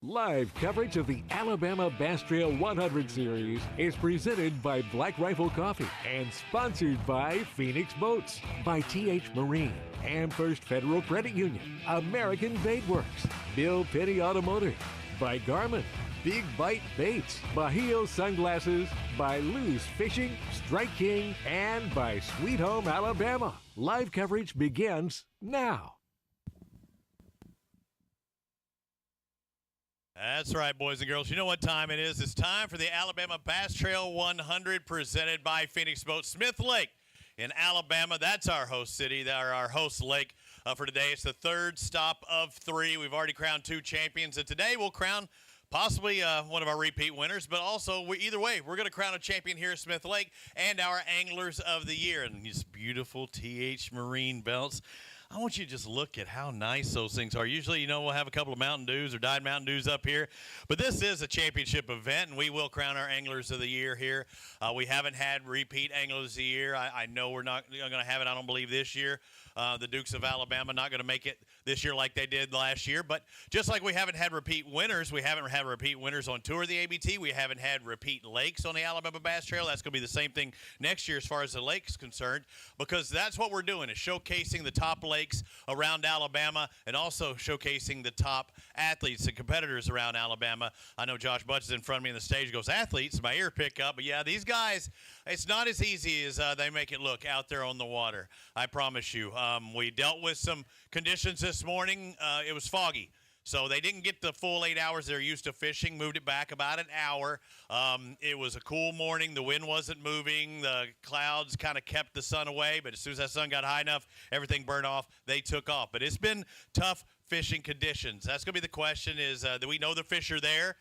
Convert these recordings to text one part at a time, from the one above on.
Live coverage of the Alabama Bass Trail 100 Series is presented by Black Rifle Coffee and sponsored by Phoenix Boats, by TH Marine, Amherst Federal Credit Union, American Bait Works, Bill Petty Automotive, by Garmin, Big Bite Baits, Bajio Sunglasses, by Lou's Fishing, Strike King, and by Sweet Home Alabama. Live coverage begins now. That's right, boys and girls. You know what time it is. It's time for the Alabama Bass Trail 100 presented by Phoenix Boats, Smith Lake in Alabama. That's our host city. They're our host lake for today. It's the third stop of 3. We've already crowned 2 champions, and today we'll crown possibly one of our repeat winners, but also either way, we're going to crown a champion here at Smith Lake and our Anglers of the Year. And these beautiful TH Marine belts. I want you to just look at how nice those things are. Usually, you know, we'll have a couple of Mountain Dews or Diet Mountain Dews up here, but this is a championship event, and we will crown our Anglers of the Year here. We haven't had repeat Anglers of the Year. I know we're not going to have it, I don't believe, this year. The Dukes of Alabama not going to make it this year like they did last year, but just like we haven't had repeat winners, we haven't had repeat winners on Tour of the ABT. We haven't had repeat lakes on the Alabama Bass Trail. That's going to be the same thing next year as far as the lake is concerned, because that's what we're doing, is showcasing the top lakes around Alabama and also showcasing the top athletes and competitors around Alabama. I know Josh Butch is in front of me on the stage, goes, athletes, my ear pick up. But yeah, these guys, it's not as easy as they make it look out there on the water. I promise you. We dealt with some conditions this morning. It was foggy. So they didn't get the full 8 hours they're used to fishing, moved it back about an hour. It was a cool morning. The wind wasn't moving. The clouds kind of kept the sun away, but as soon as that sun got high enough, everything burned off. They took off. But it's been tough fishing conditions. That's going to be the question, is that we know the fish are there.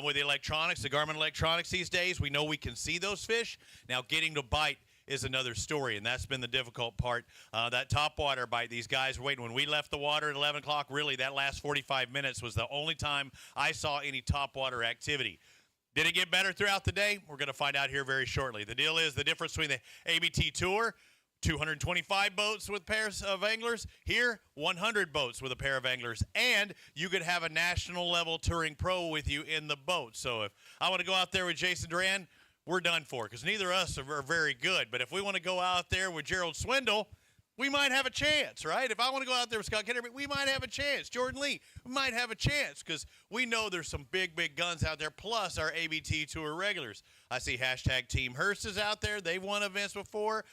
With the electronics, the Garmin electronics these days, we know we can see those fish. Now getting to bite is another story, and that's been the difficult part. That topwater bite, these guys were waiting. When we left the water at 11 o'clock, really that last 45 minutes was the only time I saw any topwater activity. Did it get better throughout the day? We're going to find out here very shortly. The deal is the difference between the ABT Tour, 225 boats with pairs of anglers. Here, 100 boats with a pair of anglers. And you could have a national level touring pro with you in the boat. So if I want to go out there with Jason Duran, we're done for, because neither of us are very good. But if we want to go out there with Gerald Swindle, we might have a chance, right? If I want to go out there with Scott Kennedy, we might have a chance. Jordan Lee, we might have a chance, because we know there's some big, big guns out there, plus our ABT Tour regulars. I see hashtag Team Hurst is out there. They've won events before.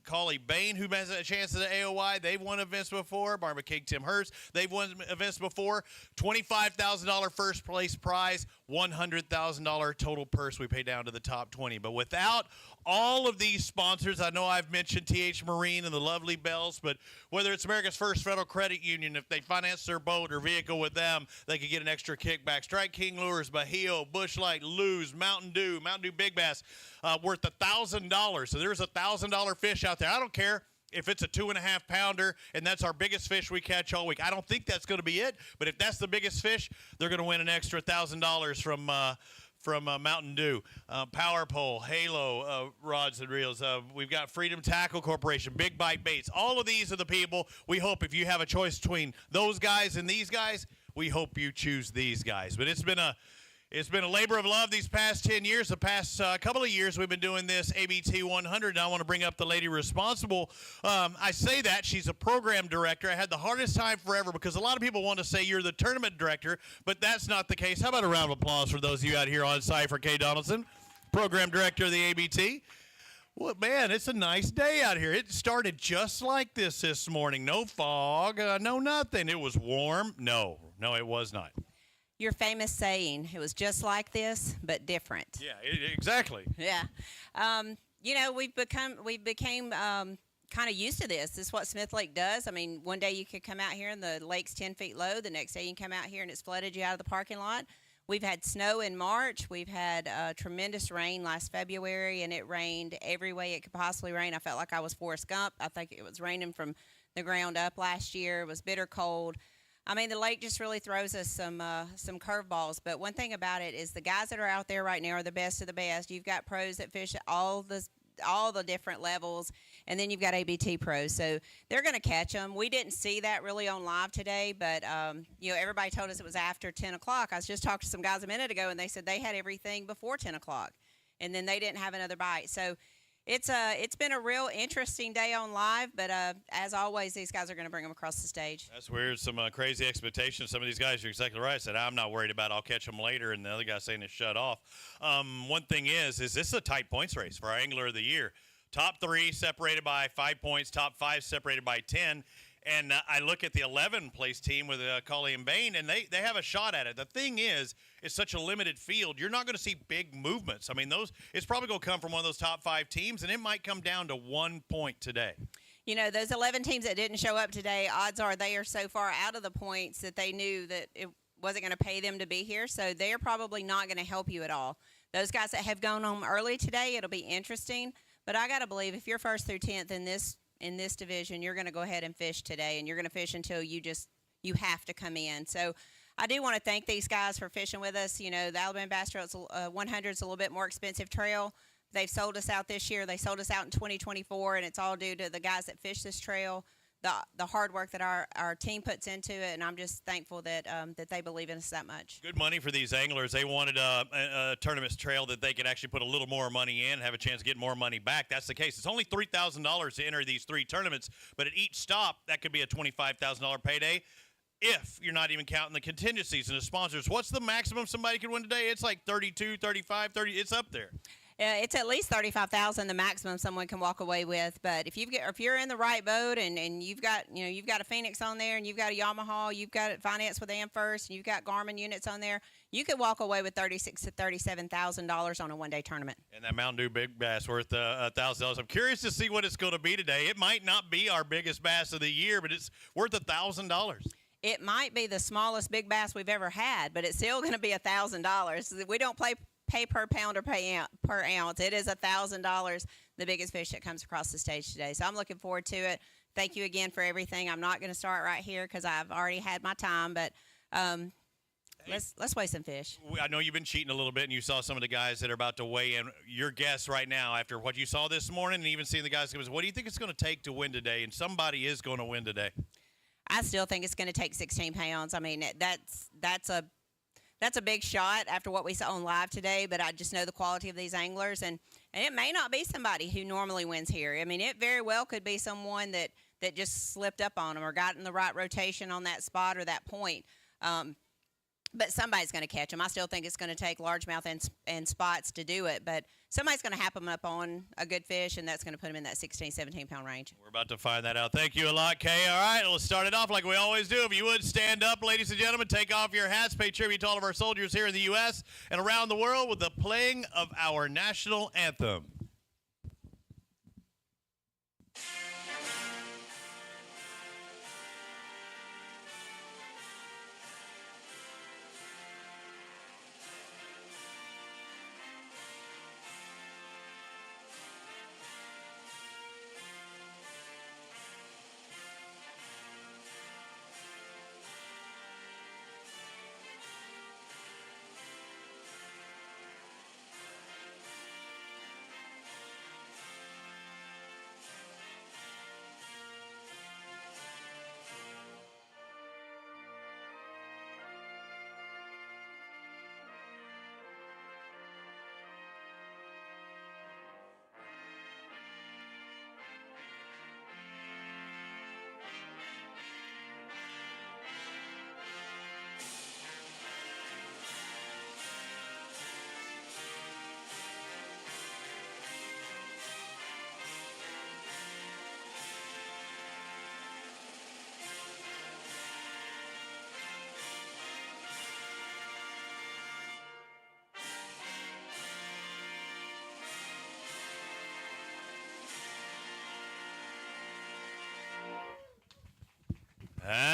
Collie Bain, who has a chance at the AOY, they've won events before. Barbara King, Tim Hurst, they've won events before. $25,000 first place prize, $100,000 total purse we pay down to the top 20. But without all of these sponsors, I know I've mentioned TH Marine and the lovely Bells, but whether it's America's First Federal Credit Union, if they finance their boat or vehicle with them, they could get an extra kickback. Strike King Lures, Bajio, Bush Light, Lou's, Mountain Dew Big Bass, worth $1,000. So there's $1,000 fish out there. I don't care if it's a 2.5 pounder and that's our biggest fish we catch all week. I don't think that's going to be it, but if that's the biggest fish, they're going to win an extra $1,000 from Mountain Dew, Power Pole, Halo rods and reels. We've got Freedom Tackle Corporation, Big Bite Baits. All of these are the people. We hope if you have a choice between those guys and these guys, we hope you choose these guys. But it's been a labor of love these past 10 years. The past couple of years we've been doing this ABT 100, and I want to bring up the lady responsible. I say that. She's a program director. I had the hardest time forever because a lot of people want to say you're the tournament director, but that's not the case. How about a round of applause for those of you out here on site for Kay Donaldson, program director of the ABT? Well, man, it's a nice day out here. It started just like this morning. No fog, no nothing. It was warm. No, it was not. Your famous saying, it was just like this, but different. Yeah, exactly. Yeah. You know, we became kind of used to this. This is what Smith Lake does. I mean, one day you could come out here and the lake's 10 feet low. The next day you can come out here and it's flooded you out of the parking lot. We've had snow in March. We've had tremendous rain last February, and it rained every way it could possibly rain. I felt like I was Forrest Gump. I think it was raining from the ground up last year. It was bitter cold. I mean, the lake just really throws us some curveballs. But one thing about it is the guys that are out there right now are the best of the best. You've got pros that fish at all the all the different levels. And then you've got ABT pros, so they're going to catch them. We didn't see that really on live today, but everybody told us it was after 10 o'clock. I was just talking to some guys a minute ago, and they said they had everything before 10 o'clock, and then they didn't have another bite. So it's been a real interesting day on live, but as always, these guys are going to bring them across the stage. That's weird. Some crazy expectations. Some of these guys, you're exactly right. Said, I'm not worried about it. I'll catch them later. And the other guy saying it's shut off. One thing is this a tight points race for our Angler of the Year? Top 3 separated by 5 points. Top 5 separated by 10. And I look at the 11th place team with Colley and Bain, and they have a shot at it. The thing is, it's such a limited field. You're not going to see big movements. I mean, it's probably going to come from one of those top 5 teams, and it might come down to 1 point today. Those 11 teams that didn't show up today, odds are they are so far out of the points that they knew that it wasn't going to pay them to be here, so they're probably not going to help you at all. Those guys that have gone home early today, it'll be interesting. But I got to believe if you're 1st through 10th in this division, you're going to go ahead and fish today, and you're going to fish until you have to come in. So I do want to thank these guys for fishing with us. The Alabama Bass Trail 100 is a little bit more expensive trail. They've sold us out this year. They sold us out in 2024, and it's all due to the guys that fish this trail, the hard work that our team puts into it, and I'm just thankful that they believe in us that much. Good money for these anglers. They wanted a tournament trail that they could actually put a little more money in and have a chance to get more money back. That's the case. It's only $3,000 to enter these 3 tournaments, but at each stop, that could be a $25,000 payday if you're not even counting the contingencies and the sponsors. What's the maximum somebody could win today? It's like 32, 35, 30. It's up there. It's at least $35,000, the maximum someone can walk away with. But if you're in the right boat and you've got a Phoenix on there and you've got a Yamaha, you've got it financed with AmFirst, and you've got Garmin units on there, you could walk away with $36,000 to $37,000 on a one-day tournament. And that Mountain Dew Big Bass worth $1,000. I'm curious to see what it's going to be today. It might not be our biggest bass of the year, but it's worth $1,000. It might be the smallest big bass we've ever had, but it's still going to be $1,000. We don't pay per pound or pay per ounce. It is $1,000, the biggest fish that comes across the stage today. So I'm looking forward to it. Thank you again for everything. I'm not going to start right here because I've already had my time, but let's weigh some fish. I know you've been cheating a little bit, and you saw some of the guys that are about to weigh in. Your guess right now, after what you saw this morning, and even seeing the guys, what do you think it's going to take to win today? And somebody is going to win today. I still think it's going to take 16 pounds. I mean, that's a big shot after what we saw on live today, but I just know the quality of these anglers, and it may not be somebody who normally wins here. I mean, it very well could be someone that just slipped up on them or got in the right rotation on that spot or that point. But somebody's going to catch them. I still think it's going to take largemouth and spots to do it, but somebody's going to hap them up on a good fish, and that's going to put them in that 16, 17-pound range. We're about to find that out. Thank you a lot, Kay. All right, let's start it off like we always do. If you would, stand up, ladies and gentlemen, take off your hats, pay tribute to all of our soldiers here in the U.S. and around the world with the playing of our national anthem.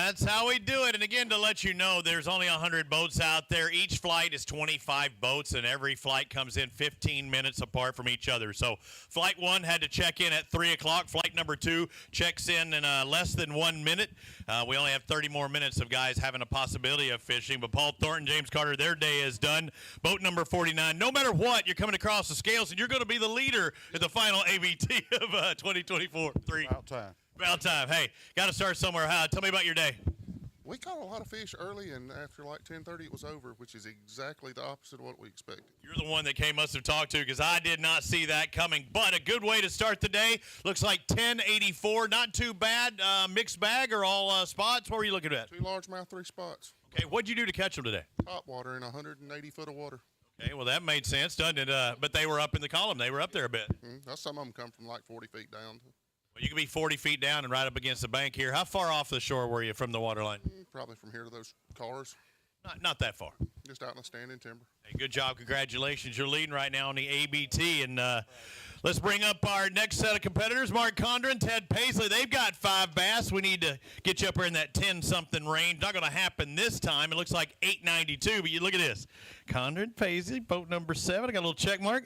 That's how we do it. And again, to let you know, there's only 100 boats out there. Each flight is 25 boats, and every flight comes in 15 minutes apart from each other. So flight 1 had to check in at 3 o'clock. Flight number 2 checks in less than 1 minute. We only have 30 more minutes of guys having a possibility of fishing. But Paul Thornton, James Carter, their day is done. Boat number 49. No matter what, you're coming across the scales, and you're going to be the leader in the final ABT of 2024. About time. About time. Hey, got to start somewhere. Tell me about your day. We caught a lot of fish early, and after like 10:30, it was over, which is exactly the opposite of what we expected. You're the one that Kay must have talked to, because I did not see that coming. But a good way to start the day. Looks like 1084. Not too bad. Mixed bag or all spots? What were you looking at? 2 largemouth, 3 spots. Okay, what'd you do to catch them today? Top water in 180 foot of water. Okay, well, that made sense, doesn't it? But they were up in the column. They were up there a bit. Some of them come from like 40 feet down. Well, you could be 40 feet down and right up against the bank here. How far off the shore were you from the water line? Probably from here to those cars. Not that far. Just out in the standing timber. Hey, good job. Congratulations. You're leading right now on the ABT. And let's bring up our next set of competitors, Mark Condren, Ted Paisley. They've got 5 bass. We need to get you up here in that 10-something range. Not going to happen this time. It looks like 892, but you look at this. Condren, Paisley, boat number 7. I got a little check mark.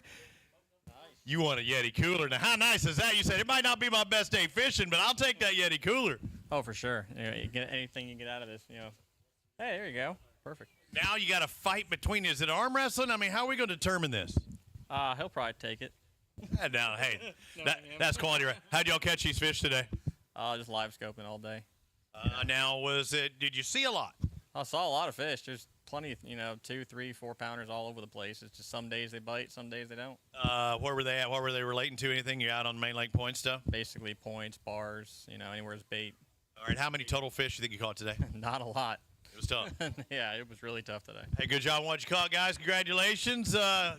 You want a Yeti cooler. Now, how nice is that? You said, it might not be my best day fishing, but I'll take that Yeti cooler. Oh, for sure. You get anything you get out of this, Hey, there you go. Perfect. Now you got a fight between you. Is it arm wrestling? I mean, how are we going to determine this? He'll probably take it. Now, hey, that's quality. Right? How'd y'all catch these fish today? Just live scoping all day. Now, did you see a lot? I saw a lot of fish. There's plenty of, 2, 3, 4 pounders all over the place. It's just some days they bite, some days they don't. Where were they at? What were they relating to? Anything? You out on Main Lake Point stuff? Basically points, bars, anywhere's bait. All right, how many total fish do you think you caught today? Not a lot. It was tough. Yeah, it was really tough today. Hey, good job on what you caught, guys. Congratulations.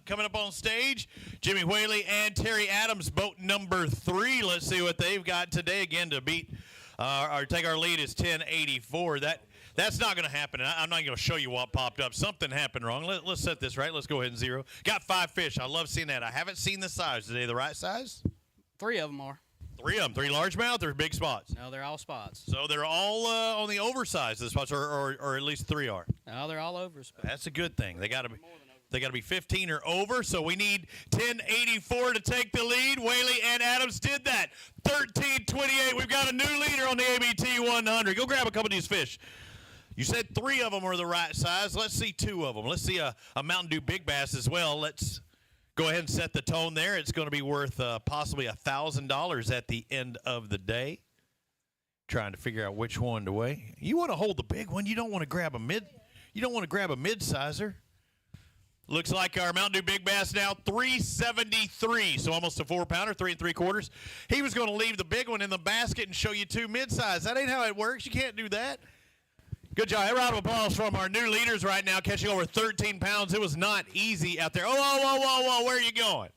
Coming up on stage, Jimmy Whaley and Terry Adams, boat number 3. Let's see what they've got today. Again, to beat or take our lead is 1084. That's not going to happen. I'm not going to show you what popped up. Something happened wrong. Let's set this right. Let's go ahead and zero. Got 5 fish. I love seeing that. I haven't seen the size. Are they the right size? 3 of them are. 3 of them. 3 largemouth or big spots? No, they're all spots. So they're all on the oversized spots, or at least 3 are. No, they're all over spots. That's a good thing. They got to be 15 or over. So we need 1084 to take the lead. Whaley and Adams did that. 1328. We've got a new leader on the ABT 100. Go grab a couple of these fish. You said 3 of them are the right size. Let's see 2 of them. Let's see a Mountain Dew Big Bass as well. Let's go ahead and set the tone there. It's going to be worth possibly $1,000 at the end of the day. Trying to figure out which one to weigh. You want to hold the big one. You don't want to grab a mid. You don't want to grab a mid-sizer. Looks like our Mountain Dew Big Bass now 373, so almost a 4-pounder, 3 3/4. He was going to leave the big one in the basket and show you 2 mid-size. That ain't how it works. You can't do that. Good job. A round of applause from our new leaders right now, catching over 13 pounds. It was not easy out there. Whoa, where are you going?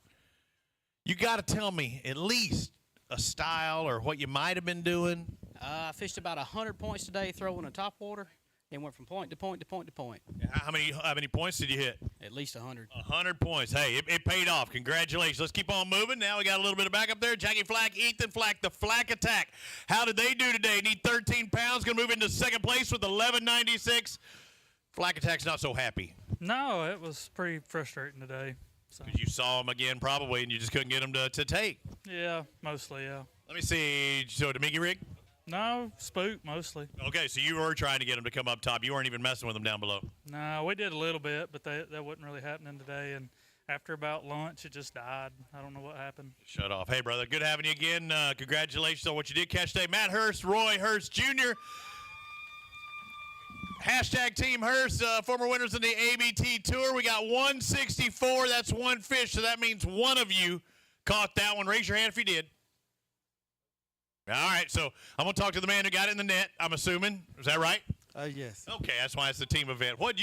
You got to tell me at least a style or what you might have been doing. I fished about 100 points today throwing a topwater and went from point to point to point to point. How many points did you hit? At least 100. 100 points. Hey, it paid off. Congratulations. Let's keep on moving. Now we got a little bit of backup there. Jackie Flack, Ethan Flack, the Flack Attack. How did they do today? Need 13 pounds. Going to move into second place with 1196. Flack Attack's not so happy. No, it was pretty frustrating today. So. Because you saw them again probably, and you just couldn't get them to take. Yeah, mostly, yeah. Let me see. So, the Mickey rig? No, spook mostly. Okay, so you were trying to get them to come up top. You weren't even messing with them down below. No, we did a little bit, but that wasn't really happening today. And after about lunch, it just died. I don't know what happened. Shut off. Hey, brother, good having you again. Congratulations on what you did catch today. Matt Hurst, Roy Hurst Jr., Hashtag Team Hurst, former winners in the ABT Tour. We got 164. That's 1 fish, so that means one of you caught that one. Raise your hand if you did. All right, so I'm going to talk to the man who got it in the net, I'm assuming. Is that right? Yes. Okay, that's why it's a team event. What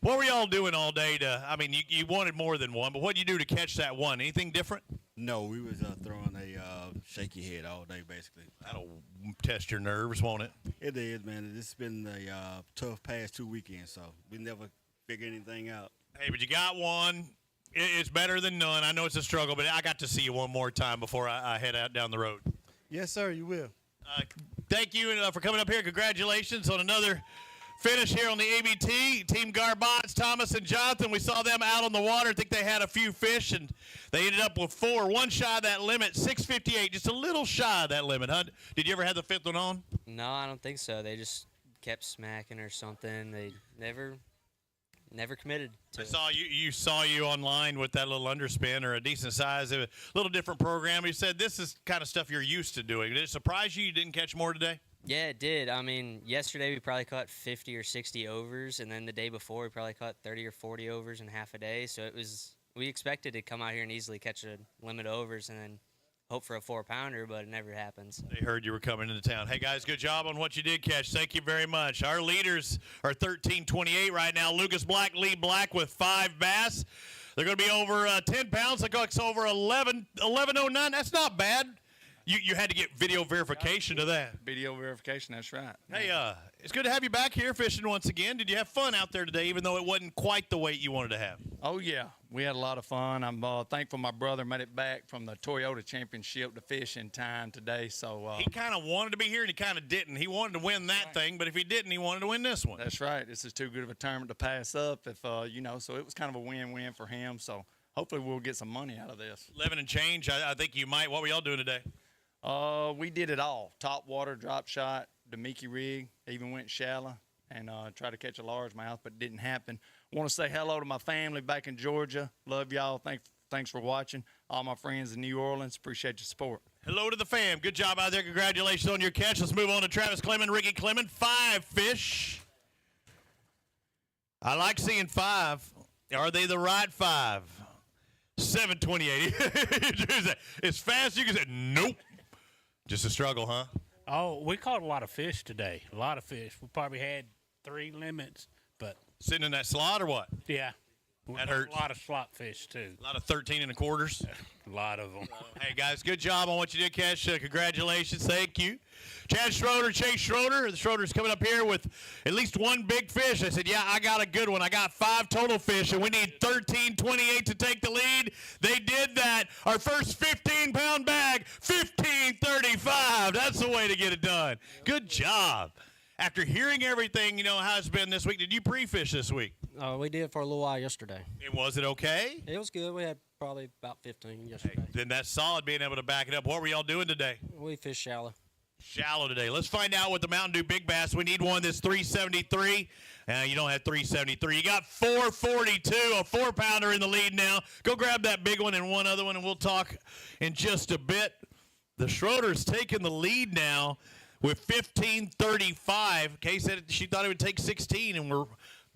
were y'all doing all day you wanted more than one, but what did you do to catch that one? Anything different? No, we was throwing a shaky head all day, basically. That'll test your nerves, won't it? It is, man. This has been a tough past 2 weekends, so we never figured anything out. Hey, but you got one. It's better than none. I know it's a struggle, but I got to see you one more time before I head out down the road. Yes, sir, you will. Thank you for coming up here. Congratulations on another finish here on the ABT. Team Garbots, Thomas, and Jonathan. We saw them out on the water. I think they had a few fish, and they ended up with 4. One shy of that limit, 658. Just a little shy of that limit, huh? Did you ever have the 5th one on? No, I don't think so. They just kept smacking or something. They never committed to it. You saw you online with that little underspin or a decent size, a little different program. You said this is kind of stuff you're used to doing. Did it surprise you didn't catch more today? Yeah, it did. I mean, yesterday we probably caught 50 or 60 overs, and then the day before we probably caught 30 or 40 overs in half a day. So we expected to come out here and easily catch a limit of overs and then hope for a 4-pounder, but it never happens. They heard you were coming into town. Hey, guys, good job on what you did catch. Thank you very much. Our leaders are 13-28 right now. Lucas Black, lead Black with 5 bass. They're going to be over 10 pounds. It's over 11.09. That's not bad. You had to get video verification to that. Video verification, that's right. Hey, it's good to have you back here fishing once again. Did you have fun out there today, even though it wasn't quite the weight you wanted to have? Oh, yeah. We had a lot of fun. I'm thankful my brother made it back from the Toyota Championship to fish in time today. So he kind of wanted to be here, and he kind of didn't. He wanted to win that thing, but if he didn't, he wanted to win this one. That's right. This is too good of a tournament to pass up. If so it was kind of a win-win for him. So hopefully we'll get some money out of this. 11 and change. I think you might. What were y'all doing today? We did it all. Top water, drop shot, the Mickey rig, even went shallow and tried to catch a largemouth, but it didn't happen. Want to say hello to my family back in Georgia. Love y'all. Thanks for watching. All my friends in New Orleans, appreciate your support. Hello to the fam. Good job out there. Congratulations on your catch. Let's move on to Travis Clement, Ricky Clement. 5 fish. I like seeing 5. Are they the right 5? 7:28. As fast as you can say, nope. Just a struggle, huh? Oh, we caught a lot of fish today. A lot of fish. We probably had 3 limits, but sitting in that slot or what? Yeah, that hurts. A lot of slot fish too. A lot of 13 and a quarters. A lot of them. Hey guys, good job on what you did catch. Congratulations, thank you. Chad Schroeder, Chase Schroeder. The Schroeder's coming up here with at least 1 big fish. I said, yeah, I got a good one. I got 5 total fish, and we need 13.28 to take the lead. They did that. Our first 15-pound bag, 15.35. That's the way to get it done. Good job. After hearing everything, how it's been this week, did you pre-fish this week? We did for a little while yesterday. And was it okay? It was good. We had probably about 15 yesterday. Hey, then that's solid being able to back it up. What were y'all doing today? We fished shallow. Shallow today. Let's find out what the Mountain Dew Big Bass. We need one that's 373. You don't have 373. You got 442, a 4-pounder in the lead now. Go grab that big one and one other one, and we'll talk in just a bit. The Schroeder's taking the lead now with 15.35. Kay said she thought it would take 16, and we're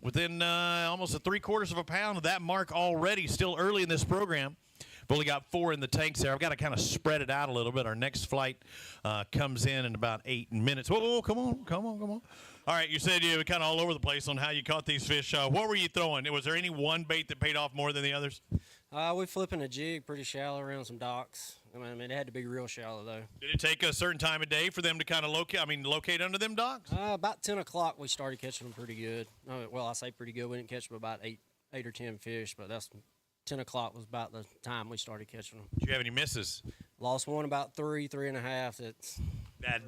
within almost a 3/4 of a pound of that mark already. Still early in this program. We've only got 4 in the tanks there. I've got to kind of spread it out a little bit. Our next flight comes in about 8 minutes. Whoa, come on. All right, you said you were kind of all over the place on how you caught these fish. What were you throwing? Was there any one bait that paid off more than the others? We flipping a jig pretty shallow around some docks. I mean, it had to be real shallow, though. Did it take a certain time of day for them to kind of locate under them docks? About 10 o'clock, we started catching them pretty good. Well, I say pretty good. We didn't catch them about 8 or 10 fish, but 10 o'clock was about the time we started catching them. Did you have any misses? Lost one about 3.5.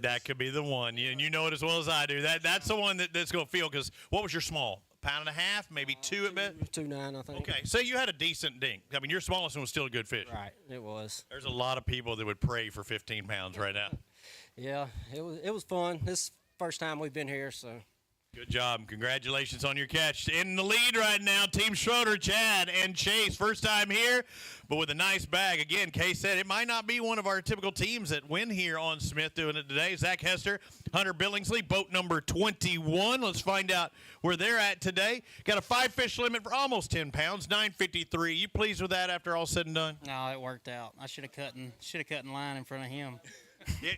That could be the one. You know it as well as I do. That's the one that's going to feel, because what was your small? 1.5 pounds, maybe 2 at best? 2.9, I think. Okay, so you had a decent dink. I mean, your smallest one was still a good fish. Right, it was. There's a lot of people that would pray for 15 pounds right now. Yeah, it was fun. This is the first time we've been here, so. Good job. Congratulations on your catch. In the lead right now, Team Schroeder, Chad, and Chase. First time here, but with a nice bag. Again, Kay said it might not be one of our typical teams that win here on Smith doing it today. Zach Hester, Hunter Billingsley, boat number 21. Let's find out where they're at today. Got a 5-fish limit for almost 10 pounds, 9.53. You pleased with that after all said and done? No, it worked out. I should have cut in line in front of him.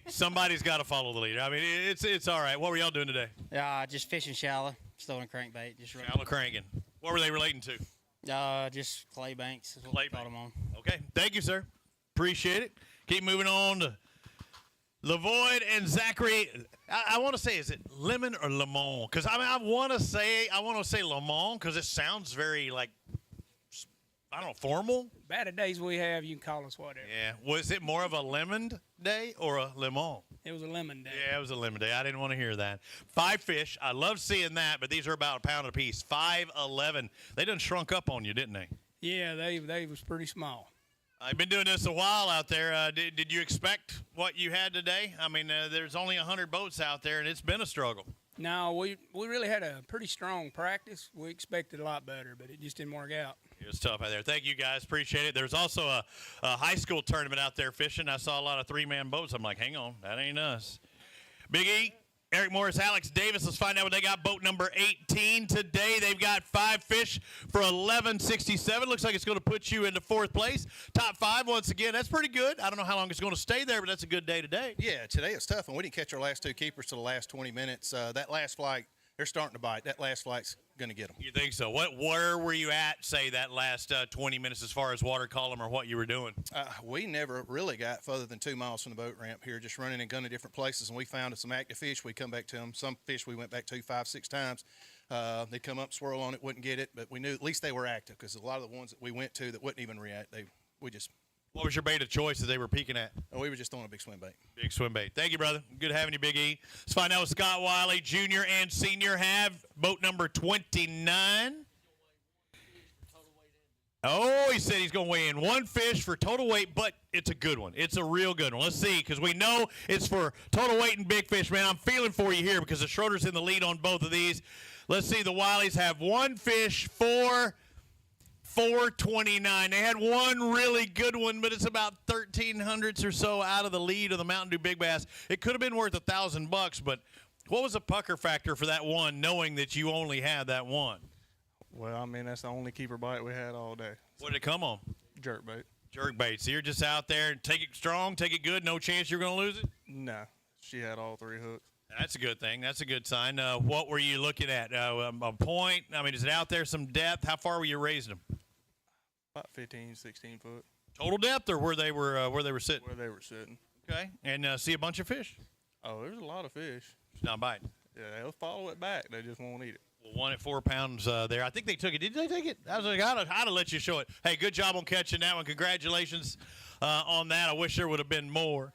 Somebody's got to follow the leader. I mean, it's all right. What were y'all doing today? Just fishing shallow, just throwing a crankbait. Shallow cranking. What were they relating to? Just clay banks is what clay we caught them on. Okay, thank you, sir. Appreciate it. Keep moving on to Lavoid and Zachary. I want to say, is it Lemon or Lemon? Because I want to say Lemon because it sounds very I don't know, formal. Better days we have, you can call us whatever. Yeah. Was it more of a lemon day or a lemon? It was a lemon day. Yeah, it was a lemon day. I didn't want to hear that. 5 fish. I love seeing that, but these are about a pound apiece. 5.11. They done shrunk up on you, didn't they? Yeah, they was pretty small. I've been doing this a while out there. Did you expect what you had today? I mean, there's only 100 boats out there, and it's been a struggle. No, we really had a pretty strong practice. We expected a lot better, but it just didn't work out. It was tough out there. Thank you, guys. Appreciate it. There's also a high school tournament out there fishing. I saw a lot of 3-man boats. I'm like, hang on, that ain't us. Big E, Eric Morris, Alex Davis. Let's find out what they got. Boat number 18 today. They've got 5 fish for $11.67. Looks like it's going to put you into 4th place. Top 5 once again. That's pretty good. I don't know how long it's going to stay there, but that's a good day today. Yeah, today it's tough, and we didn't catch our last 2 keepers till the last 20 minutes. That last flight, they're starting to bite. That last flight's going to get them. You think so? Where were you at, say, that last 20 minutes as far as water column or what you were doing? We never really got further than 2 miles from the boat ramp here, just running and gunning different places, and we found some active fish. We come back to them. Some fish we went back to 5, 6 times. They come up, swirl on it, wouldn't get it, but we knew at least they were active because a lot of the ones that we went to that wouldn't even react, What was your bait of choice that they were peeking at? We were just throwing a big swim bait. Big swim bait. Thank you, brother. Good having you, Big E. Let's find out what Scott Wiley, Jr. and Senior have. Boat number 29. Oh, he said he's going to weigh in 1 fish for total weight, but it's a good one. It's a real good one. Let's see, because we know it's for total weight and big fish, man. I'm feeling for you here because the Schroeder's in the lead on both of these. Let's see, the Wileys have 1 fish for $4.29. They had one really good one, but it's about 1,300 or so out of the lead of the Mountain Dew Big Bass. It could have been worth $1,000, but what was the pucker factor for that one, knowing that you only had that one? Well, I mean, that's the only keeper bite we had all day. What did it come on? Jerk bait. Jerk bait. So you're just out there and take it strong, take it good, no chance you're going to lose it? No. She had all 3 hooks. That's a good thing. That's a good sign. What were you looking at? A point? I mean, is it out there some depth? How far were you raising them? About 15, 16 foot. Total depth, or where they were sitting? Where they were sitting. Okay. And see a bunch of fish? Oh, there's a lot of fish. It's not biting. Yeah, they'll follow it back. They just won't eat it. Well, 1 at 4 pounds there. I think they took it. Did they take it? I was like, I'd have let you show it. Hey, good job on catching that one. Congratulations on that. I wish there would have been more.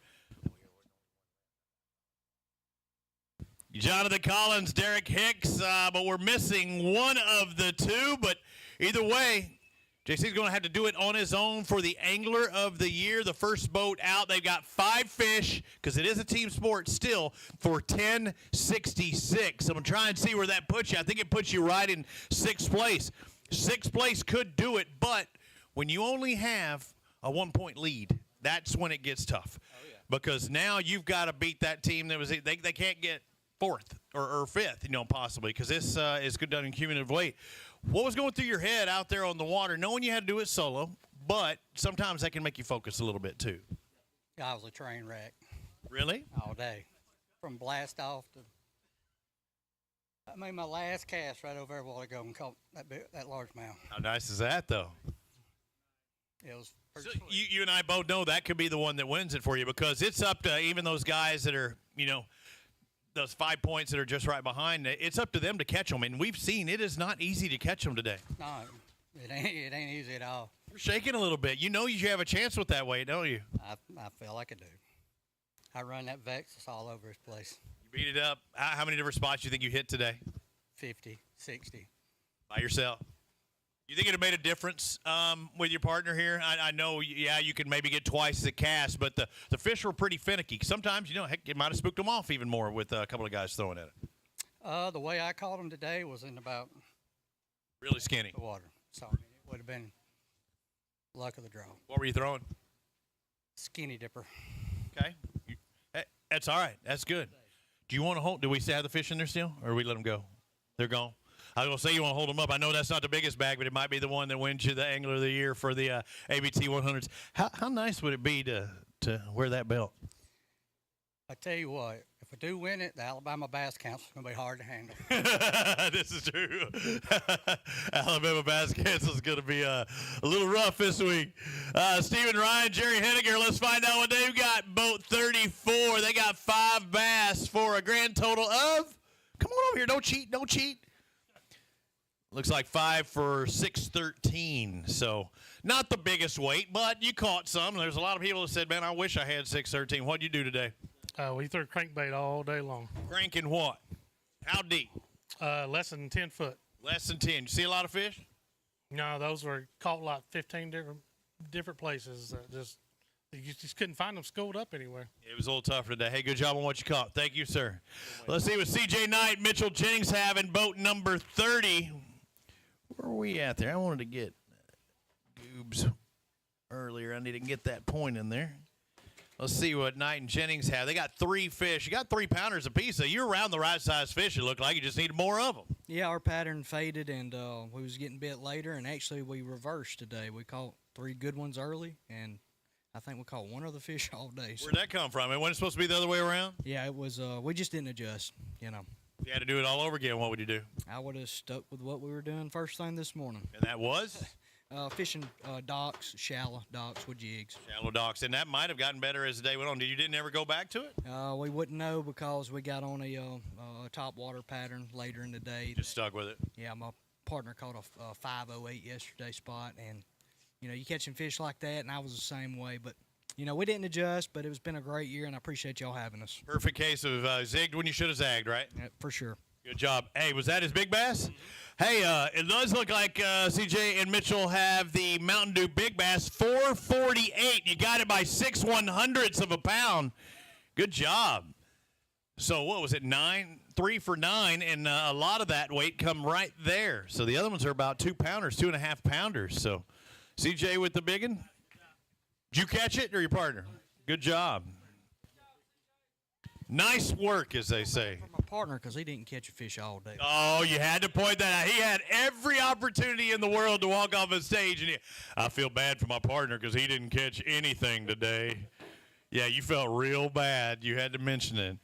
Jonathan Collins, Derek Hicks, but we're missing one of the 2. But either way, JC's going to have to do it on his own for the Angler of the Year, the first boat out. They've got 5 fish, because it is a team sport still, for $10.66. I'm going to try and see where that puts you. I think it puts you right in 6th place. 6th place could do it, but when you only have a 1-point lead, that's when it gets tough. Oh, yeah. Because now you've got to beat that team that was they can't get 4th or 5th, possibly, because this is good done in cumulative weight. What was going through your head out there on the water, knowing you had to do it solo, but sometimes that can make you focus a little bit too? I was a train wreck. Really? All day. From blast off to... I made my last cast right over there a while ago and caught that largemouth. How nice is that, though? It was so you and I both know that could be the one that wins it for you, because it's up to even those guys that are, those 5 points that are just right behind, it's up to them to catch them. And we've seen it is not easy to catch them today. No, it ain't easy at all. You're shaking a little bit. You know you have a chance with that weight, don't you? I feel like I do. I run that Vex, it's all over this place. You beat it up. How many different spots do you think you hit today? 50, 60. By yourself? You think it would have made a difference with your partner here? I know, yeah, you could maybe get twice the cast, but the fish were pretty finicky. Sometimes, heck, it might have spooked them off even more with a couple of guys throwing at it. The way I caught them today was in about... Really skinny. The water. So it would have been luck of the draw. What were you throwing? Skinny dipper. Okay. That's all right. That's good. Do you want to hold? Do we still have the fish in there still, or we let them go? They're gone. I was going to say you want to hold them up. I know that's not the biggest bag, but it might be the one that wins you the Angler of the Year for the ABT100s. How nice would it be to wear that belt? I tell you what, if I do win it, the Alabama Bass Council is going to be hard to handle. This is true. Alabama Bass Council is going to be a little rough this week. Stephen Ryan, Jerry Henniger, let's find out what they've got. Boat 34. They got 5 bass for a grand total of, come on over here, don't cheat, don't cheat. Looks like 5 for $6.13. So not the biggest weight, but you caught some. There's a lot of people that said, man, I wish I had $6.13. What'd you do today? We threw crankbait all day long. Cranking what? How deep? Less than 10 foot. Less than 10. You see a lot of fish? No, those were caught like 15 different places. You just couldn't find them schooled up anywhere. It was a little tougher today. Hey, good job on what you caught. Thank you, sir. Let's see what C.J. Knight, Mitchell Jennings have in boat number 30. Where are we at there? I wanted to get Goobs earlier. I need to get that point in there. Let's see what Knight and Jennings have. They got 3 fish. You got 3-pounders apiece, so you're around the right size fish, it looked like. You just needed more of them. Yeah, our pattern faded, and we was getting bit later, and actually we reversed today. We caught 3 good ones early, and I think we caught 1 other fish all day. So. Where'd that come from? It wasn't supposed to be the other way around? Yeah, it was. We just didn't adjust, you know. If you had to do it all over again, what would you do? I would have stuck with what we were doing first thing this morning. And that was? Fishing docks, shallow docks with jigs. Shallow docks, and that might have gotten better as the day went on. You didn't ever go back to it? We wouldn't know because we got on a top water pattern later in the day. Just stuck with it? Yeah, my partner caught a 508 yesterday spot, and, you know, you catching fish like that, and I was the same way. But, you know, we didn't adjust, but it's been a great year, and I appreciate y'all having us. Perfect case of zigged when you should have zagged, right? Yeah, for sure. Good job. Hey, was that his big bass? Hey, it does look like CJ and Mitchell have the Mountain Dew Big Bass 448. You got it by 6/100ths of a pound. Good job. So what was it, 3 for 9, and a lot of that weight come right there. So the other ones are about 2-pounders, 2.5-pounders. So CJ with the big one. Did you catch it or your partner? Good job. Nice work, as they say. For my partner, because he didn't catch a fish all day. Oh, you had to point that out. He had every opportunity in the world to walk off a stage, and I feel bad for my partner because he didn't catch anything today. Yeah, you felt real bad. You had to mention it.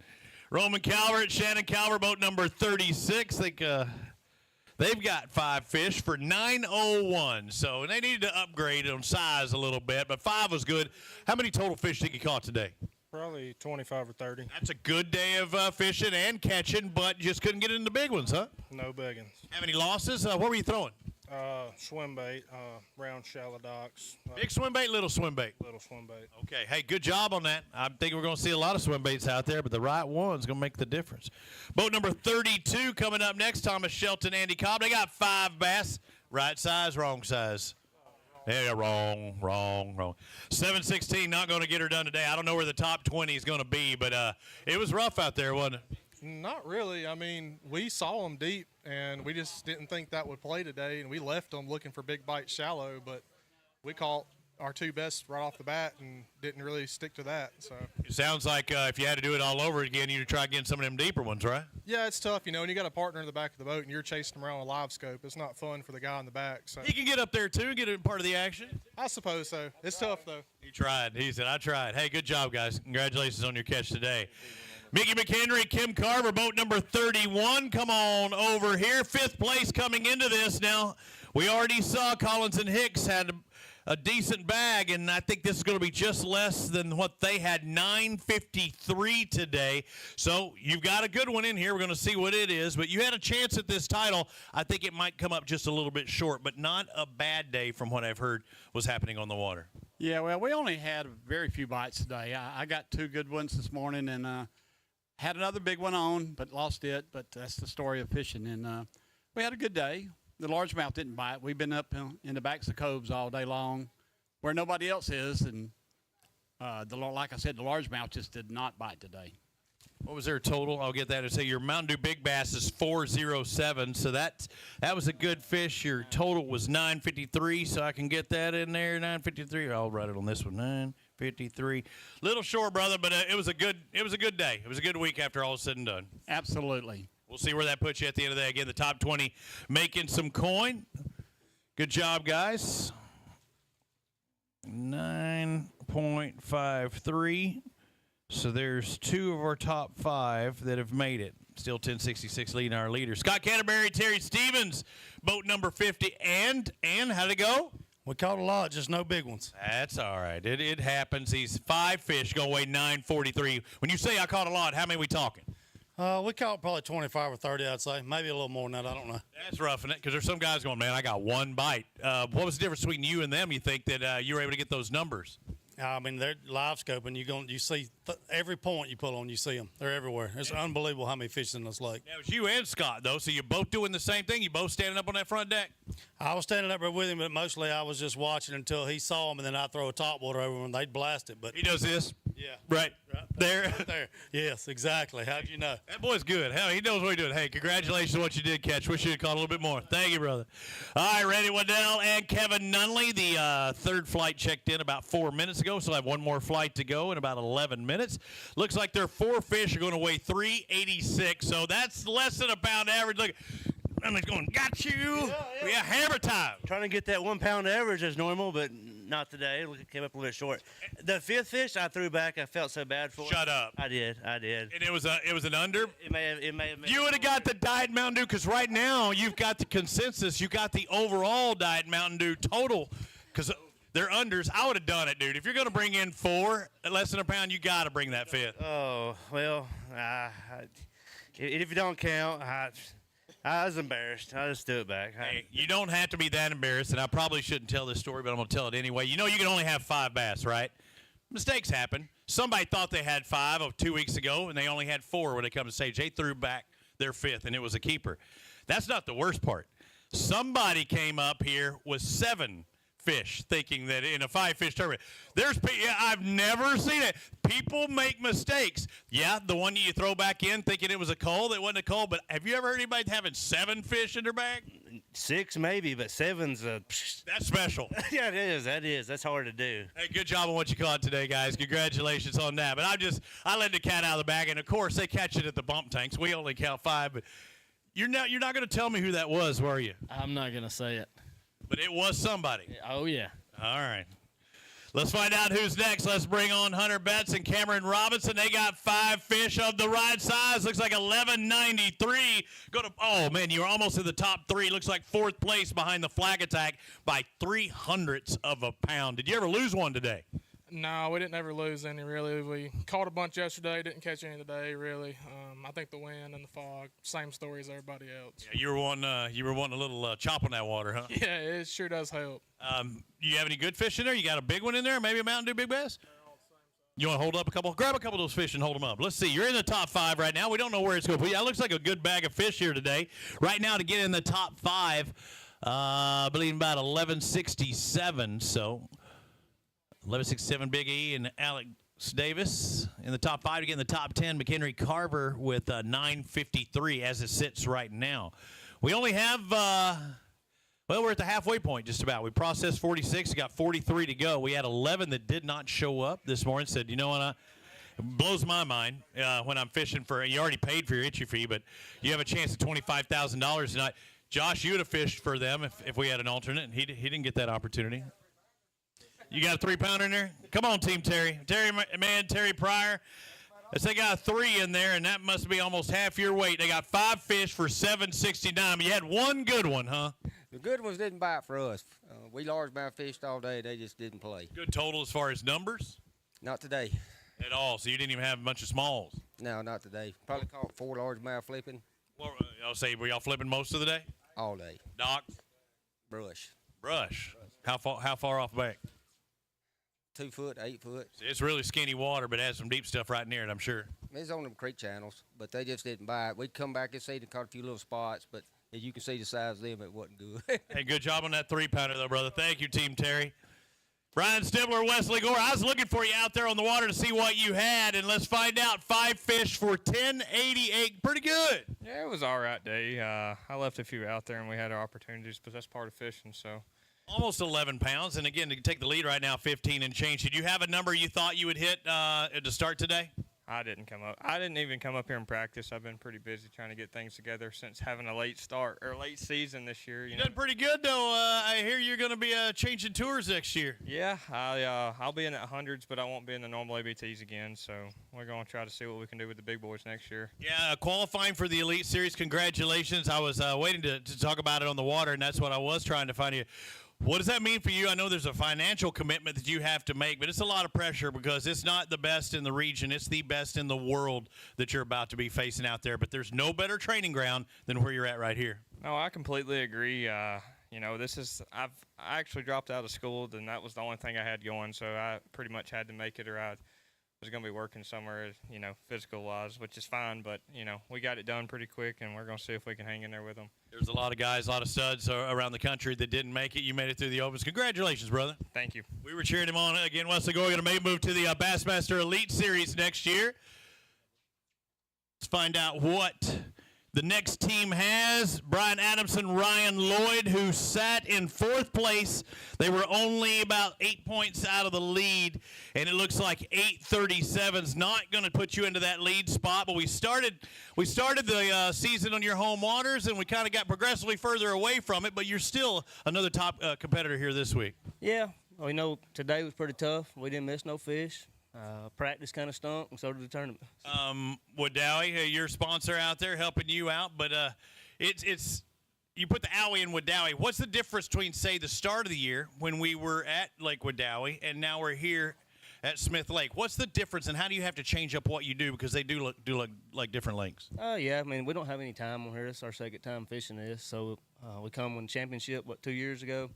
Roman Calvert, Shannon Calvert, boat number 36. They've got 5 fish for 901. So they needed to upgrade on size a little bit, but 5 was good. How many total fish did you caught today? Probably 25 or 30. That's a good day of fishing and catching, but just couldn't get in the big ones, huh? No big ones. Have any losses? What were you throwing? Swim bait, round shallow docks. Big swim bait, little swim bait? Little swim bait. Okay. Hey, good job on that. I'm thinking we're going to see a lot of swim baits out there, but the right one's going to make the difference. Boat number 32 coming up next. Thomas Shelton, Andy Cobb. They got 5 bass. Right size, wrong size. Yeah, wrong. 716, not going to get her done today. I don't know where the top 20 is going to be, but it was rough out there, wasn't it? Not really. I mean, we saw them deep, and we just didn't think that would play today, and we left them looking for big bites shallow, but we caught our 2 best right off the bat and didn't really stick to that. So it sounds like if you had to do it all over again, you'd try getting some of them deeper ones, right? Yeah, it's tough, you know, when you got a partner in the back of the boat and you're chasing them around with a live scope. It's not fun for the guy in the back. So he can get up there too and get a part of the action. I suppose so. It's tough though. He tried. He said, "I tried." Hey, good job, guys. Congratulations on your catch today. Mickey McHenry, Kim Carver, boat number 31. Come on over here. 5th place coming into this. Now, we already saw Collins and Hicks had a decent bag, and I think this is going to be just less than what they had, 953 today. So you've got a good one in here. We're going to see what it is, but you had a chance at this title. I think it might come up just a little bit short, but not a bad day from what I've heard was happening on the water. Yeah, well, we only had very few bites today. I got 2 good ones this morning, and had another big one on, but lost it. But that's the story of fishing, and we had a good day. The largemouth didn't bite. We've been up in the backs of coves all day long where nobody else is, and like I said, the largemouth just did not bite today. What was their total? I'll get that to say your Mountain Dew Big Bass is 407, so that was a good fish. Your total was 953, so I can get that in there, 953. I'll write it on this one, 953. Little short, brother, but it was a good day. It was a good week after all is said and done. Absolutely. We'll see where that puts you at the end of the day. Again, the top 20 making some coin. Good job, guys. 9.53. So there's 2 of our top 5 that have made it. Still 1066 leading our leaders. Scott Canterbury, Terry Stevens, boat number 50. And how'd it go? We caught a lot, just no big ones. That's all right. It happens. These 5 fish go away 943. When you say I caught a lot, how many are we talking? We caught probably 25 or 30, I'd say. Maybe a little more than that. I don't know. That's roughing it because there's some guys going, man, I got 1 bite. What was the difference between you and them, you think, that you were able to get those numbers? I mean, they're live scoping. You see every point you pull on, you see them. They're everywhere. It's unbelievable how many fish in this lake. Now, it was you and Scott, though, so you're both doing the same thing? You both standing up on that front deck? I was standing up there with him, but mostly I was just watching until he saw them, and then I throw a topwater over them, and they'd blast it. But he does this? Yeah. Right there. Right there. Yes, exactly. How'd you know? That boy's good. Hell, he knows what he's doing. Hey, congratulations on what you did catch. Wish you had caught a little bit more. Thank you, brother. All right, Randy Waddell and Kevin Nunley. The third flight checked in about 4 minutes ago, so I have one more flight to go in about 11 minutes. Looks like their 4 fish are going to weigh 386, so that's less than a pound average. Look, I'm just going, got you. Yeah, hammer time. Trying to get that 1 pound average as normal, but not today. It came up a little bit short. The 5th fish I threw back, I felt so bad for. Shut up. I did. And it was an under? It may have. You would have got the Diet Mountain Dew, because right now you've got the consensus. You got the overall Diet Mountain Dew total, because they're unders. I would have done it, dude. If you're going to bring in 4 at less than a pound, you got to bring that 5th. Oh, well, if you don't count, I was embarrassed. I just threw it back. Hey, you don't have to be that embarrassed, and I probably shouldn't tell this story, but I'm going to tell it anyway. You know you can only have 5 bass, right? Mistakes happen. Somebody thought they had 5 of 2 weeks ago, and they only had 4 when it comes to stage. They threw back their 5th, and it was a keeper. That's not the worst part. Somebody came up here with 7 fish, thinking that in a 5-fish tournament. I've never seen it. People make mistakes. Yeah, the one you throw back in thinking it was a coal, that wasn't a coal, but have you ever heard anybody having 7 fish in their bag? 6 maybe, but 7's that's special. Yeah, it is. That is. That's hard to do. Hey, good job on what you caught today, guys. Congratulations on that. But I let the cat out of the bag, and of course they catch it at the bump tanks. We only count 5, but you're not going to tell me who that was, were you? I'm not going to say it. But it was somebody. Oh, yeah. All right. Let's find out who's next. Let's bring on Hunter Betts and Cameron Robinson. They got 5 fish of the right size. Looks like 1193. Oh, man, you were almost in the top 3. Looks like 4th place behind the flag attack by 0.03 of a pound. Did you ever lose one today? No, we didn't ever lose any, really. We caught a bunch yesterday, didn't catch any today, really. I think the wind and the fog, same story as everybody else. Yeah, you were wanting a little chop on that water, huh? Yeah, it sure does help. You have any good fish in there? You got a big one in there? Maybe a Mountain Dew Big Bass? You want to hold up a couple? Grab a couple of those fish and hold them up. Let's see. You're in the top 5 right now. We don't know where it's going. But yeah, it looks like a good bag of fish here today. Right now, to get in the top 5, I believe about 1167. So 1167 Big E and Alex Davis in the top 5. To get in the top 10, McHenry Carver with 953 as it sits right now. We only have, we're at the halfway point just about. We processed 46, got 43 to go. We had 11 that did not show up this morning. Said, you know what, it blows my mind when I'm fishing for, you already paid for your entry fee, but you have a chance at $25,000 tonight. Josh, you would have fished for them if we had an alternate, and he didn't get that opportunity. You got a 3-pounder in there? Come on, Team Terry. Terry Pryor. They got a 3 in there, and that must be almost half your weight. They got 5 fish for $769. You had one good one, huh? The good ones didn't bite for us. We largemouth fished all day. They just didn't play. Good total as far as numbers? Not today. At all. So you didn't even have a bunch of smalls? No, not today. Probably caught 4 largemouth flipping. Well, I'll say, were y'all flipping most of the day? All day. Dock? Brush. How far off back? 2 foot, 8 foot. It's really skinny water, but it has some deep stuff right near it, I'm sure. It's on them creek channels, but they just didn't bite. We'd come back and see and caught a few little spots, but as you can see the size of them, it wasn't good. Hey, good job on that 3-pounder, though, brother. Thank you, Team Terry. Brian Stibler, Wesley Gore. I was looking for you out there on the water to see what you had, and let's find out. 5 fish for $10.88. Pretty good. Yeah, it was all right day. I left a few out there, and we had our opportunities, but that's part of fishing, so. Almost 11 pounds, and again, to take the lead right now, 15 and change. Did you have a number you thought you would hit to start today? I didn't even come up here and practice. I've been pretty busy trying to get things together since having a late start or late season this year. You done pretty good, though. I hear you're going to be changing tours next year. Yeah, I'll be in the hundreds, but I won't be in the normal ABTs again. So we're going to try to see what we can do with the big boys next year. Yeah, qualifying for the Elite Series. Congratulations. I was waiting to talk about it on the water, and that's what I was trying to find you. What does that mean for you? I know there's a financial commitment that you have to make, but it's a lot of pressure because it's not the best in the region. It's the best in the world that you're about to be facing out there. But there's no better training ground than where you're at right here. No, I completely agree. You know, I actually dropped out of school, and that was the only thing I had going, so I pretty much had to make it, or I was going to be working somewhere, you know, physical-wise, which is fine. But, you know, we got it done pretty quick, and we're going to see if we can hang in there with them. There's a lot of guys, a lot of studs around the country that didn't make it. You made it through the Opens. Congratulations, brother. Thank you. We were cheering him on again. Wesley Gore going to make a move to the Bassmaster Elite Series next year. Let's find out what the next team has. Brian Adamson, Ryan Lloyd, who sat in 4th place. They were only about 8 points out of the lead, and it looks like 837's not going to put you into that lead spot. But we started the season on your home waters, and we kind of got progressively further away from it. But you're still another top competitor here this week. Yeah, we know today was pretty tough. We didn't miss no fish. Practice kind of stunk, and so did the tournament. Waddowie, your sponsor out there helping you out, but it's you put the Owie in Waddowie. What's the difference between, say, the start of the year when we were at Lake Waddowie and now we're here at Smith Lake? What's the difference, and how do you have to change up what you do because they do look like different lakes? Yeah, I mean, we don't have any time on here. It's our second time fishing this, so we come win championship 2 years ago,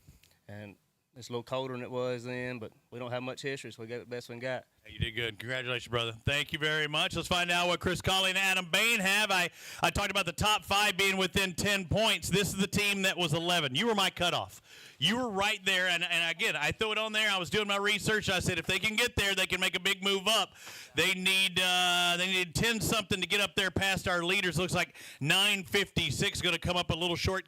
and it's a little colder than it was then, but we don't have much history, so we got the best we got. You did good. Congratulations, brother. Thank you very much. Let's find out what Chris Colley and Adam Bain have. I talked about the top 5 being within 10 points. This is the team that was 11. You were my cutoff. You were right there, and again, I threw it on there. I was doing my research. I said if they can get there, they can make a big move up. They need 10-something to get up there past our leaders. Looks like 956 going to come up a little short.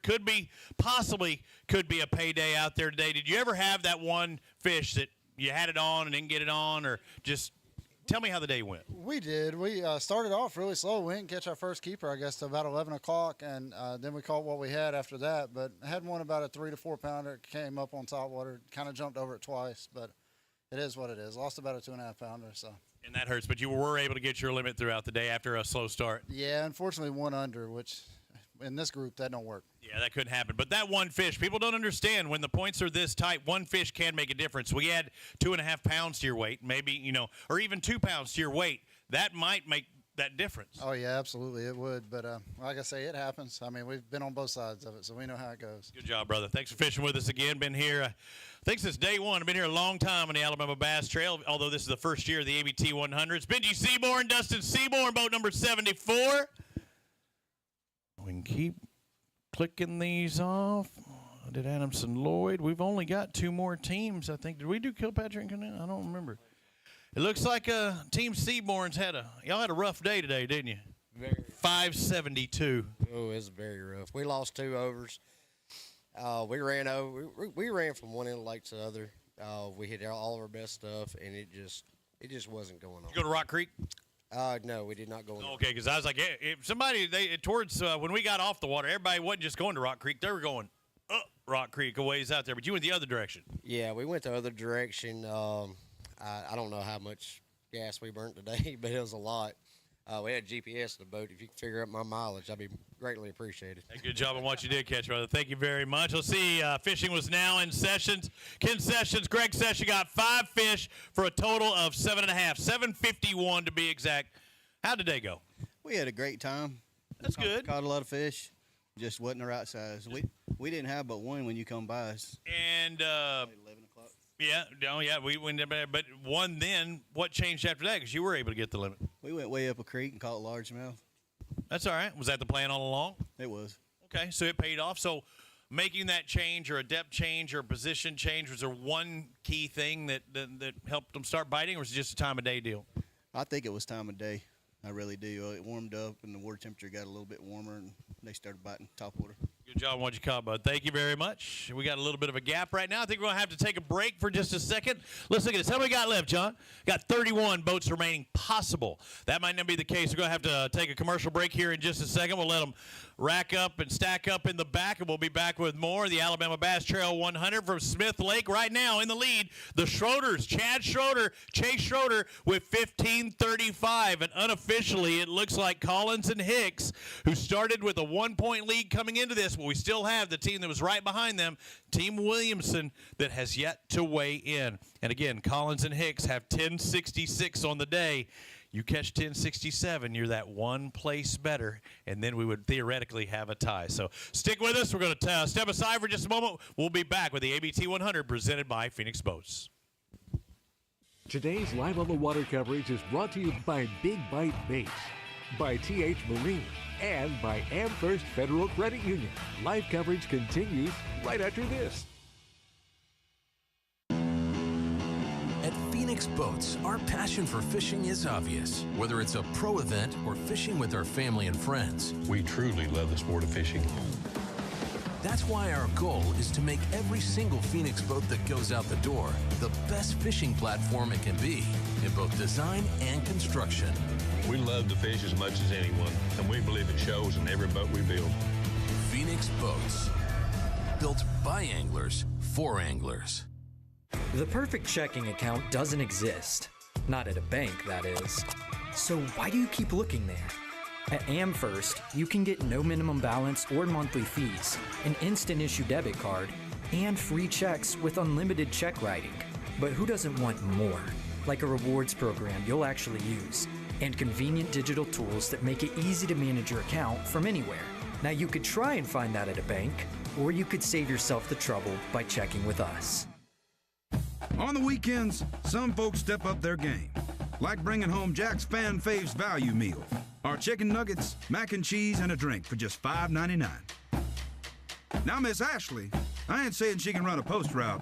Possibly could be a payday out there today. Did you ever have that one fish that you had it on and didn't get it on, or just tell me how the day went? We did. We started off really slow. We didn't catch our first keeper, I guess, till about 11 o'clock, and then we caught what we had after that. But I had one about a 3 to 4 pounder. Came up on top water, kind of jumped over it twice, but it is what it is. Lost about a 2.5 pounder. So. And that hurts, but you were able to get your limit throughout the day after a slow start. Yeah, unfortunately 1 under, which in this group that don't work. Yeah, that couldn't happen. But that one fish, people don't understand when the points are this tight, one fish can make a difference. We add 2.5 pounds to your weight, maybe, or even 2 pounds to your weight. That might make that difference. Oh, yeah, absolutely. It would. But like I say, it happens. I mean, we've been on both sides of it, so we know how it goes. Good job, brother. Thanks for fishing with us again. Been here, I think since day one. I've been here a long time on the Alabama Bass Trail, although this is the first year of the ABT100. It's Benji Seaborn, Dustin Seaborn, boat number 74. We can keep clicking these off. Did Adamson Lloyd? We've only got 2 more teams, I think. Did we do Kilpatrick and Canal? I don't remember. It looks like Team Seaborn's y'all had a rough day today, didn't you? Very. 572. Oh, it was very rough. We lost 2 overs. We ran over. We ran from one end of the lake to the other. We hit all of our best stuff, and it just wasn't going on. Did you go to Rock Creek? No, we did not go. Okay, because I was like, if somebody towards when we got off the water, everybody wasn't just going to Rock Creek; they were going up Rock Creek a ways out there. But you went the other direction. Yeah, we went the other direction. I don't know how much gas we burnt today, but it was a lot. We had GPS in the boat. If you can figure out my mileage, I'd be greatly appreciated. Hey, good job on what you did catch, brother. Thank you very much. Let's see. Fishing was now in Sessions. Ken Sessions, Greg Sessions got 5 fish for a total of 7.5, 751 to be exact. How did they go? We had a great time. That's good. Caught a lot of fish. Just wasn't the right size. We didn't have but one when you come by us. And 11 o'clock. Yeah, we went there, but one then. What changed after that? Because you were able to get the limit. We went way up a creek and caught largemouth. That's all right. Was that the plan all along? It was. Okay, so it paid off. So making that change or a depth change or a position change, was there one key thing that helped them start biting, or was it just a time of day deal? I think it was time of day. I really do. It warmed up and the water temperature got a little bit warmer and they started biting topwater. Good job on what you caught, bud. Thank you very much. We got a little bit of a gap right now. I think we're going to have to take a break for just a second. Let's look at this. How many got left, John? Got 31 boats remaining possible. That might not be the case. We're going to have to take a commercial break here in just a second. We'll let them rack up and stack up in the back, and we'll be back with more. The Alabama Bass Trail 100 from Smith Lake right now in the lead. The Schroeders, Chad Schroeder, Chase Schroeder with 15:35. And unofficially, it looks like Collins and Hicks, who started with a 1-point lead coming into this, but we still have the team that was right behind them, Team Williamson, that has yet to weigh in. And again, Collins and Hicks have 10:66 on the day. You catch 1067, you're that one place better, and then we would theoretically have a tie. So stick with us. We're going to step aside for just a moment. We'll be back with the ABT 100 presented by Phoenix Boats. Today's Live on the Water coverage is brought to you by Big Bite Baits, by TH Marine, and by AmFirst Federal Credit Union. Live coverage continues right after this. At Phoenix Boats, our passion for fishing is obvious. Whether it's a pro event or fishing with our family and friends, we truly love the sport of fishing. That's why our goal is to make every single Phoenix boat that goes out the door the best fishing platform it can be in both design and construction. We love to fish as much as anyone, and we believe it shows in every boat we build. Phoenix Boats, built by anglers for anglers. The perfect checking account doesn't exist. Not at a bank, that is. So why do you keep looking there? At AmFirst, you can get no minimum balance or monthly fees, an instant issue debit card, and free checks with unlimited check writing. But who doesn't want more? Like a rewards program you'll actually use, and convenient digital tools that make it easy to manage your account from anywhere. Now you could try and find that at a bank, or you could save yourself the trouble by checking with us. On the weekends, some folks step up their game, like bringing home Jack's Fan Faves Value Meal. Our chicken nuggets, mac and cheese, and a drink for just $5.99. Now, Miss Ashley, I ain't saying she can run a post route,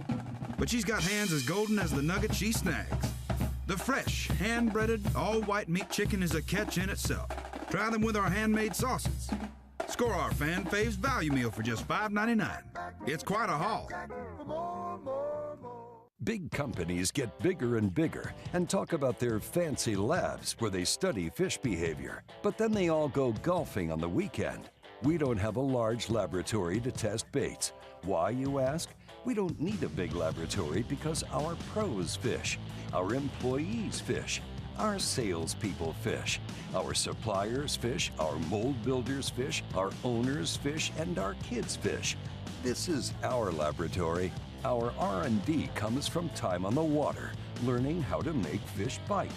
but she's got hands as golden as the nugget she snags. The fresh, hand-breaded, all-white meat chicken is a catch in itself. Try them with our handmade sauces. Score our Fan Faves Value Meal for just $5.99. It's quite a haul. Big companies get bigger and bigger and talk about their fancy labs where they study fish behavior. But then they all go golfing on the weekend. We don't have a large laboratory to test baits. Why, you ask? We don't need a big laboratory because our pros fish, our employees fish, our salespeople fish, our suppliers fish, our mold builders fish, our owners fish, and our kids fish. This is our laboratory. Our R&D comes from time on the water, learning how to make fish bite.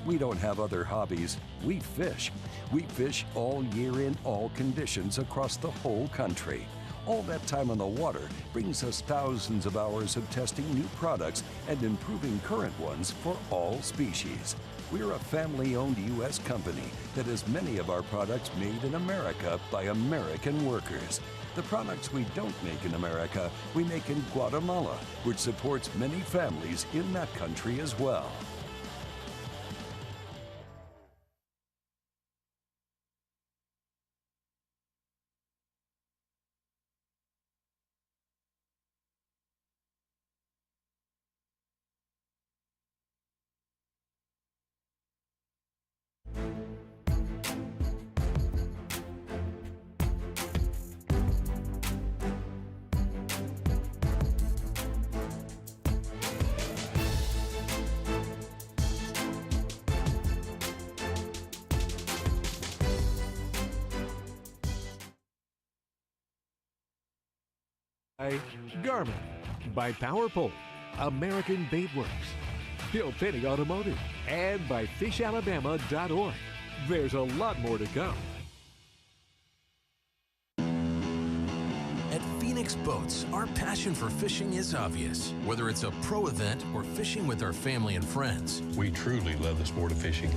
We don't have other hobbies. We fish. We fish all year in all conditions across the whole country. All that time on the water brings us thousands of hours of testing new products and improving current ones for all species. We're a family-owned U.S. company that has many of our products made in America by American workers. The products we don't make in America, we make in Guatemala, which supports many families in that country as well. By Garmin, by PowerPole, American Bait Works, Bill Penny Automotive, and by fishalabama.org. There's a lot more to come. At Phoenix Boats, our passion for fishing is obvious. Whether it's a pro event or fishing with our family and friends, we truly love the sport of fishing.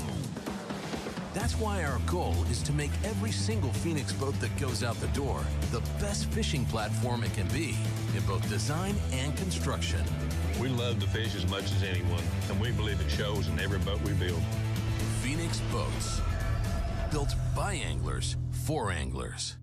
That's why our goal is to make every single Phoenix boat that goes out the door the best fishing platform it can be in both design and construction. We love to fish as much as anyone, and we believe it shows in every boat we build. Phoenix Boats, built by anglers for anglers.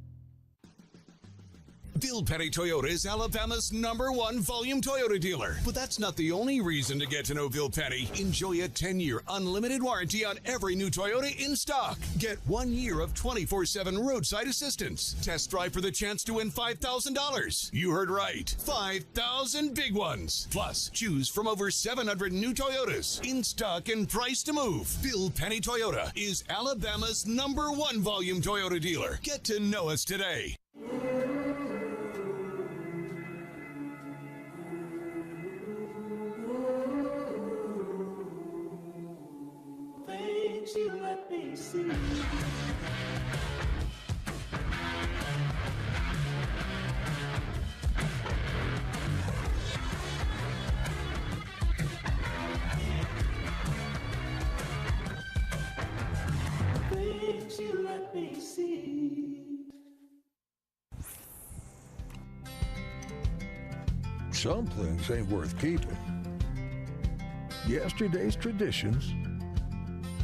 Bill Penny Toyota is Alabama's #1 volume Toyota dealer. But that's not the only reason to get to know Bill Penny. Enjoy a 10-year unlimited warranty on every new Toyota in stock. Get 1 year of 24/7 roadside assistance. Test drive for the chance to win $5,000. You heard right. 5,000 big ones. Plus, choose from over 700 new Toyotas in stock and price to move. Bill Penny Toyota is Alabama's #1 volume Toyota dealer. Get to know us today. Things you Some things ain't worth keeping. Yesterday's traditions,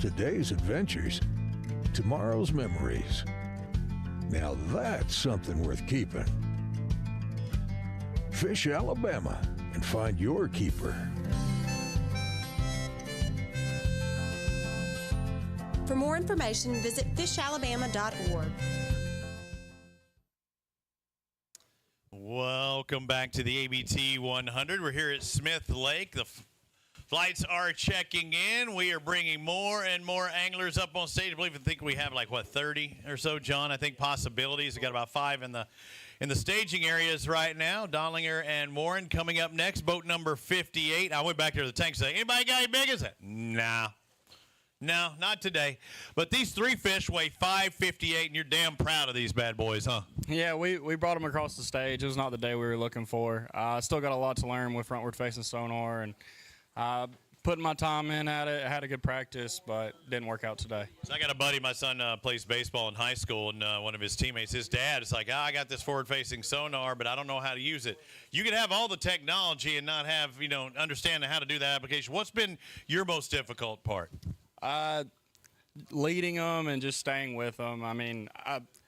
today's adventures, tomorrow's memories. Now that's something worth keeping. Fish Alabama and find your keeper. For more information, visit fishalabama.org. Welcome back to the ABT 100. We're here at Smith Lake. The flights are checking in. We are bringing more and more anglers up on stage. I think we have 30 or so, John. I think possibilities. We got about 5 in the staging areas right now. Donnellinger and Warren coming up next. Boat number 58. I went back there to the tank and said, anybody got any big as that? Nah. No, not today. But these 3 fish weigh 558, and you're damn proud of these bad boys, huh? Yeah, we brought them across the stage. It was not the day we were looking for. I still got a lot to learn with frontward-facing sonar, and putting my time in at it. I had a good practice, but didn't work out today. So I got a buddy, my son plays baseball in high school, and one of his teammates, his dad, is like, I got this forward-facing sonar, but I don't know how to use it. You can have all the technology and not have, understand how to do that application. What's been your most difficult part? Leading them and just staying with them. I mean,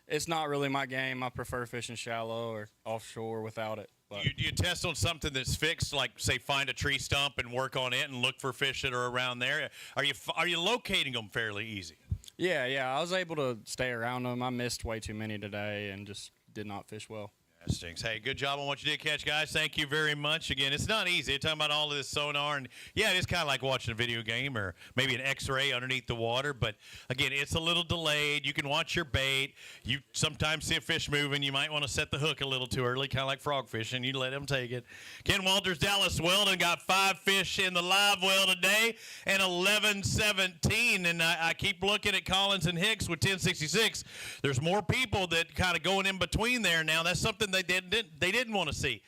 it's not really my game. I prefer fishing shallow or offshore without it. Do you test on something that's fixed, like, say, find a tree stump and work on it and look for fish that are around there? Are you locating them fairly easy? Yeah. I was able to stay around them. I missed way too many today and just did not fish well. That stinks. Hey, good job on what you did catch, guys. Thank you very much. Again, it's not easy. You're talking about all of this sonar, and yeah, it is kind of like watching a video game or maybe an X-ray underneath the water, but again, it's a little delayed. You can watch your bait. You sometimes see a fish moving. You might want to set the hook a little too early, kind of like frog fishing. You let them take it. Ken Walters, Dallas Weldon got 5 fish in the live well today and 11-17, and I keep looking at Collins and Hicks with 1066. There's more people that kind of going in between there now. That's something they didn't want to see.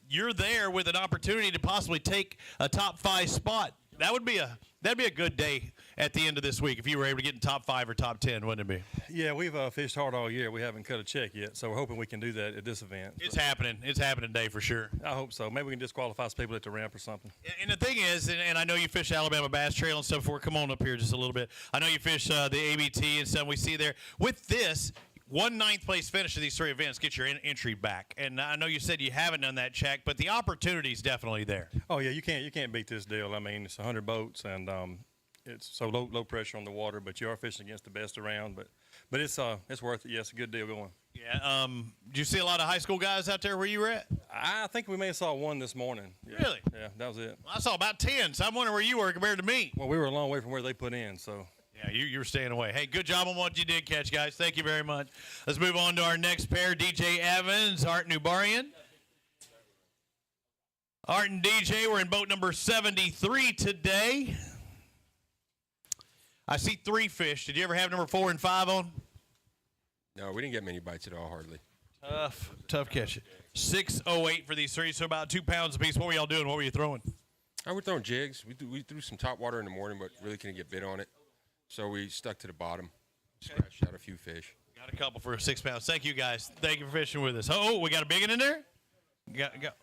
You're there with an opportunity to possibly take a top 5 spot. That'd be a good day at the end of this week if you were able to get in top 5 or top 10, wouldn't it be? Yeah, we've fished hard all year. We haven't cut a check yet, so we're hoping we can do that at this event. It's happening. It's happening today for sure. I hope so. Maybe we can disqualify some people at the ramp or something. And the thing is, and I know you fish Alabama Bass Trail and stuff before. Come on up here just a little bit. I know you fish the ABT and stuff we see there. With this, 1 9th place finish of these 3 events gets your entry back. And I know you said you haven't done that check, but the opportunity is definitely there. Oh yeah, you can't beat this deal. I mean, it's 100 boats and it's so low pressure on the water, but you are fishing against the best around. But it's worth it. Yeah, it's a good deal going. Yeah. Did you see a lot of high school guys out there where you were at? I think we may have saw 1 this morning. Yeah. Really? Yeah, that was it. Well, I saw about 10. So I'm wondering where you were compared to me. Well, we were a long way from where they put in, so. Yeah, you were staying away. Hey, good job on what you did catch, guys. Thank you very much. Let's move on to our next pair, DJ Evans, Art Nubarian. Art and DJ, we're in boat number 73 today. I see 3 fish. Did you ever have number 4 and 5 on? No, we didn't get many bites at all, hardly. Tough catch. 608 for these 3, so about 2 pounds apiece. What were y'all doing? What were you throwing? We're throwing jigs. We threw some top water in the morning, but really couldn't get bit on it. So we stuck to the bottom, scratched out a few fish. Got a couple for 6 pounds. Thank you, guys. Thank you for fishing with us. Oh, we got a big one in there?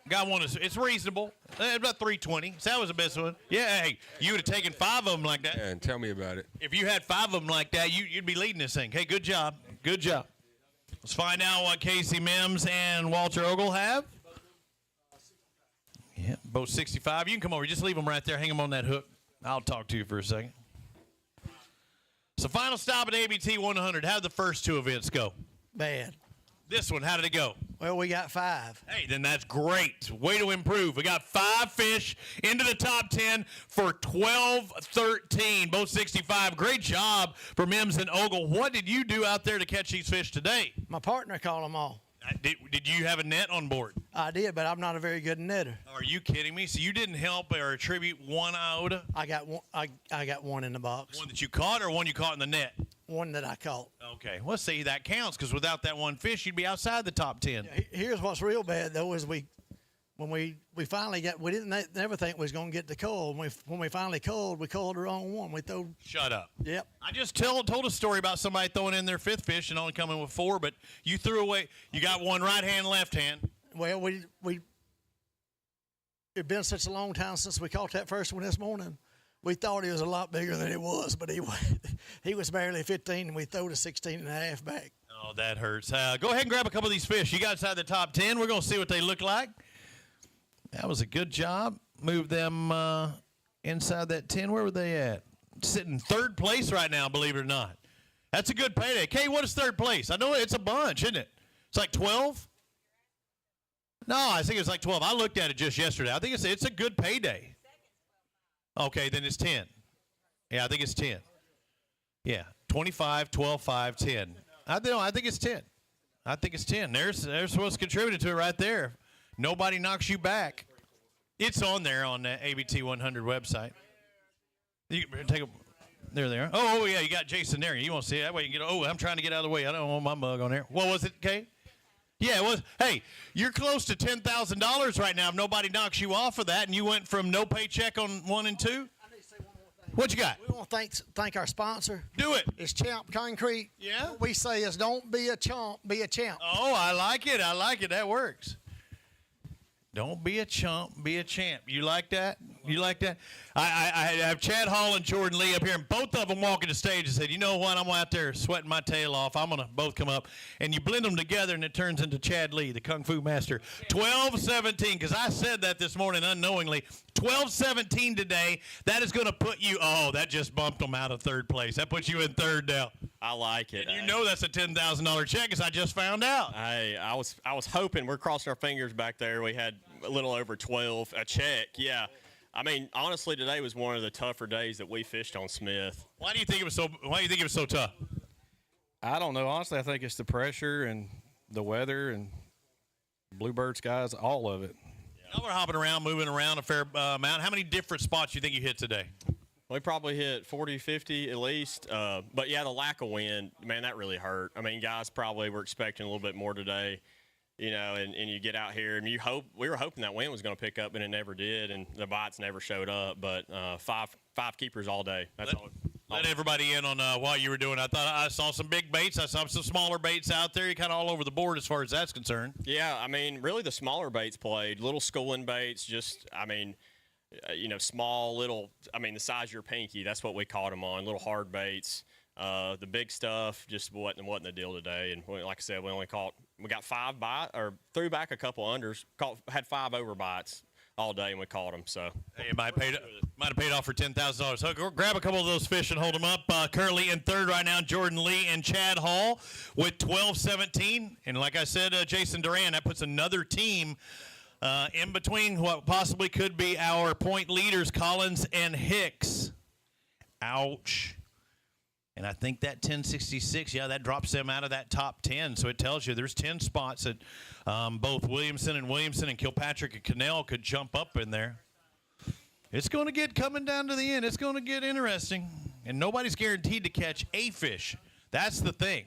Got one. It's reasonable. About 320. So that was the best one. Yeah, hey, you would have taken 5 of them like that. Yeah, and tell me about it. If you had 5 of them like that, you'd be leading this thing. Hey, good job. Good job. Let's find out what Casey Mims and Walter Ogle have. Yeah, both 65. You can come over. Just leave them right there. Hang them on that hook. I'll talk to you for a second. So final stop at ABT 100. How did the first 2 events go? Bad. This one, how did it go? Well, we got 5. Hey, then that's great. Way to improve. We got 5 fish into the top 10 for 12-13, both 65. Great job for Mims and Ogle. What did you do out there to catch these fish today? My partner caught them all. Did you have a net on board? I did, but I'm not a very good netter. Are you kidding me? So you didn't help or attribute 1 iota? I got one. I got 1 in the box. One that you caught, or one you caught in the net? One that I caught. Okay. Well, see, that counts because without that 1 fish, you'd be outside the top 10. Here's what's real bad though is when we finally got, we didn't never think we was gonna get the cull. When we finally culled, we culled the wrong one. We threw. Shut up. Yep. I just told a story about somebody throwing in their 5th fish and only coming with 4, but you threw away. You got 1 right hand, left hand. Well, It'd been such a long time since we caught that first one this morning. We thought he was a lot bigger than he was, but he was barely 15, and we threw a 16 and a half back. Oh, that hurts. Go ahead and grab a couple of these fish. You got inside the top 10. We're going to see what they look like. That was a good job. Move them inside that 10. Where were they at? Sitting third place right now, believe it or not. That's a good payday. Kay, what is third place? I know it's a bunch, isn't it? It's like 12? No, I think it's like 12. I looked at it just yesterday. I think it's a good payday. Okay, then it's 10. Yeah, I think it's 10. Yeah, 25, 12, 5, 10. I think it's 10. I think it's 10. There's what's contributed to it right there. Nobody knocks you back. It's on there on the ABT100 website. You can take a... There they are. Oh, yeah, you got Jason there. You won't see it. That way you can get... Oh, I'm trying to get out of the way. I don't want my mug on there. What was it, Kay? Yeah, it was. Hey, you're close to $10,000 right now if nobody knocks you off of that, and you went from no paycheck on 1 and 2. I need to say one more thing. What you got? We want to thank our sponsor. Do it. It's Champ Concrete. Yeah? What we say is don't be a chump, be a champ. Oh, I like it. I like it. That works. Don't be a chump, be a champ. You like that? You like that? I have Chad Hall and Jordan Lee up here, and both of them walking the stage and said, you know what, I'm out there sweating my tail off. I'm going to both come up. And you blend them together, and it turns into Chad Lee, the Kung Fu Master. 12-17, because I said that this morning unknowingly. 12-17 today. That is going to put you, that just bumped them out of third place. That puts you in third now. I like it. And you know that's a $10,000 check, as I just found out. Hey, I was hoping, we're crossing our fingers back there. We had a little over 12, a check, yeah. I mean, honestly, today was one of the tougher days that we fished on Smith. Why do you think it was so tough? I don't know. Honestly, I think it's the pressure and the weather and bluebird skies, all of it. Y'all were hopping around, moving around a fair amount. How many different spots do you think you hit today? We probably hit 40, 50 at least. But, yeah, the lack of wind, man, that really hurt. I mean, guys probably were expecting a little bit more today. You know, and you get out here, and we were hoping that wind was going to pick up, and it never did, and the bites never showed up. But five keepers all day. That's all. Let everybody in on what you were doing. I thought I saw some big baits. I saw some smaller baits out there. You're kind of all over the board as far as that's concerned. Yeah, I mean, really the smaller baits played. Little schooling baits, just, I mean, small little, I mean, the size of your pinky. That's what we caught them on, little hard baits. The big stuff just wasn't the deal today. And like I said, we got 5 bites, or threw back a couple unders, had 5 over bites all day, and we caught them. So hey, it might have paid off for $10,000. So grab a couple of those fish and hold them up. Currently in third right now, Jordan Lee and Chad Hall with 12-17. And like I said, Jason Duran, that puts another team in between what possibly could be our point leaders, Collins and Hicks. Ouch. And I think that 1066, that drops them out of that top 10. So it tells you there's 10 spots that both Williamson and Kilpatrick and Cannell could jump up in there. It's going to get coming down to the end. It's going to get interesting. And nobody's guaranteed to catch a fish. That's the thing.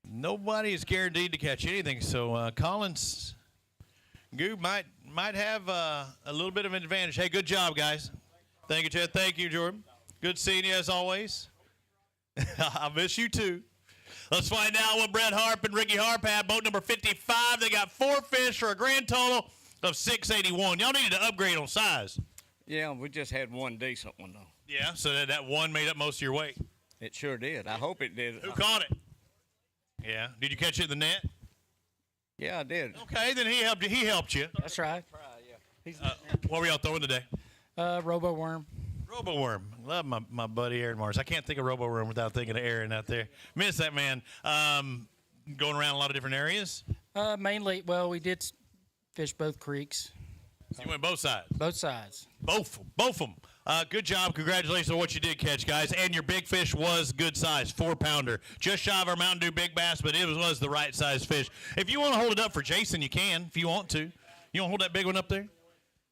Nobody is guaranteed to catch anything. So Collins, Goob might have a little bit of an advantage. Hey, good job, guys. Thank you, Chad. Thank you, Jordan. Good seeing you as always. I miss you too. Let's find out what Brett Harp and Ricky Harp had. Boat number 55. They got 4 fish for a grand total of 681. Y'all needed to upgrade on size. Yeah, we just had one decent one, though. Yeah, so that one made up most of your weight. It sure did. I hope it did. Who caught it? Yeah. Did you catch it in the net? Yeah, I did. Okay, then he helped you. That's right. What were y'all throwing today? Robo worm. Robo worm. Love my buddy Aaron Mars. I can't think of robo worm without thinking of Aaron out there. Miss that man. Going around a lot of different areas. Mainly, we did fish both creeks. So you went both sides. Both sides. Both of them. Good job. Congratulations on what you did catch, guys. And your big fish was good size, 4-pounder. Just shy of our Mountain Dew Big Bass, but it was the right size fish. If you want to hold it up for Jason, you can. If you want to. You want to hold that big one up there?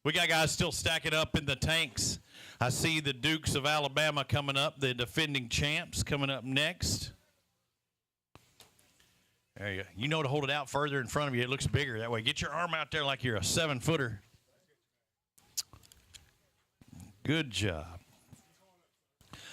We got guys still stacking up in the tanks. I see the Dukes of Alabama coming up, the defending champs coming up next. There you go. You know to hold it out further in front of you. It looks bigger that way. Get your arm out there like you're a 7-footer. Good job.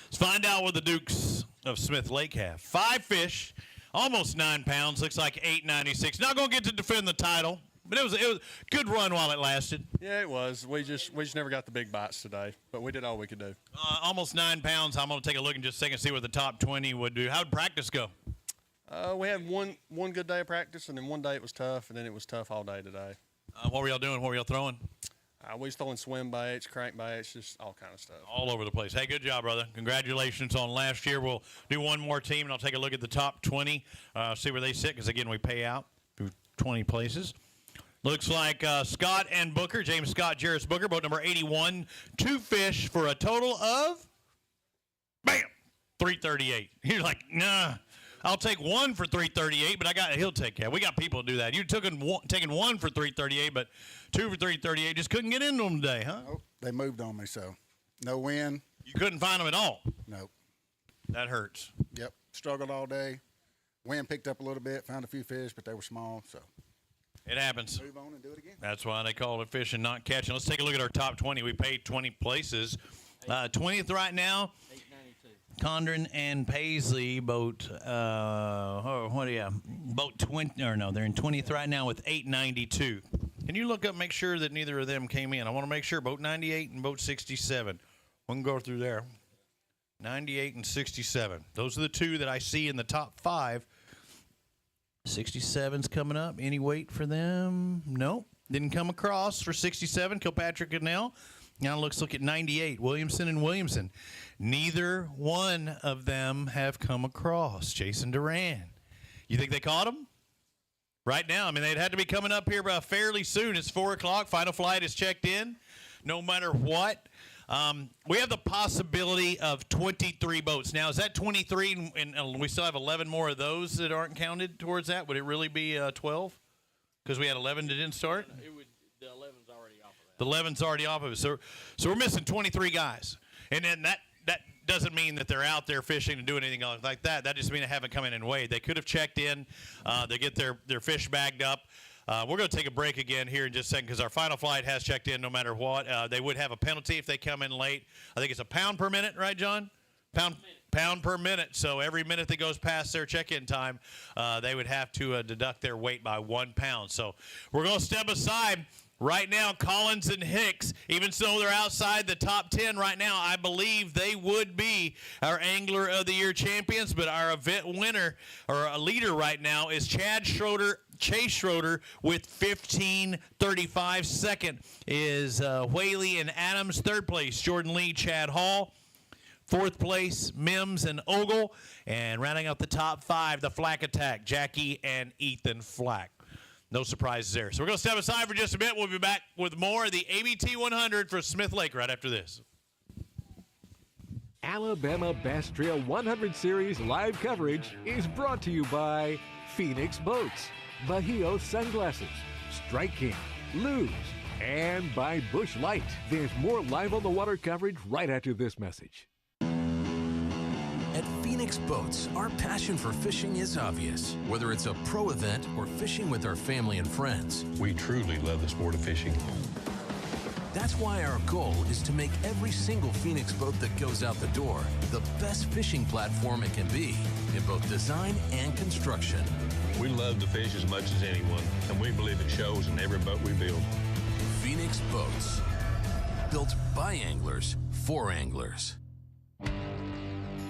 Let's find out what the Dukes of Smith Lake have. 5 fish, almost 9 pounds. Looks like 896. Not going to get to defend the title. But it was a good run while it lasted. Yeah, it was. We just never got the big bites today, but we did all we could do. Almost 9 pounds. I'm going to take a look in just a second, see what the top 20 would do. How'd practice go? We had one good day of practice, and then one day it was tough, and then it was tough all day today. What were y'all doing? What were y'all throwing? We was throwing swim baits, crank baits, just all kind of stuff. All over the place. Hey, good job, brother. Congratulations on last year. We'll do one more team, and I'll take a look at the top 20, see where they sit, because, again, we pay out through 20 places. Looks like Scott and Booker, James Scott, Jarris Booker, boat number 81, 2 fish for a total of, bam, 338. You're like, nah. I'll take 1 for 338, but he'll take that. We got people to do that. You're taking 1 for 338, but 2 for 338. Just couldn't get into them today, huh? Nope. They moved on me, so no win. You couldn't find them at all? Nope. That hurts. Yep. Struggled all day. Wind picked up a little bit, found a few fish, but they were small, so. It happens. Move on and do it again. That's why they call it fishing, not catching. Let's take a look at our top 20. We paid 20 places. 20th right now. Condren and Paisley boat, boat 20, or no, they're in 20th right now with 892. Can you look up, make sure that neither of them came in? I want to make sure, boat 98 and boat 67. We can go through there. 98 and 67. Those are the two that I see in the top 5. 67's coming up. Any weight for them? Nope. Didn't come across for 67, Kilpatrick and Nell. Now let's look at 98, Williamson and Williamson. Neither one of them have come across. Jason Duran. You think they caught him? Right now. I mean, they'd had to be coming up here fairly soon. It's 4 o'clock. Final flight is checked in. No matter what. We have the possibility of 23 boats. Now, is that 23 and we still have 11 more of those that aren't counted towards that? Would it really be 12? Because we had 11 that didn't start? The 11's already off of that. The 11's already off of it. So we're missing 23 guys. And then that doesn't mean that they're out there fishing and doing anything like that. That just means they haven't come in and weighed. They could have checked in. They get their fish bagged up. We're going to take a break again here in just a second because our final flight has checked in no matter what. They would have a penalty if they come in late. I think it's £1 per minute, right, John? Pound per minute. So every minute that goes past their check-in time, they would have to deduct their weight by 1 pound. So we're going to step aside. Right now, Collins and Hicks, even though they're outside the top 10 right now, I believe they would be our Angler of the Year champions. But our event winner, or a leader right now, is Chase Schroeder with 15:35. Second is Whaley and Adams. Third place, Jordan Lee, Chad Hall. Fourth place, Mims and Ogle. And rounding out the top 5, the Flack Attack, Jackie and Ethan Flack. No surprises there. So we're going to step aside for just a bit. We'll be back with more of the ABT100 for Smith Lake right after this. Alabama Bass Trail 100 Series live coverage is brought to you by Phoenix Boats, Bahio Sunglasses, Strike King, Luz, and by Busch Light. There's more Live on the Water coverage right after this message. At Phoenix Boats, our passion for fishing is obvious. Whether it's a pro event or fishing with our family and friends, we truly love the sport of fishing. That's why our goal is to make every single Phoenix boat that goes out the door the best fishing platform it can be in both design and construction. We love to fish as much as anyone, and we believe it shows in every boat we build. Phoenix Boats, built by anglers for anglers.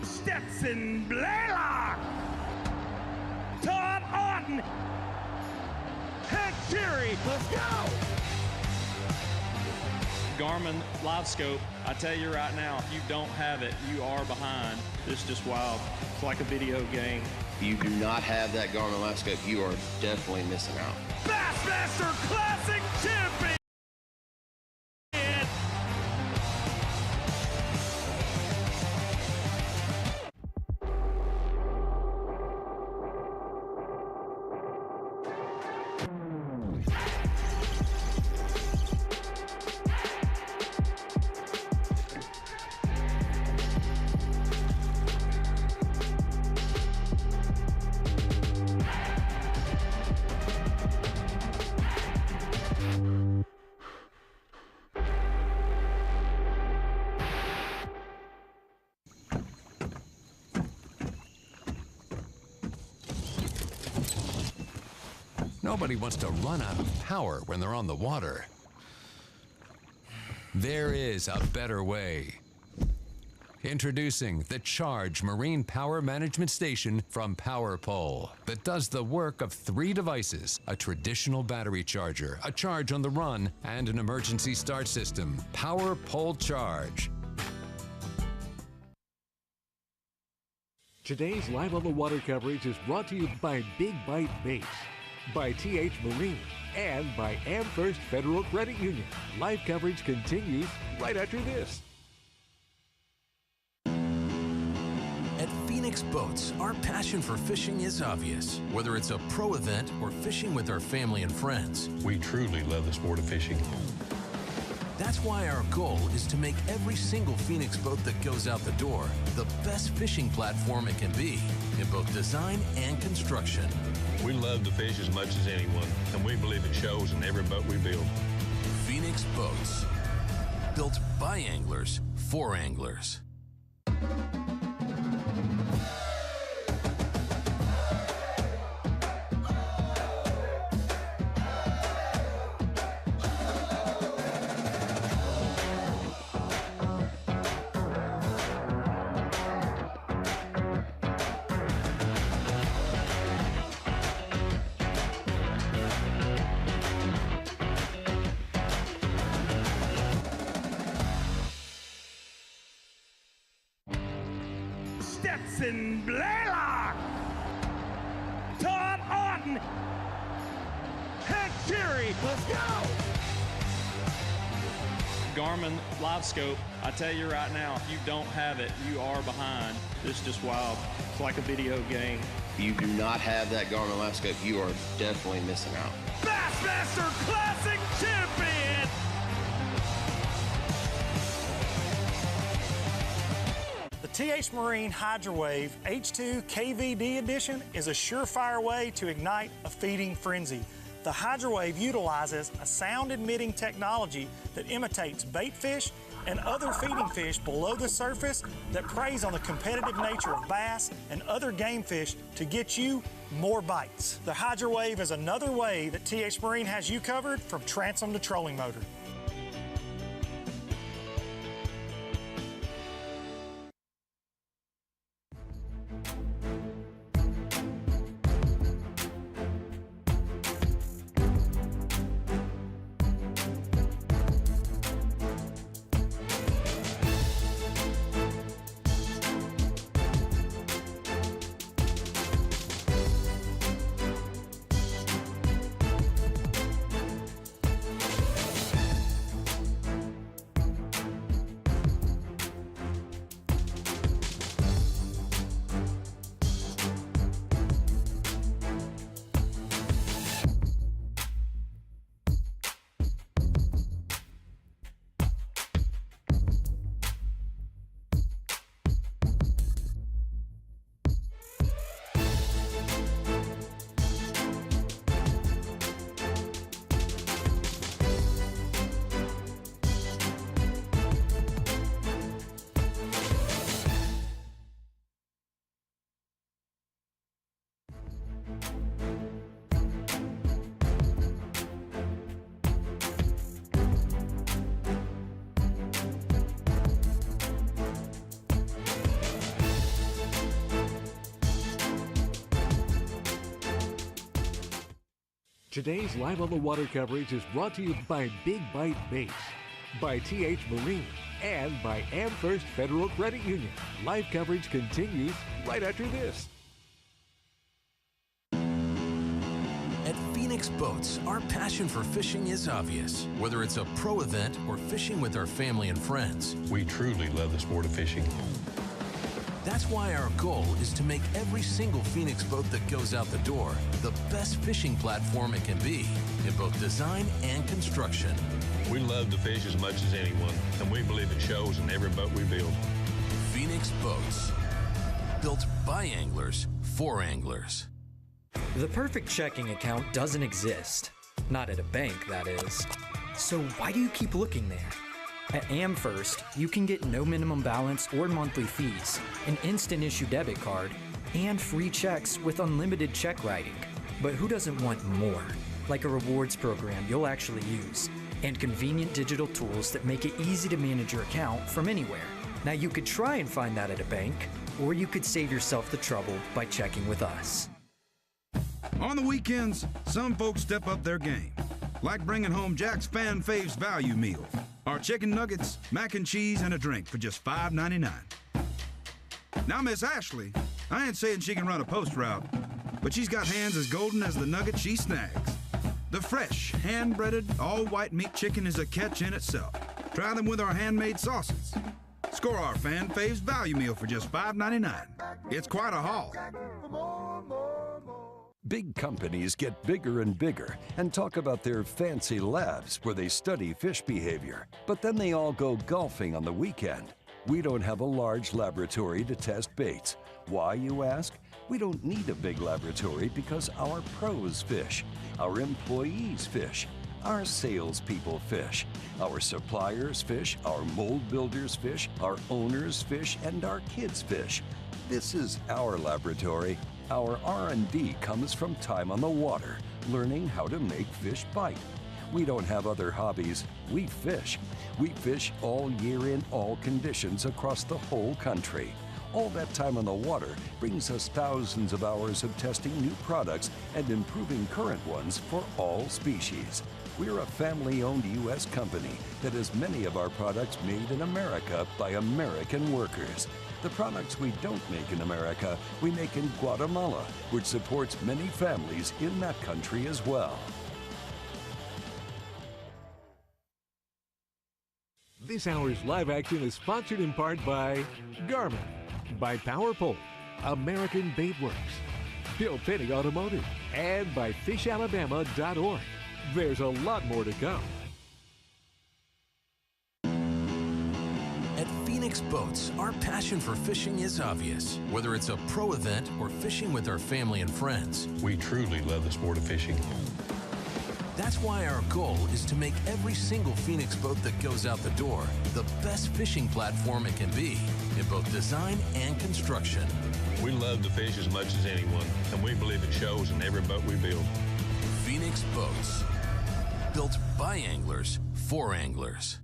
Stetson Blaylock, Todd Otten, Hank Terry, let's go! Garmin Live Scope, I tell you right now, if you don't have it, you are behind. It's just wild. It's like a video game. If you do not have that Garmin Live Scope, you are definitely missing out. Bassmaster Classic Champion! Nobody wants to run out of power when they're on the water. There is a better way. Introducing the Charge Marine Power Management Station from PowerPole that does the work of 3 devices: a traditional battery charger, a charge on the run, and an emergency start system. PowerPole Charge. Today's Live on the Water coverage is brought to you by Big Bite Baits, by TH Marine, and by AmFirst Federal Credit Union. Live coverage continues right after this. At Phoenix Boats, our passion for fishing is obvious. Whether it's a pro event or fishing with our family and friends, we truly love the sport of fishing. That's why our goal is to make every single Phoenix boat that goes out the door the best fishing platform it can be in both design and construction. We love to fish as much as anyone, and we believe it shows in every boat we build. Phoenix Boats, built by anglers for anglers. Stetson Blaylock, Todd Auten, Hank Terry, let's go! Garmin Live Scope, I tell you right now, if you don't have it, you are behind. It's just wild. It's like a video game. If you do not have that Garmin Live Scope, you are definitely missing out. Bassmaster Classic Champion! The TH Marine Hydrowave H2 KVD Edition is a surefire way to ignite a feeding frenzy. The Hydrowave utilizes a sound-emitting technology that imitates bait fish and other feeding fish below the surface that preys on the competitive nature of bass and other game fish to get you more bites. The Hydrowave is another way that TH Marine has you covered from transom to trolling motor. Today's Live on the Water coverage is brought to you by Big Bite Baits, by TH Marine, and by AmFirst Federal Credit Union. Live coverage continues right after this. At Phoenix Boats, our passion for fishing is obvious. Whether it's a pro event or fishing with our family and friends, we truly love the sport of fishing. That's why our goal is to make every single Phoenix boat that goes out the door the best fishing platform it can be in both design and construction. We love to fish as much as anyone, and we believe it shows in every boat we build. Phoenix Boats, built by anglers for anglers. The perfect checking account doesn't exist. Not at a bank, that is. So why do you keep looking there? At AmFirst, you can get no minimum balance or monthly fees, an instant issue debit card, and free checks with unlimited check writing. But who doesn't want more? Like a rewards program you'll actually use, and convenient digital tools that make it easy to manage your account from anywhere. Now you could try and find that at a bank, or you could save yourself the trouble by checking with us. On the weekends, some folks step up their game, like bringing home Jack's Fan Faves Value Meal. Our chicken nuggets, mac and cheese, and a drink for just $5.99. Now, Miss Ashley, I ain't saying she can run a post route, but she's got hands as golden as the nugget she snags. The fresh, hand-breaded, all-white meat chicken is a catch in itself. Try them with our handmade sauces. Score our Fan Faves Value Meal for just $5.99. It's quite a haul. Big companies get bigger and bigger and talk about their fancy labs where they study fish behavior. But then they all go golfing on the weekend. We don't have a large laboratory to test baits. Why, you ask? We don't need a big laboratory because our pros fish, our employees fish, our salespeople fish, our suppliers fish, our mold builders fish, our owners fish, and our kids fish. This is our laboratory. Our R&D comes from time on the water, learning how to make fish bite. We don't have other hobbies. We fish. We fish all year in all conditions across the whole country. All that time on the water brings us thousands of hours of testing new products and improving current ones for all species. We're a family-owned U.S. company that has many of our products made in America by American workers. The products we don't make in America, we make in Guatemala, which supports many families in that country as well. This hour's live action is sponsored in part by Garmin, by PowerPole, American Baitworks, Bill Penny Automotive, and by fishalabama.org. There's a lot more to come. At Phoenix Boats, our passion for fishing is obvious. Whether it's a pro event or fishing with our family and friends, we truly love the sport of fishing. That's why our goal is to make every single Phoenix boat that goes out the door the best fishing platform it can be in both design and construction. We love to fish as much as anyone, and we believe it shows in every boat we build. Phoenix Boats, built by anglers for anglers.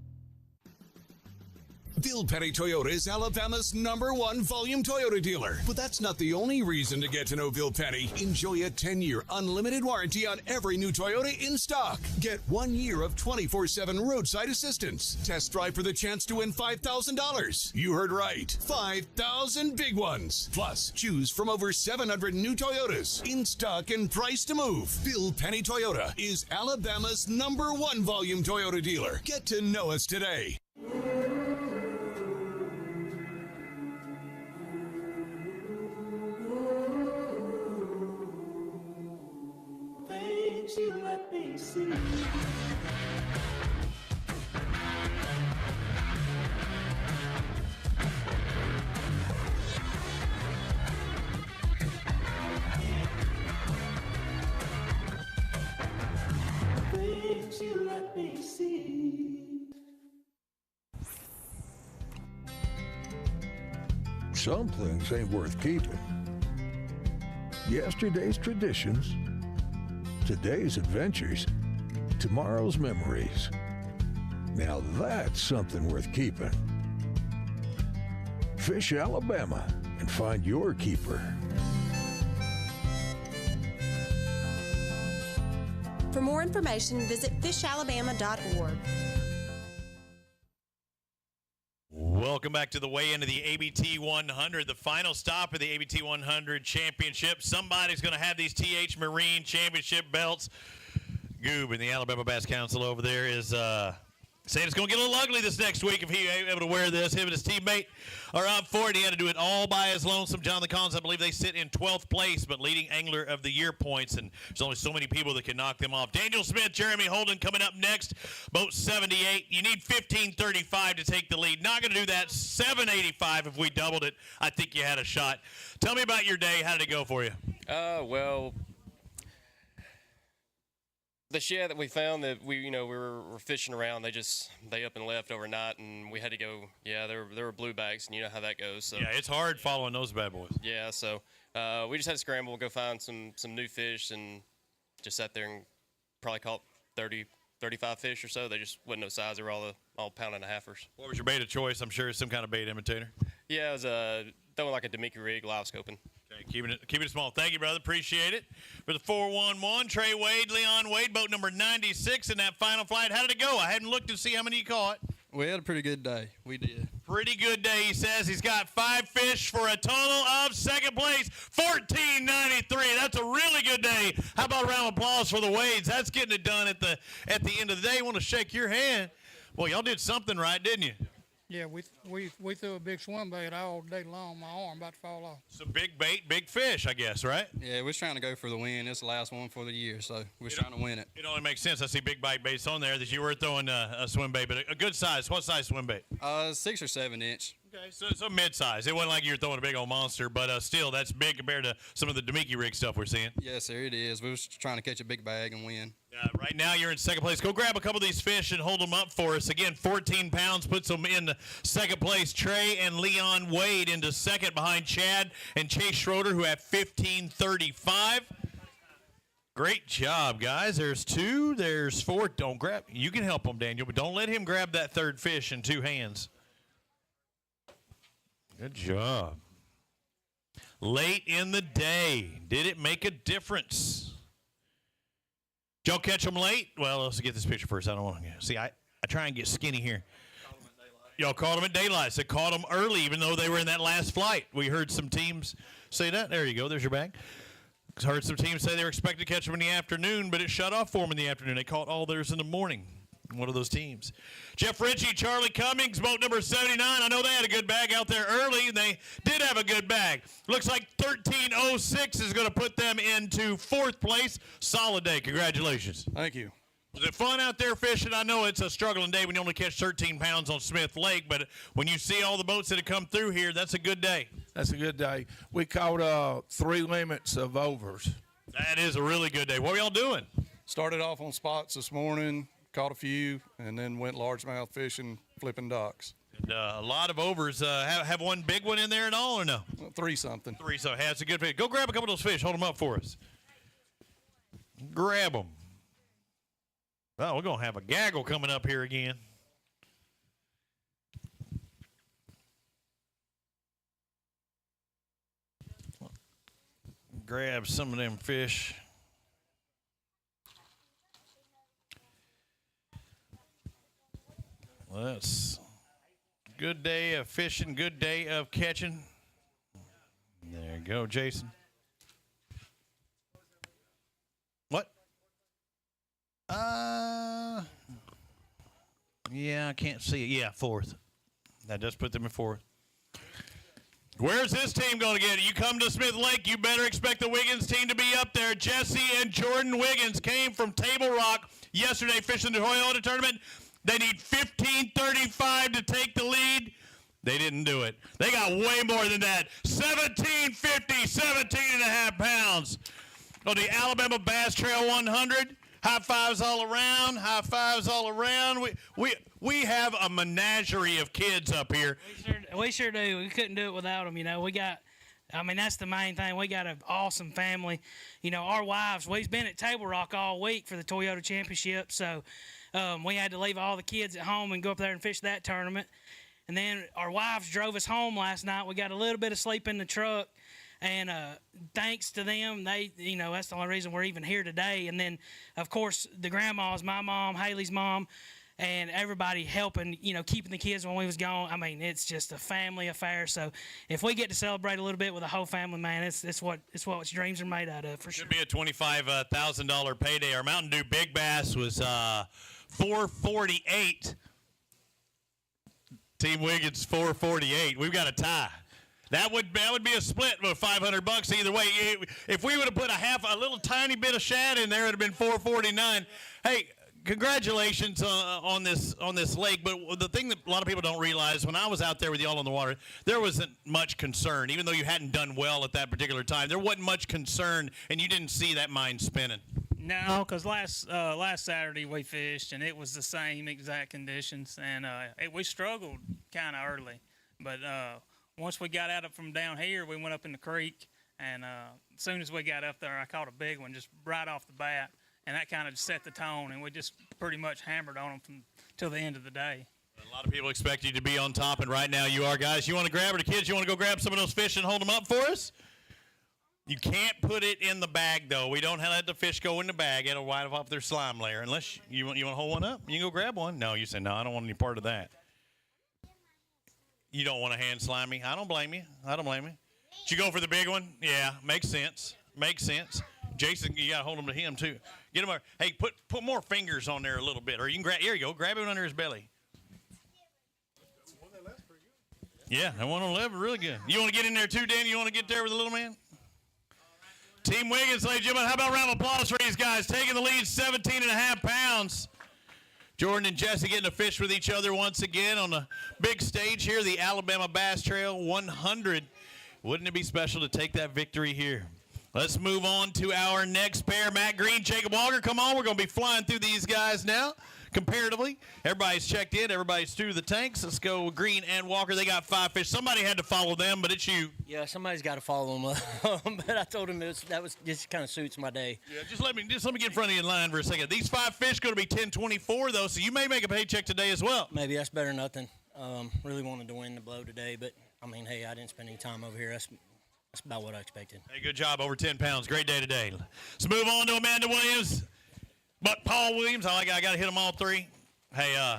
Bill Penny Toyota is Alabama's #1 volume Toyota dealer. But that's not the only reason to get to know Bill Penny. Enjoy a 10-year unlimited warranty on every new Toyota in stock. Get 1 year of 24/7 roadside assistance. Test drive for the chance to win $5,000. You heard right. 5,000 big ones. Plus, choose from over 700 new Toyotas in stock and price to move. Bill Penny Toyota is Alabama's #1 volume Toyota dealer. Get to know us today. You let me see. Things you let me see. Some things ain't worth keeping. Yesterday's traditions, today's adventures, tomorrow's memories. Now that's something worth keeping. Fish Alabama and find your keeper. For more information, visit fishalabama.org. Welcome back to the weigh-in of the ABT100, the final stop of the ABT100 Championship. Somebody's going to have these TH Marine Championship belts. Goob and the Alabama Bass Council over there is saying it's going to get a little ugly this next week if he ain't able to wear this. Him and his teammate are up for it. He had to do it all by his lonesome. Jonathan Collins, I believe they sit in 12th place, but leading angler of the year points, and there's only so many people that can knock them off. Daniel Smith, Jeremy Holden coming up next. Boat 78. You need 1535 to take the lead. Not going to do that. 785 if we doubled it. I think you had a shot. Tell me about your day. How did it go for you? Well, the shed that we found that we were fishing around, they up and left overnight, and we had to go. Yeah, there were bluebacks, and you know how that goes. So yeah, it's hard following those bad boys. Yeah, so We just had to scramble, go find some new fish, and just sat there and probably caught 30, 35 fish or so. They just wasn't no size. They were all pound and a halfers. What was your bait of choice? I'm sure it's some kind of bait imitator. Yeah, it was throwing like a Demiki rig, live scoping. Okay, keeping it small. Thank you, brother. Appreciate it. For the 411, Trey Wade, Leon Wade, boat number 96 in that final flight. How did it go? I hadn't looked to see how many you caught. We had a pretty good day. We did. Pretty good day, he says. He's got 5 fish for a total of second place, $14.93. That's a really good day. How about a round of applause for the Wades? That's getting it done at the end of the day. I want to shake your hand. Well, y'all did something right, didn't you? Yeah, we threw a big swim bait all day long. My arm about to fall off. So big bait, big fish, I guess, right? Yeah, we're trying to go for the win. It's the last one for the year, so we're trying to win it. It only makes sense. I see big bite baits on there that you were throwing a swim bait, but a good size. What size swim bait? 6 or 7 inch. Okay, so mid-size. It wasn't like you were throwing a big old monster, but still, that's big compared to some of the Demiki rig stuff we're seeing. Yes, sir, it is. We was trying to catch a big bag and win. Right now, you're in second place. Go grab a couple of these fish and hold them up for us. Again, 14 pounds puts them in second place. Trey and Leon Wade into second behind Chad and Chase Schroeder, who have 15.35. Great job, guys. There's 2. There's 4. Don't grab. You can help him, Daniel, but don't let him grab that third fish in 2 hands. Good job. Late in the day, did it make a difference? Did y'all catch them late? Well, let's get this picture first. I don't want to see. I try and get skinny here. Y'all caught them at daylight. So caught them early, even though they were in that last flight. We heard some teams say that. There you go. There's your bag. Heard some teams say they were expected to catch them in the afternoon, but it shut off for them in the afternoon. They caught all theirs in the morning. One of those teams. Jeff Ritchie, Charlie Cummings, boat number 79. I know they had a good bag out there early, and they did have a good bag. Looks like 13.06 is going to put them into 4th place. Solid day. Congratulations. Thank you. Was it fun out there fishing? I know it's a struggling day when you only catch 13 pounds on Smith Lake, but when you see all the boats that have come through here, that's a good day. That's a good day. We caught 3 limits of overs. That is a really good day. What were y'all doing? Started off on spots this morning. Caught a few, and then went largemouth fishing, flipping docks. And a lot of overs. Have one big one in there at all, or no? 3 something. 3, so has a good fish. Go grab a couple of those fish. Hold them up for us. Grab them. Oh, we're going to have a gaggle coming up here again. Grab some of them fish. Well, that's a good day of fishing, good day of catching. There you go, Jason. What? Yeah, I can't see it. Yeah, 4th. That does put them in 4th. Where's this team going to get it? You come to Smith Lake, you better expect the Wiggins team to be up there. Jesse and Jordan Wiggins came from Table Rock yesterday fishing the Toyota tournament. They need 15.35 to take the lead. They didn't do it. They got way more than that. 17.50, 17 and a half pounds. On the Alabama Bass Trail 100. High fives all around. High fives all around. We have a menagerie of kids up here. We sure do. We couldn't do it without them. You know, that's the main thing. We got an awesome family. You know, our wives, we've been at Table Rock all week for the Toyota Championship, so we had to leave all the kids at home and go up there and fish that tournament. And then our wives drove us home last night. We got a little bit of sleep in the truck. And thanks to them, that's the only reason we're even here today. And then, of course, the grandmas, my mom, Haley's mom, and everybody helping, keeping the kids when we was gone. I mean, it's just a family affair. So if we get to celebrate a little bit with the whole family, man, it's what dreams are made out of, for sure. Should be a $25,000 payday. Our Mountain Dew Big Bass was $448. Team Wiggins $448. We've got a tie. That would be a split with $500 either way. If we would have put a little tiny bit of shad in there, it would have been $449. Hey, congratulations on this lake. But the thing that a lot of people don't realize, when I was out there with y'all on the water, there wasn't much concern. Even though you hadn't done well at that particular time, there wasn't much concern, and you didn't see that mine spinning. No, because last Saturday we fished, and it was the same exact conditions, and we struggled kind of early. But once we got out from down here, we went up in the creek, And as soon as we got up there, I caught a big one just right off the bat, and that kind of set the tone, and we just pretty much hammered on them till the end of the day. A lot of people expect you to be on top, and right now you are, guys. You want to grab it, kids? You want to go grab some of those fish and hold them up for us? You can't put it in the bag, though. We don't let the fish go in the bag. It'll wipe off their slime layer. Unless you want to hold one up, you can go grab one. No, you say, no, I don't want any part of that. You don't want to hand slime me. I don't blame you. I don't blame you. Did you go for the big one? Yeah, makes sense. Makes sense. Jason, you got to hold him to him, too. Get him over. Hey, put more fingers on there a little bit. Or you can grab, here you go. Grab it under his belly. Yeah, that one on the left is really good. You want to get in there, too, Danny? You want to get there with the little man? Team Wiggins, ladies and gentlemen, how about a round of applause for these guys? Taking the lead, 17.5 pounds. Jordan and Jesse getting to fish with each other once again on the big stage here, the Alabama Bass Trail 100. Wouldn't it be special to take that victory here? Let's move on to our next pair. Matt Green, Jacob Walker, come on. We're going to be flying through these guys now, comparatively. Everybody's checked in. Everybody's through the tanks. Let's go with Green and Walker. They got 5 fish. Somebody had to follow them, but it's you. Yeah, somebody's got to follow them. But I told him that was just kind of suits my day. Yeah, just let me get in front of you in line for a second. These 5 fish going to be $10.24 though, so you may make a paycheck today as well. Maybe that's better than nothing. Really wanted to win the blow today, but I mean, hey, I didn't spend any time over here. That's about what I expected. Hey, good job. Over 10 pounds. Great day today. Let's move on to Amanda Williams. But Paul Williams, I got to hit them all 3. Hey,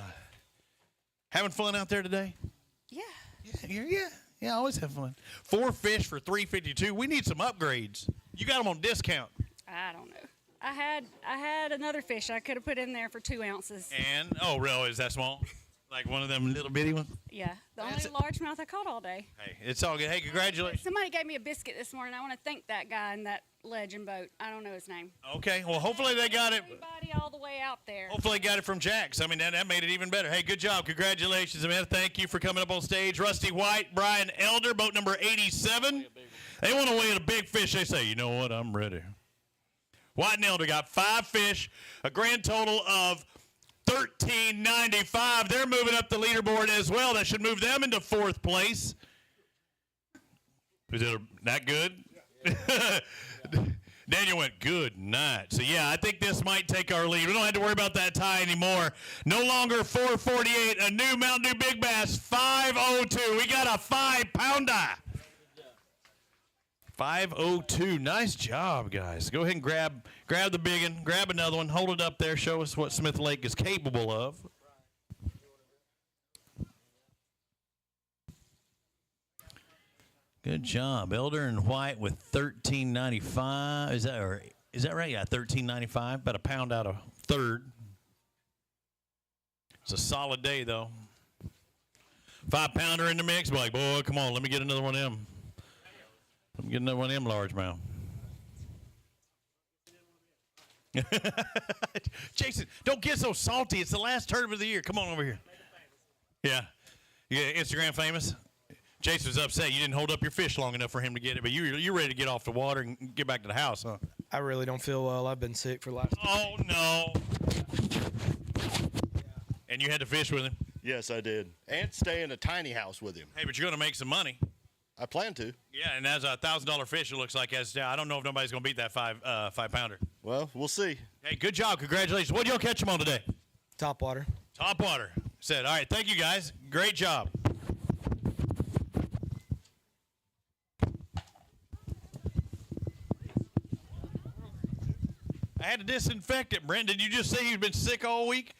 having fun out there today? Yeah. Yeah, I always have fun. 4 fish for $3.52. We need some upgrades. You got them on discount. I don't know. I had another fish I could have put in there for 2 ounces. And, oh, really? Is that small? Like one of them little bitty ones? Yeah, the only largemouth I caught all day. Hey, it's all good. Hey, congratulations. Somebody gave me a biscuit this morning. I want to thank that guy in that legend boat. I don't know his name. Okay, well, hopefully they got it. Everybody all the way out there. Hopefully they got it from Jack's. I mean, that made it even better. Hey, good job. Congratulations, Amanda. Thank you for coming up on stage. Rusty White, Brian Elder, boat number 87. They want to weigh a big fish. They say, you know what, I'm ready. White and Elder got 5 fish, a grand total of $13.95. They're moving up the leaderboard as well. That should move them into 4th place. Is it that good? Daniel went, good night. So, yeah, I think this might take our lead. We don't have to worry about that tie anymore. No longer 448. A new Mountain Dew Big Bass, 502. We got a 5-pounder. 502. Nice job, guys. Go ahead and grab the big one. Grab another one. Hold it up there. Show us what Smith Lake is capable of. Good job. Elder and White with $13.95. Is that right? Yeah, $13.95. About a pound out of 3rd. It's a solid day, though. 5-pounder in the mix. Like, boy, come on. Let me get another one of them. Let me get another one of them largemouth. Jason, don't get so salty. It's the last tournament of the year. Come on over here. Yeah. Instagram famous? Jason was upset you didn't hold up your fish long enough for him to get it, but you're ready to get off the water and get back to the house, huh? I really don't feel well. I've been sick for the last. Oh, no. And you had to fish with him? Yes, I did. And stay in a tiny house with him. Hey, but you're going to make some money. I plan to. Yeah, and that's a $1,000 fish, it looks like. I don't know if nobody's going to beat that 5-pounder. Well, we'll see. Hey, good job. Congratulations. What did y'all catch them on today? Topwater. Topwater. Said, all right, thank you, guys. Great job. I had to disinfect it, Brent. Did you just say you've been sick all week?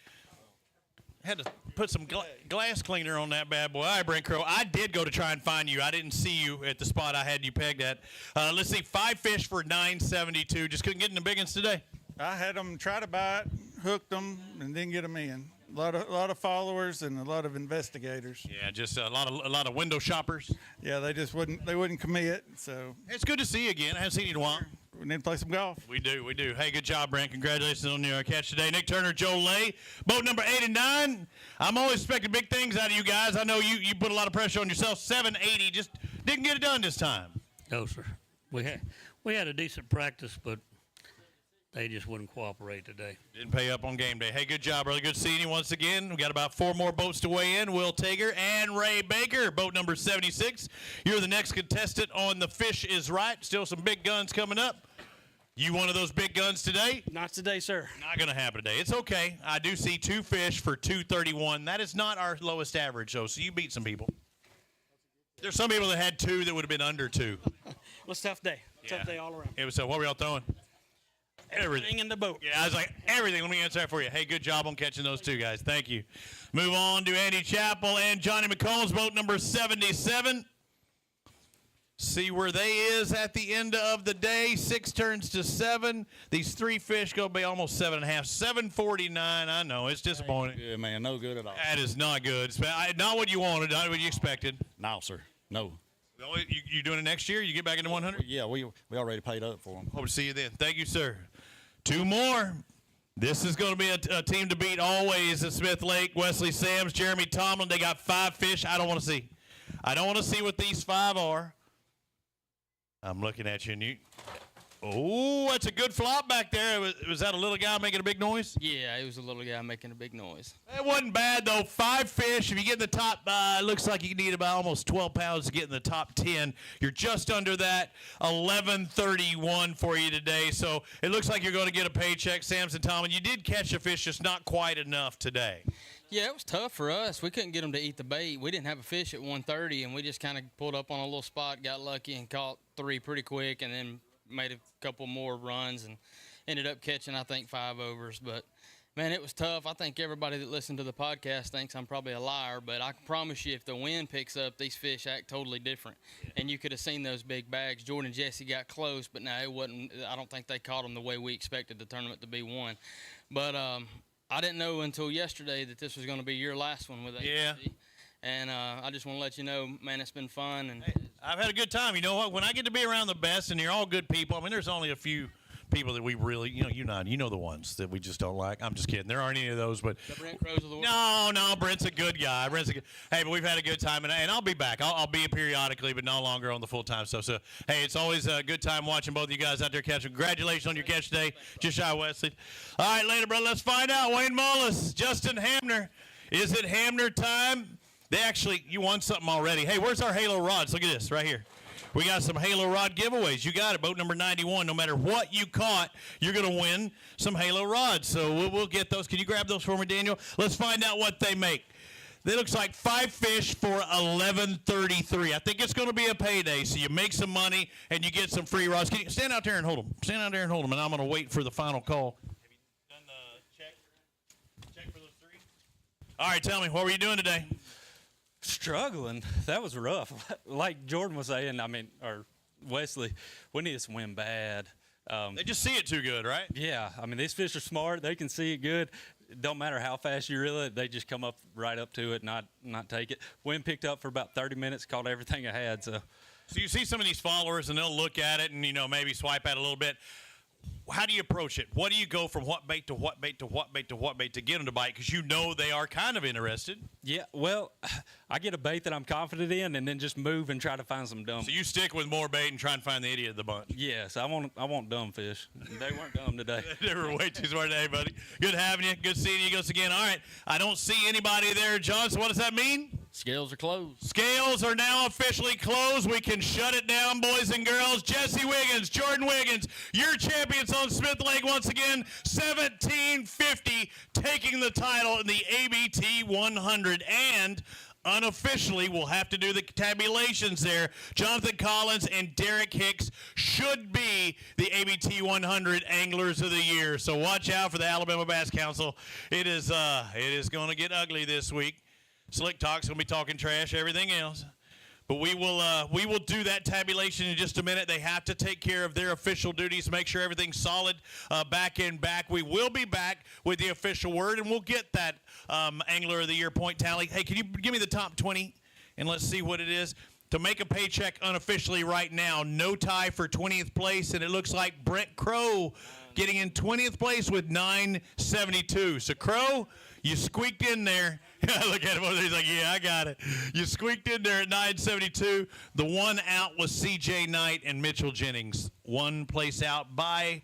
I had to put some glass cleaner on that bad boy. All right, Brent Crow. I did go to try and find you. I didn't see you at the spot I had you pegged at. Let's see, 5 fish for $9.72. Just couldn't get in the big ones today. I had them try to bite, hooked them, and didn't get them in. A lot of followers and a lot of investigators. Yeah, just a lot of window shoppers. Yeah, they wouldn't commit. So it's good to see you again. I haven't seen you in a while. We need to play some golf. We do. Hey, good job, Brent. Congratulations on your catch today. Nick Turner, Joe Lay, boat number 89. I'm always expecting big things out of you guys. I know you put a lot of pressure on yourself. 780, just didn't get it done this time. No, sir. We had a decent practice, but they just wouldn't cooperate today. Didn't pay up on game day. Hey, good job, brother. Good seeing you once again. We got about 4 more boats to weigh in. Will Tager and Ray Baker, boat number 76. You're the next contestant on The Fish is Right. Still some big guns coming up. You one of those big guns today? Not today, sir. Not going to happen today. It's okay. I do see 2 fish for 231. That is not our lowest average, though, so you beat some people. There's some people that had 2 that would have been under 2. It was a tough day. Tough day all around. It was. What were y'all throwing? Everything in the boat. Yeah, I was like, everything. Let me answer that for you. Hey, good job on catching those 2 guys. Thank you. Move on to Andy Chappell and Johnny McCollum's boat number 77. See where they is at the end of the day. 6 turns to 7. These 3 fish go be almost 7.5. 749. I know it's disappointing. Yeah, man, no good at all. That is not good. It's not what you wanted. Not what you expected. No, sir. No. You doing it next year? You get back into 100? Yeah, we already paid up for them. Hope to see you then. Thank you, sir. 2 more. This is going to be a team to beat always at Smith Lake. Wesley Sams, Jeremy Tomlin. They got 5 fish. I don't want to see. I don't want to see what these 5 are. I'm looking at you, and you. Oh, that's a good flop back there. Was that a little guy making a big noise? Yeah, it was a little guy making a big noise. It wasn't bad, though. 5 fish. If you get in the top, it looks like you need about almost 12 pounds to get in the top 10. You're just under that. 1131 for you today. So it looks like you're going to get a paycheck. Samson Tomlin, you did catch a fish, just not quite enough today. Yeah, it was tough for us. We couldn't get them to eat the bait. We didn't have a fish at 1:30, and we just kind of pulled up on a little spot, got lucky, and caught 3 pretty quick, and then made a couple more runs and ended up catching, I think, 5 overs. But, man, it was tough. I think everybody that listened to the podcast thinks I'm probably a liar, but I can promise you if the wind picks up, these fish act totally different. And you could have seen those big bags. Jordan and Jesse got close, but no, it wasn't. I don't think they caught them the way we expected the tournament to be won. But I didn't know until yesterday that this was going to be your last one with ABT. Yeah. And I just want to let you know, man, it's been fun. And I've had a good time. You know what? When I get to be around the best, and you're all good people, I mean, there's only a few people that we really, you know the ones that we just don't like. I'm just kidding. There aren't any of those, but the Brent Crows of the world. No, Brent's a good guy. Hey, but we've had a good time, and I'll be back. I'll be periodically, but no longer on the full-time stuff. So, hey, it's always a good time watching both of you guys out there catching. Congratulations on your catch today. Just shy of Wesley. All right, later, brother. Let's find out. Wayne Mullis, Justin Hamner. Is it Hamner time? You won something already. Hey, where's our Halo rods? Look at this right here. We got some Halo rod giveaways. You got it, boat number 91. No matter what you caught, you're going to win some Halo rods. So we'll get those. Can you grab those for me, Daniel? Let's find out what they make. It looks like 5 fish for $11.33. I think it's going to be a payday, so you make some money and you get some free rods. Can you stand out there and hold them? Stand out there and hold them, and I'm going to wait for the final call. Have you done the check for those 3? All right, tell me, what were you doing today? Struggling. That was rough. Like Jordan was saying, or Wesley, we need to swim bad. They just see it too good, right? Yeah. These fish are smart. They can see it good. It don't matter how fast you reel it. They just come up right up to it, not take it. Wind picked up for about 30 minutes, caught everything I had. So you see some of these followers, and they'll look at it and, maybe swipe at it a little bit. How do you approach it? What do you go from what bait to what bait to what bait to what bait to get them to bite? Because they are kind of interested. Yeah, well, I get a bait that I'm confident in and then just move and try to find some dumb. So you stick with more bait and try and find the idiot of the bunch. Yes, I want dumb fish. They weren't dumb today. They were way too smart today, buddy. Good having you. Good seeing you once again. All right, I don't see anybody there, John, so what does that mean? Scales are closed. Scales are now officially closed. We can shut it down, boys and girls. Jesse Wiggins, Jordan Wiggins, your champions on Smith Lake once again. 1750, taking the title in the ABT 100. And unofficially, we'll have to do the tabulations there. Jonathan Collins and Derek Hicks should be the ABT 100 Anglers of the Year. So watch out for the Alabama Bass Council. It is going to get ugly this week. Slick Talk's going to be talking trash, everything else. But we will do that tabulation in just a minute. They have to take care of their official duties, make sure everything's solid back in back. We will be back with the official word, and we'll get that Angler of the Year point tally. Hey, can you give me the top 20, and let's see what it is? To make a paycheck unofficially right now, no tie for 20th place, and it looks like Brent Crow getting in 20th place with 972. So, Crow, you squeaked in there. Look at him over there. He's like, yeah, I got it. You squeaked in there at 972. The one out was C.J. Knight and Mitchell Jennings. One place out by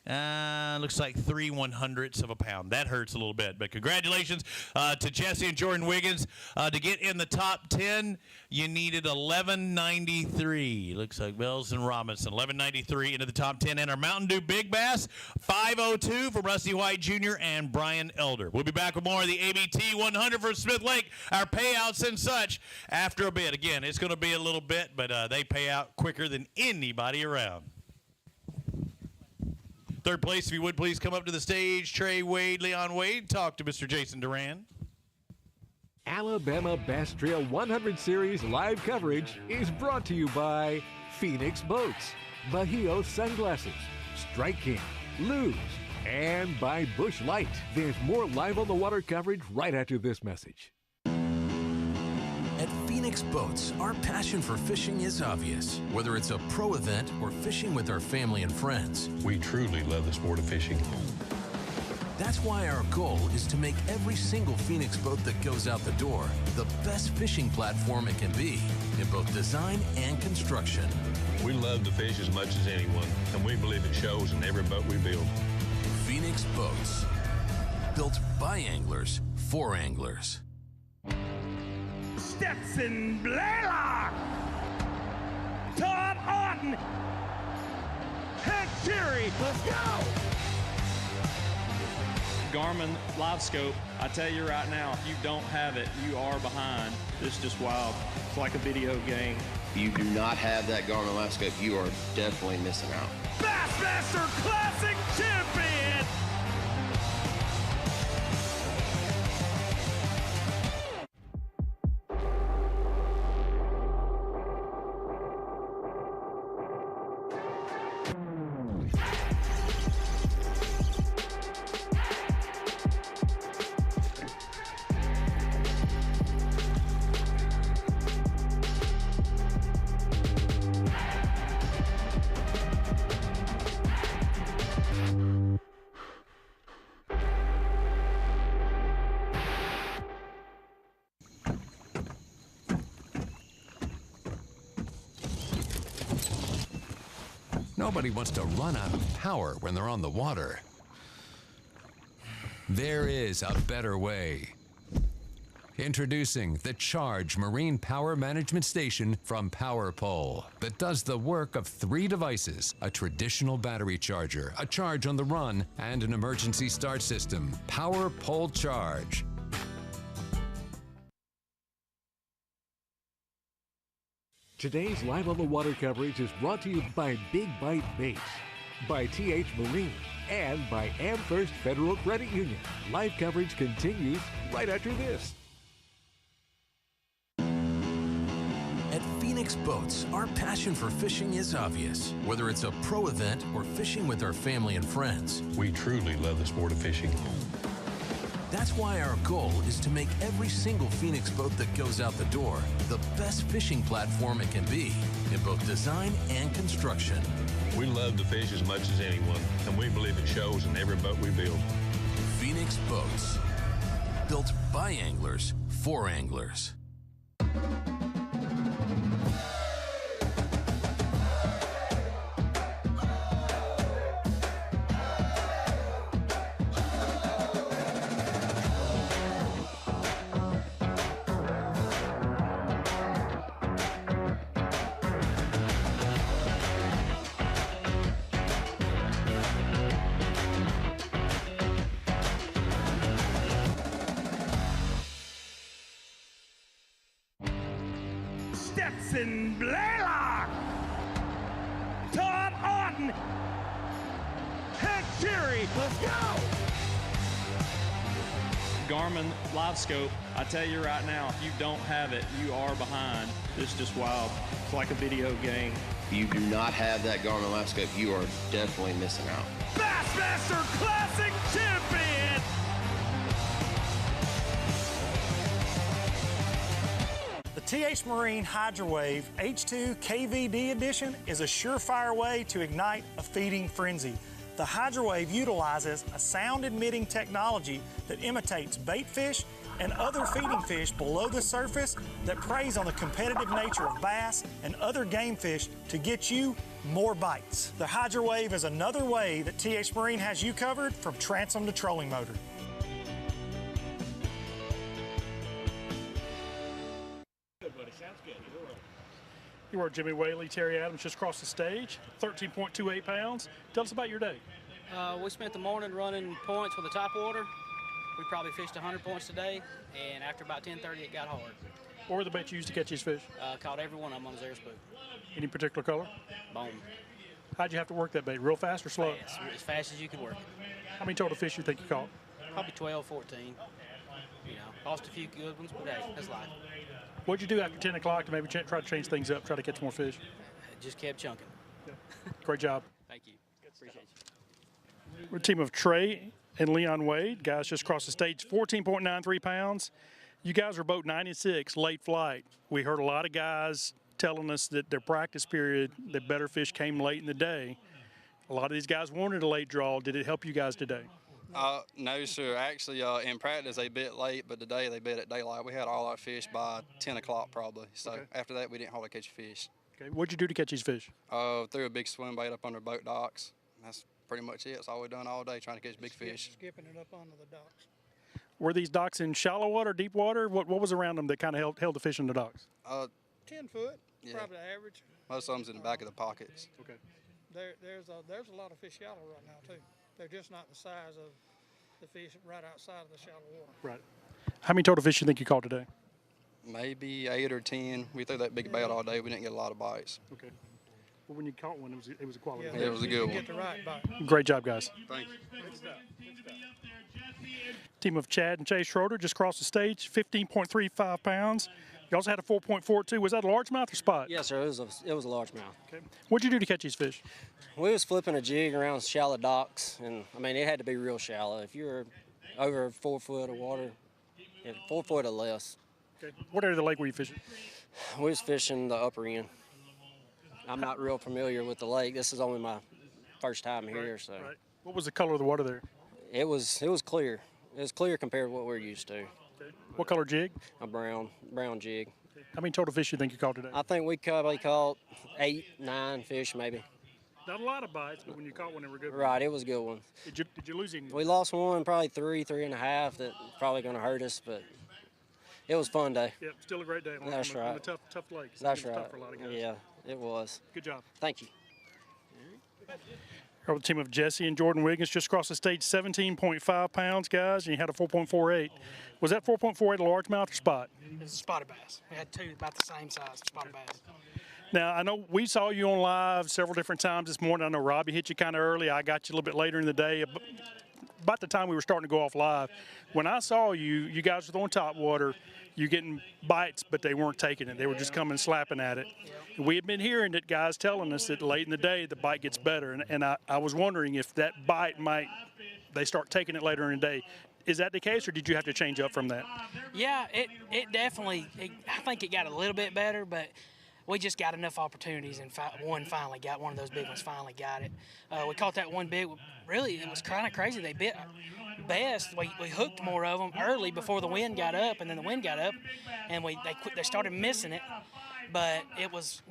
Looks like 3/100ths of a pound. That hurts a little bit. But congratulations to Jesse and Jordan Wiggins. To get in the top 10, you needed 1193. Looks like Bells and Robinson. 1193 into the top 10. And our Mountain Dew Big Bass, 502 from Rusty White Jr. and Brian Elder. We'll be back with more of the ABT100 for Smith Lake, our payouts and such, after a bit. Again, it's going to be a little bit, but they pay out quicker than anybody around. Third place, if you would please come up to the stage. Trey Wade, Leon Wade, talk to Mr. Jason Duran. Alabama Bass Trail 100 Series live coverage is brought to you by Phoenix Boats, Bahio Sunglasses, Strike King, Luz, and by Busch Light. There's more live on the water coverage right after this message. At Phoenix Boats, our passion for fishing is obvious. Whether it's a pro event or fishing with our family and friends, We truly love the sport of fishing. that's why our goal is to make every single Phoenix boat that goes out the door the best fishing platform it can be in both design and construction. We love to fish as much as anyone, and we believe it shows in every boat we build. Phoenix Boats, built by anglers for anglers. Stetson Blaylock, Todd Auten, Hank Cherry, let's go! Garmin Live Scope, I tell you right now, if you don't have it, you are behind. It's just wild. It's like a video game. If you do not have that Garmin Live Scope, you are definitely missing out. Bassmaster Classic Champion! Nobody wants to run out of power when they're on the water. There is a better way. Introducing the Charge Marine Power Management Station from PowerPole that does the work of 3 devices: a traditional battery charger, a charge on the run, and an emergency start system. PowerPole Charge. Today's Live on the Water coverage is brought to you by Big Bite Baits, by TH Marine, and by AmFirst Federal Credit Union. Live coverage continues right after this. At Phoenix Boats, our passion for fishing is obvious. Whether it's a pro event or fishing with our family and friends, We truly love the sport of fishing. that's why our goal is to make every single Phoenix boat that goes out the door the best fishing platform it can be in both design and construction. We love to fish as much as anyone, and we believe it shows in every boat we build. Phoenix Boats, built by anglers for anglers. Stetson Blaylock, Todd Auten, Hank Cherry, let's go! Garmin Live Scope, I tell you right now, if you don't have it, you are behind. It's just wild. It's like a video game. If you do not have that Garmin Live Scope, you are definitely missing out. Bassmaster Classic Champion! The TH Marine HydroWave H2 KVD Edition is a surefire way to ignite a feeding frenzy. The Hydrowave utilizes a sound-emitting technology that imitates bait fish and other feeding fish below the surface that preys on the competitive nature of bass and other game fish to get you more bites. The Hydrowave is another way that TH Marine has you covered from transom to trolling motor. You are Jimmy Whaley, Terry Adams just across the stage, 13.28 pounds. Tell us about your day. We spent the morning running points with the top water. We probably fished 100 points today, and after about 10:30 it got hard. What were the baits you used to catch these fish? Caught every one of them on the Zero Spook. Any particular color? Boom. How'd you have to work that bait, real fast or slow? Fast, as fast as you could work it. How many total fish you think you caught? Probably 12, 14. You know, lost a few good ones, but hey, that's life. What'd you do after 10 o'clock to maybe try to change things up, try to catch more fish? Just kept chunking. Great job. Thank you. Appreciate you. We're a team of Trey and Leon Wade. Guys just crossed the stage, 14.93 pounds. You guys are boat 96, late flight. We heard a lot of guys telling us that their practice period, the better fish came late in the day. A lot of these guys wanted a late draw. Did it help you guys today? No, sir. Actually, in practice, they bit late, but today they bit at daylight. We had all our fish by 10 o'clock probably. So after that, we didn't hardly catch fish. Okay. What'd you do to catch these fish? Threw a big swim bait up under boat docks. That's pretty much it. That's all we've done all day, trying to catch big fish. Skipping it up onto the docks. Were these docks in shallow water, deep water? What was around them that kind of held the fish in the docks? 10 foot, yeah. probably average. Most of them's in the back of the pockets. Okay. There's a lot of fish shallow right now too. They're just not the size of the fish right outside of the shallow water. Right. How many total fish do you think you caught today? Maybe 8 or 10. We threw that big bait all day. We didn't get a lot of bites. Okay. Well, when you caught one, it was a quality. Yeah, it was a good one. Get the right bite. Great job, guys. Thank you. Good stuff. Team of Chad and Chase Schroeder just crossed the stage, 15.35 pounds. You also had a 4.42. Was that a largemouth or spot? Yes, sir. It was a largemouth. Okay. What'd you do to catch these fish? We was flipping a jig around shallow docks, and I mean it had to be real shallow. If you're over 4 foot of water, 4 foot or less. Okay. What area of the lake were you fishing? We was fishing the upper end. I'm not real familiar with the lake. This is only my first time here, so. Right. What was the color of the water there? It was clear. It was clear compared to what we're used to. Okay. What color jig? A brown jig. How many total fish do you think you caught today? I think we probably caught 8, 9 fish maybe. Not a lot of bites, but when you caught one, they were good. Right, it was a good one. Did you lose any? We lost one, probably 3, 3.5. That's probably going to hurt us, but it was a fun day. Yep, still a great day. That's right. On a tough lake. That's right. right. For a lot of guys. Yeah, it was. Good job. Thank you. Our team of Jesse and Jordan Wiggins just crossed the stage, 17.5 pounds, guys, and you had a 4.48. Was that 4.48 a largemouth or spot? It was a spotted bass. We had two about the same size spotted bass. Now, I know we saw you on live several different times this morning. I know Robbie hit you kind of early. I got you a little bit later in the day. About the time we were starting to go off live. When I saw you, you guys were throwing top water. You getting bites, but they weren't taking it. They were just coming slapping at it. We had been hearing that guys telling us that late in the day the bite gets better, and I was wondering if that bite they start taking it later in the day. Is that the case, or did you have to change up from that? Yeah, it definitely. I think it got a little bit better, but we just got enough opportunities, and one of those big ones finally got it. We caught that one big. Really, it was kind of crazy. They bit best. We hooked more of them early before the wind got up, and then the wind got up, and they started missing it. But it was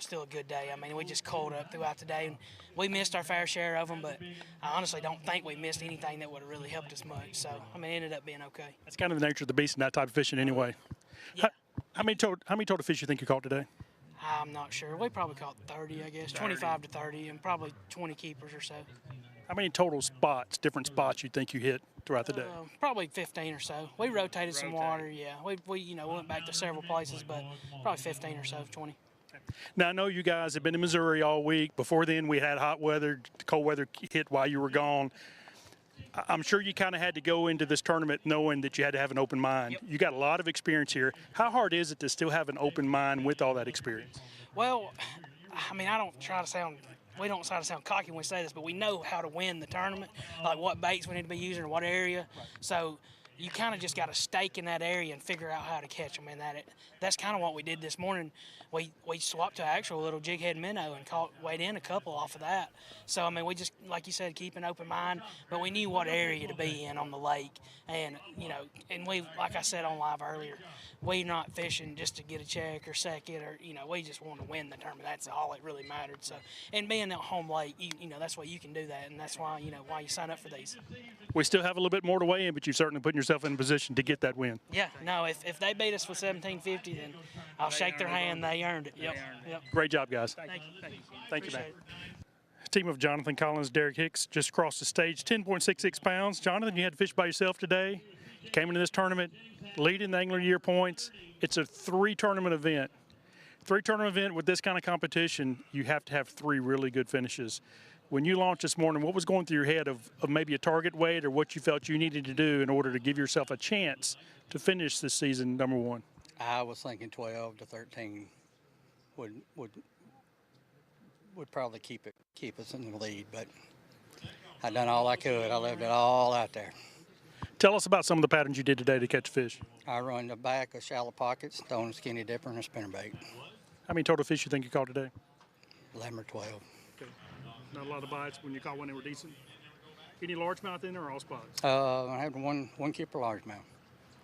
still a good day. I mean, we just coiled up throughout the day, and we missed our fair share of them. But I honestly don't think we missed anything that would have really helped us much. So I mean, it ended up being okay. That's kind of the nature of the beast in that type of fishing, anyway. Yeah. How many total fish you think you caught today? I'm not sure. We probably caught 30, I guess, 25 to 30, and probably 20 keepers or so. How many total spots, different spots, you think you hit throughout the day? Probably 15 or so. We rotated some water, yeah. We went back to several places, but probably 15 or so, 20. Now, I know you guys have been in Missouri all week. Before then, we had hot weather, cold weather hit while you were gone. I'm sure you kind of had to go into this tournament knowing that you had to have an open mind. Yep. You got a lot of experience here. How hard is it to still have an open mind with all that experience? Well, I mean, we don't try to sound cocky when we say this, but we know how to win the tournament, like what baits we need to be using or what area. Right. So, you kind of just got to stake in that area and figure out how to catch them. And that's kind of what we did this morning. We swapped to actual little jighead minnow and weighed in a couple off of that. So, I mean, we just, like you said, keep an open mind, but we knew what area to be in on the lake. And, you know, and we, like I said on live earlier, we're not fishing just to get a check or second or, you know, we just want to win the tournament. That's all it really mattered. So, and being at home lake, you know, that's why you can do that. And that's why, you know, why you sign up for these. We still have a little bit more to weigh in, but you've certainly put yourself in a position to get that win. Yeah, no, if they beat us with 17.50, then I'll shake their hand. They earned it. Yep. Great job, guys. Thank you. Thank you, man. Appreciate it. Team of Jonathan Collins, Derek Hicks just crossed the stage, 10.66 pounds. Jonathan, you had to fish by yourself today. You came into this tournament leading the Angler Year points. It's a 3-tournament event. 3-tournament event with this kind of competition, you have to have 3 really good finishes. When you launched this morning, what was going through your head of maybe a target weight or what you felt you needed to do in order to give yourself a chance to finish this season number 1? I was thinking 12 to 13 would probably keep us in the lead, but I done all I could. I left it all out there. Tell us about some of the patterns you did today to catch fish. I run the back of shallow pockets, throwing a skinny dipper and a spinnerbait. How many total fish you think you caught today? 11 or 12. Okay. Not a lot of bites. When you caught one, they were decent. Any largemouth in there or all spots? I had one keeper largemouth.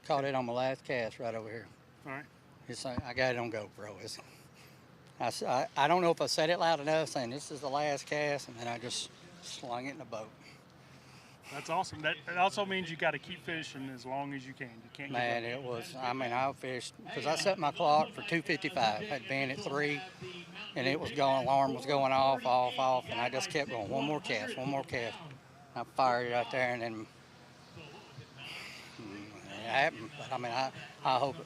Caught it on my last cast right over here. All right. I got it on GoPro. I don't know if I said it loud enough saying this is the last cast, and then I just slung it in the boat. That's awesome. That also means you got to keep fishing as long as you can. You can't. Man, it was. I mean, I fished because I set my clock for 2:55. Had been at 3, and it was going. Alarm was going off, and I just kept going. One more cast. I fired it out there, and then it happened. But I mean, I hope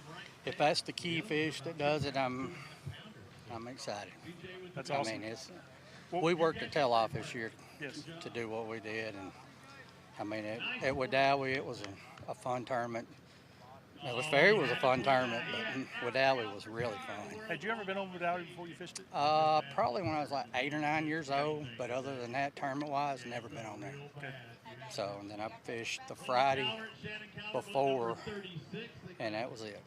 if that's the key fish that does it, I'm excited. That's awesome. I mean, we worked our tail off this year yes. to do what we did, and I mean, at Wadowee, it was a fun tournament. Ellis Ferry was a fun tournament, but Wadowee was really fun. Had you ever been over Wadowee before you fished it? Probably when I was like 8 or 9 years old, but other than that, tournament-wise, never been on there. Okay. So, and then I fished the Friday before, and that was it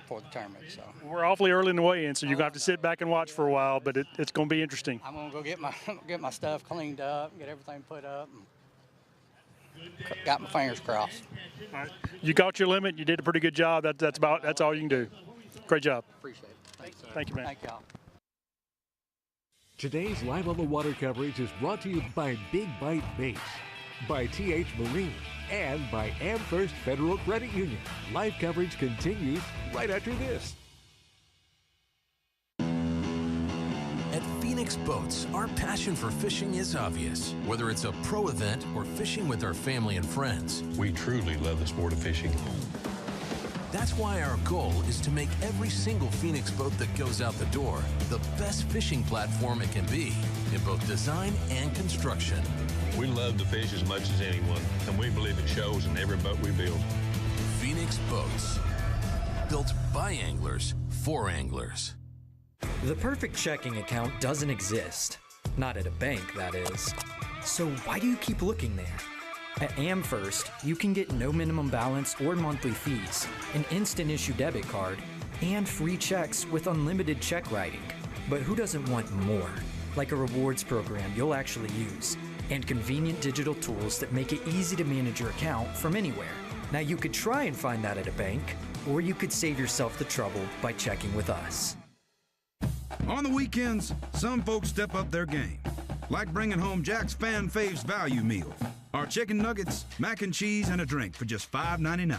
for the tournament. So we're awfully early in the weigh-in, so you're going to have to sit back and watch for a while, but it's going to be interesting. I'm going to go get my stuff cleaned up, get everything put up, and got my fingers crossed. All right. You got your limit. You did a pretty good job. That's all you can do. Great job. Appreciate it. Thanks, sir. Thank you, man. Thank y'all. Today's Live on the Water coverage is brought to you by Big Bite Baits, by TH Marine, and by AmFirst Federal Credit Union. Live coverage continues right after this. At Phoenix Boats, our passion for fishing is obvious. Whether it's a pro event or fishing with our family and friends, we truly love the sport of fishing. That's why our goal is to make every single Phoenix boat that goes out the door the best fishing platform it can be in both design and construction. We love to fish as much as anyone, and we believe it shows in every boat we build. Phoenix Boats, built by anglers for anglers. The perfect checking account doesn't exist. Not at a bank, that is. So why do you keep looking there? At AmFirst, you can get no minimum balance or monthly fees, an instant issue debit card, and free checks with unlimited check writing. But who doesn't want more? Like a rewards program you'll actually use, and convenient digital tools that make it easy to manage your account from anywhere. Now you could try and find that at a bank, or you could save yourself the trouble by checking with us. On the weekends, some folks step up their game, like bringing home Jack's Fan Faves Value Meal. Our chicken nuggets, mac and cheese, and a drink for just $5.99.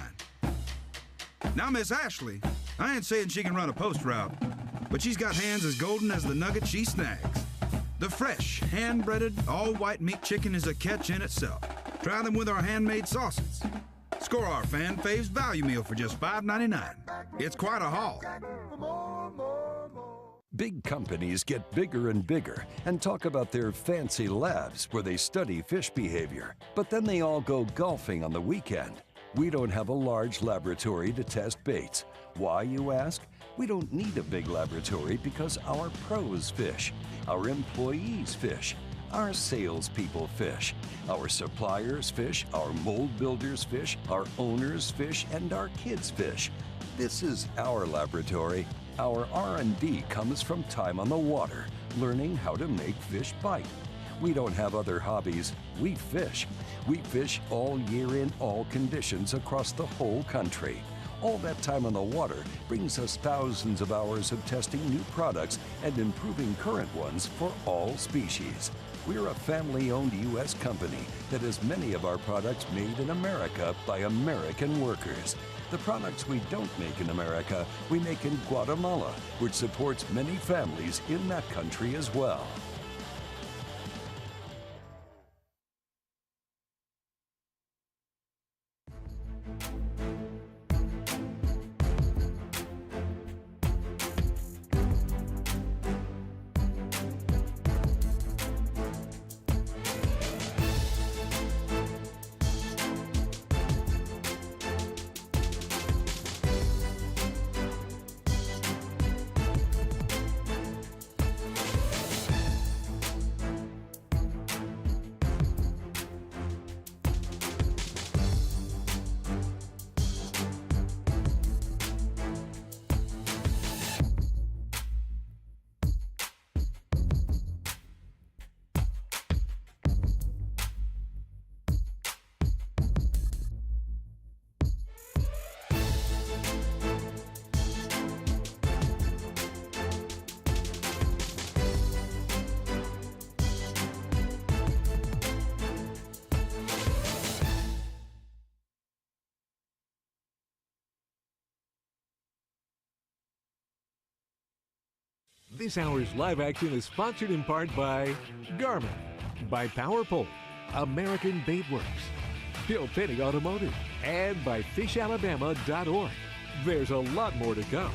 Now, Miss Ashley, I ain't saying she can run a post route, but she's got hands as golden as the nugget she snags. The fresh, hand-breaded, all-white meat chicken is a catch in itself. Try them with our handmade sauces. Score our Fan Faves Value Meal for just $5.99. It's quite a haul. Big companies get bigger and bigger and talk about their fancy labs where they study fish behavior. But then they all go golfing on the weekend. We don't have a large laboratory to test baits. Why, you ask? We don't need a big laboratory because our pros fish, our employees fish, Our salespeople fish. Our suppliers fish. Our mold builders fish. Our owners fish. And our kids fish. This is our laboratory. Our R&D comes from time on the water, learning how to make fish bite. We don't have other hobbies. We fish. We fish all year in all conditions across the whole country. All that time on the water brings us thousands of hours of testing new products and improving current ones for all species. We're a family-owned U.S. company that has many of our products made in America by American workers. The products we don't make in America, we make in Guatemala, which supports many families in that country as well. This hour's live action is sponsored in part by Garmin, by PowerPole, American Bait Works, Bill Penny Automotive, and by fishalabama.org. There's a lot more to come.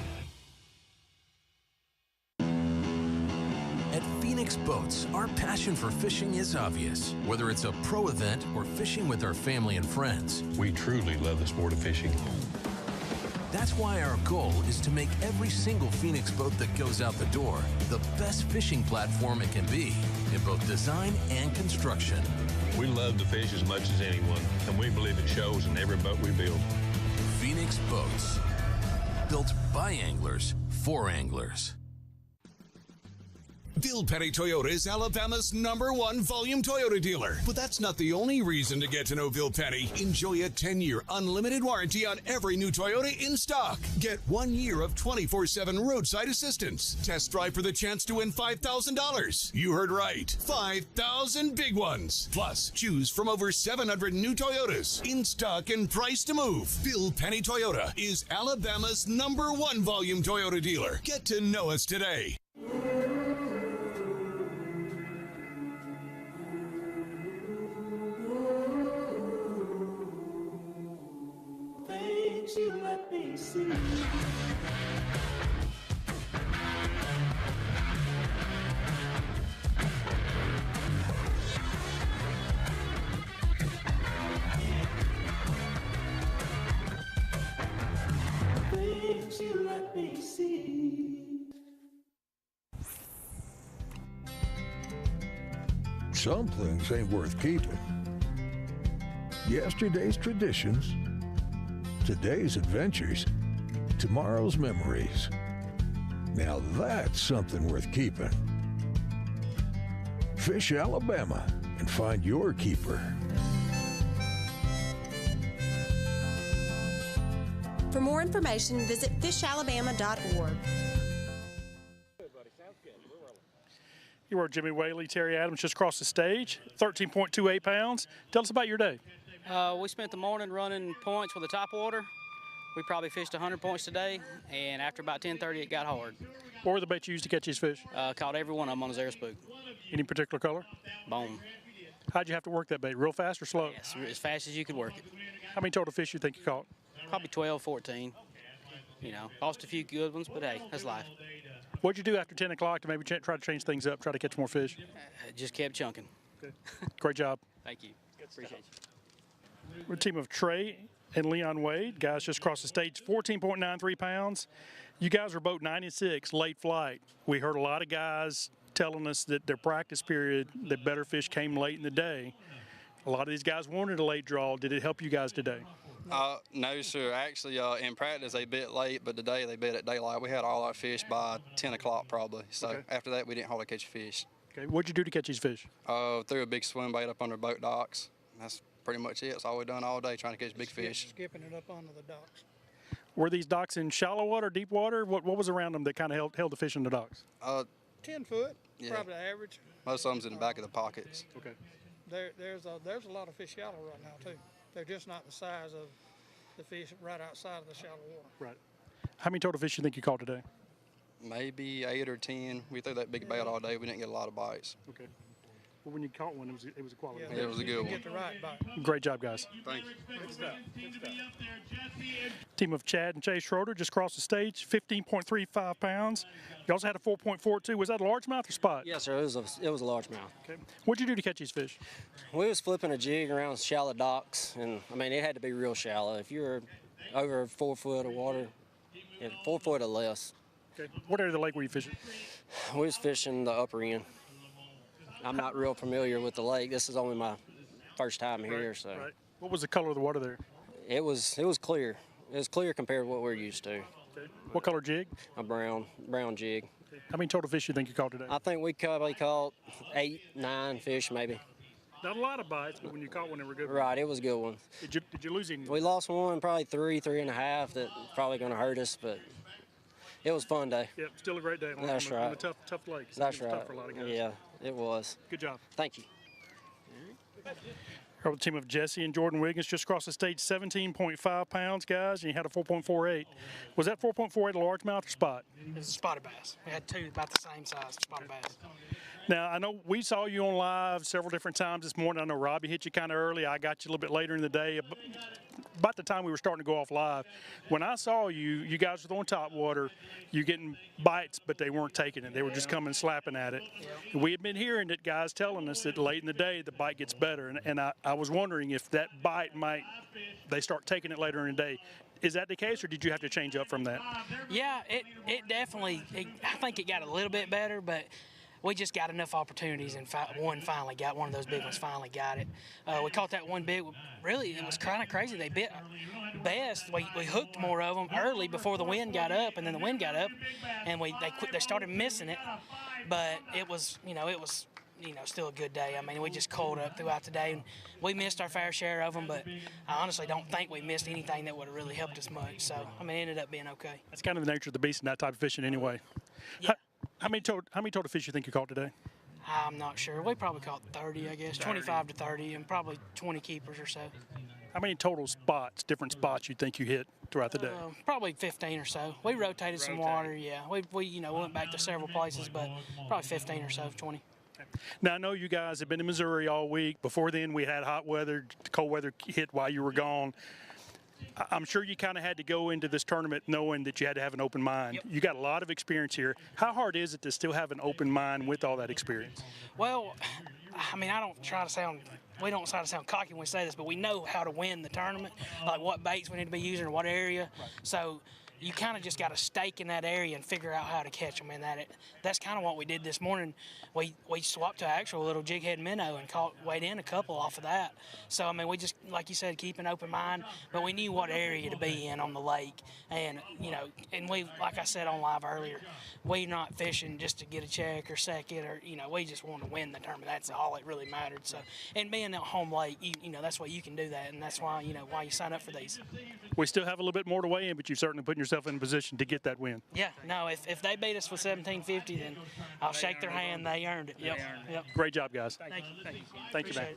At Phoenix Boats, our passion for fishing is obvious. Whether it's a pro event or fishing with our family and friends, we truly love the sport of fishing. That's why our goal is to make every single Phoenix boat that goes out the door the best fishing platform it can be in both design and construction. We love to fish as much as anyone, and we believe it shows in every boat we build. Phoenix Boats, built by anglers for anglers. Bill Penny Toyota is Alabama's #1 volume Toyota dealer. But that's not the only reason to get to know Bill Penny. Enjoy a 10-year unlimited warranty on every new Toyota in stock. Get 1 year of 24/7 roadside assistance. Test drive for the chance to win $5,000. You heard right. 5,000 big ones. Plus, choose from over 700 new Toyotas in stock and price to move. Bill Penny Toyota is Alabama's #1 volume Toyota dealer. Get to know us today. You let me see. Things you let me see. Some things ain't worth keeping. Yesterday's traditions, today's adventures, tomorrow's memories. Now that's something worth keeping. Fish Alabama and find your keeper. For more information, visit fishalabama.org. You are Jimmy Whaley, Terry Adams just across the stage, 13.28 pounds. Tell us about your day. We spent the morning running points with the top water. We probably fished 100 points today, and after about 10:30, it got hard. What were the baits you used to catch these fish? Caught every one of them on a zero spook. Any particular color? Bone. How'd you have to work that bait? Real fast or slow? Yes, as fast as you could work it. How many total fish you think you caught? Probably 12, 14. You know, lost a few good ones, but hey, that's life. What'd you do after 10 o'clock to maybe try to change things up, try to catch more fish? Just kept chunking. Good. Great job. Thank you. Appreciate you. We're a team of Trey and Leon Wade. Guys just crossed the stage, 14.93 pounds. You guys are boat 96, late flight. We heard a lot of guys telling us that their practice period, the better fish came late in the day. A lot of these guys wanted a late draw. Did it help you guys today? No, sir. Actually, in practice, they bit late, but today they bit at daylight. We had all our fish by 10 o'clock probably. So after that, we didn't hardly catch fish. Okay. What'd you do to catch these fish? Threw a big swim bait up under boat docks. That's pretty much it. That's all we've done all day, trying to catch big fish. Skipping it up onto the docks. Were these docks in shallow water, deep water? What was around them that kind of held the fish in the docks? 10 foot, yeah. probably average. Most of them's in the back of the pockets. Okay. There's a lot of fish shallow right now too. They're just not the size of the fish right outside of the shallow water. Right. How many total fish you think you caught today? Maybe 8 or 10. We threw that big bait all day. We didn't get a lot of bites. Okay. Well, when you caught one, it was a quality. Yeah, it was a good one. Get the right bite. Great job, guys. Thank you. Good stuff. Good stuff. Team of Chad and Chase Schroeder just crossed the stage, 15.35 pounds. You also had a 4.42. Was that a largemouth or spot? Yes, sir. It was a largemouth. Okay. What'd you do to catch these fish? We was flipping a jig around shallow docks, and I mean it had to be real shallow. If you're over 4 foot of water, 4 foot or less. Okay. What area of the lake were you fishing? We was fishing the upper end. I'm not real familiar with the lake. This is only my first time here, so. Right. What was the color of the water there? It was clear. It was clear compared to what we're used to. Okay. What color jig? A brown jig. Okay. How many total fish do you think you caught today? I think we probably caught 8, 9 fish maybe. Not a lot of bites, but when you caught one, they were good. Right, it was a good one. Did you lose any? We lost one, probably 3, 3.5. That probably going to hurt us, but it was a fun day. Yep, still a great day. That's right. On a tough lake. That's right. Tough for a lot of guys. Yeah, it was. Good job. Thank you. Our team of Jesse and Jordan Wiggins just crossed the stage, 17.5 pounds, guys, and you had a 4.48. Was that 4.48 a largemouth or spot? It was a spotted bass. We had two about the same size spotted bass. Now, I know we saw you on live several different times this morning. I know Robbie hit you kind of early. I got you a little bit later in the day, about the time we were starting to go off live. When I saw you, you guys were throwing top water. You getting bites, but they weren't taking it. They were just coming slapping at it. And we had been hearing that guys telling us that late in the day, the bite gets better. And I was wondering if that bite they start taking it later in the day. Is that the case, or did you have to change up from that? Yeah, it definitely, I think it got a little bit better, but we just got enough opportunities, and one of those big ones finally got it. We caught that one big, really, it was kind of crazy. They bit best. We hooked more of them early before the wind got up, and then the wind got up, and they started missing it. But it was still a good day. I mean, we just coiled up throughout the day, and we missed our fair share of them, but I honestly don't think we missed anything that would have really helped us much. So, I mean, it ended up being okay. That's kind of the nature of the beast in that type of fishing anyway. Yeah. How many total fish you think you caught today? I'm not sure. We probably caught 30, I guess, 25 to 30, and probably 20 keepers or so. How many total different spots you think you hit throughout the day? Probably 15 or so. We rotated some water, yeah. We went back to several places, but probably 15 or so, 20. Now, I know you guys have been in Missouri all week. Before then, we had hot weather, cold weather hit while you were gone. I'm sure you kind of had to go into this tournament knowing that you had to have an open mind. Yep. You got a lot of experience here. How hard is it to still have an open mind with all that experience? Well, I mean, we don't try to sound cocky when we say this, but we know how to win the tournament, like what baits we need to be using or what area. Right. So you kind of just got to stake in that area and figure out how to catch them. And that's kind of what we did this morning. We swapped to actual little jig head minnow and weighed in a couple off of that. So, I mean, we just, like you said, keep an open mind, but we knew what area to be in on the lake. And, and we, like I said on live earlier, we're not fishing just to get a check or second or, we just want to win the tournament. That's all that really mattered. So, and being at home lake, that's why you can do that. And that's why, why you sign up for these. We still have a little bit more to weigh in, but you're certainly putting yourself in a position to get that win. Yeah, no, if they beat us with 1750, then I'll shake their hand. They earned it. Yep. Great job, guys. Thank you, man.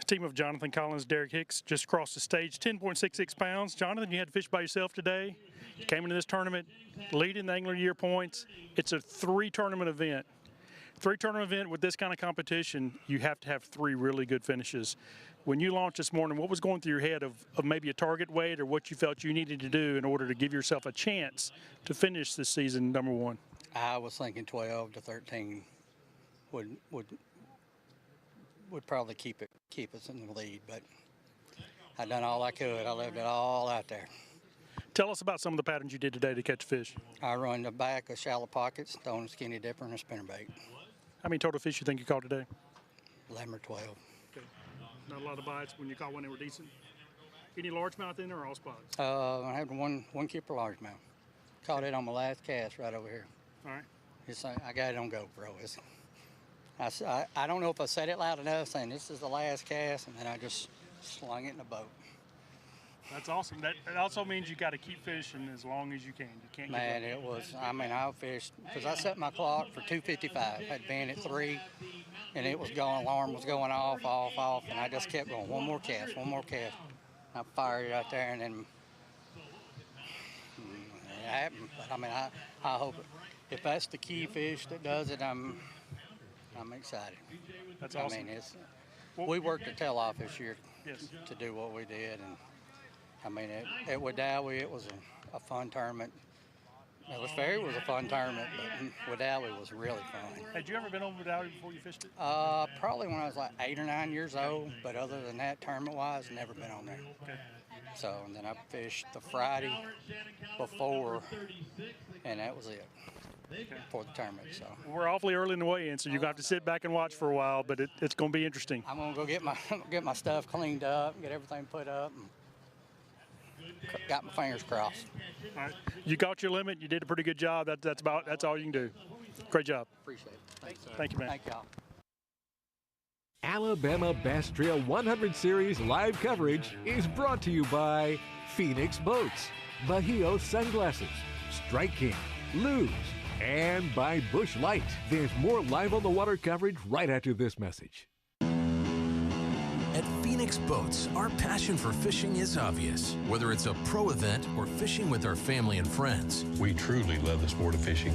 Team of Jonathan Collins, Derek Hicks just crossed the stage, 10.66 pounds. Jonathan, you had to fish by yourself today. You came into this tournament leading the Angler Year points. It's a 3-tournament event. 3-tournament event with this kind of competition, you have to have 3 really good finishes. When you launched this morning, what was going through your head of maybe a target weight or what you felt you needed to do in order to give yourself a chance to finish this season number 1? I was thinking 12 to 13 would probably keep us in the lead, but I done all I could. I left it all out there. Tell us about some of the patterns you did today to catch fish. I run the back of shallow pockets, throwing a skinny dipper and a spinnerbait. How many total fish you think you caught today? 11 or 12. Okay. Not a lot of bites. When you caught one, they were decent. Any largemouth in there or all spots? I had one keeper largemouth. Caught it on my last cast right over here. All right. I got it on GoPro. I don't know if I said it loud enough, saying this is the last cast, and then I just slung it in the boat. That's awesome. That also means you got to keep fishing as long as you can. You can't. Man, it was. I mean, I fished because I set my clock for 2:55. Had been at 3, and it was going. Alarm was going off, and I just kept going. One more cast. I fired it out there, and then it happened. But I mean, I hope if that's the key fish that does it, I'm excited. That's awesome. I mean, we worked a tail off this year yes. to do what we did, and I mean, at Wadowee, it was a fun tournament. It was a fun tournament, but Wadowee was really fun. Had you ever been over Wadowee before you fished it? Probably when I was like 8 or 9 years old, but other than that, tournament-wise, never been on there. Okay. So, and then I fished the Friday before, and that was it for the tournament. So we're awfully early in the weigh-in, so you're going to have to sit back and watch for a while, but it's going to be interesting. I'm going to go get my stuff cleaned up, get everything put up, and got my fingers crossed. All right. You got your limit. You did a pretty good job. That's all you can do. Great job. Appreciate it. Thanks, sir. Thank you, man. Thank y'all. Alabama Bass Trail 100 Series live coverage is brought to you by Phoenix Boats, Bahio Sunglasses, Strike King, Luz, and by Bush Light. There's more live on the water coverage right after this message. At Phoenix Boats, our passion for fishing is obvious. Whether it's a pro event or fishing with our family and friends, we truly love the sport of fishing.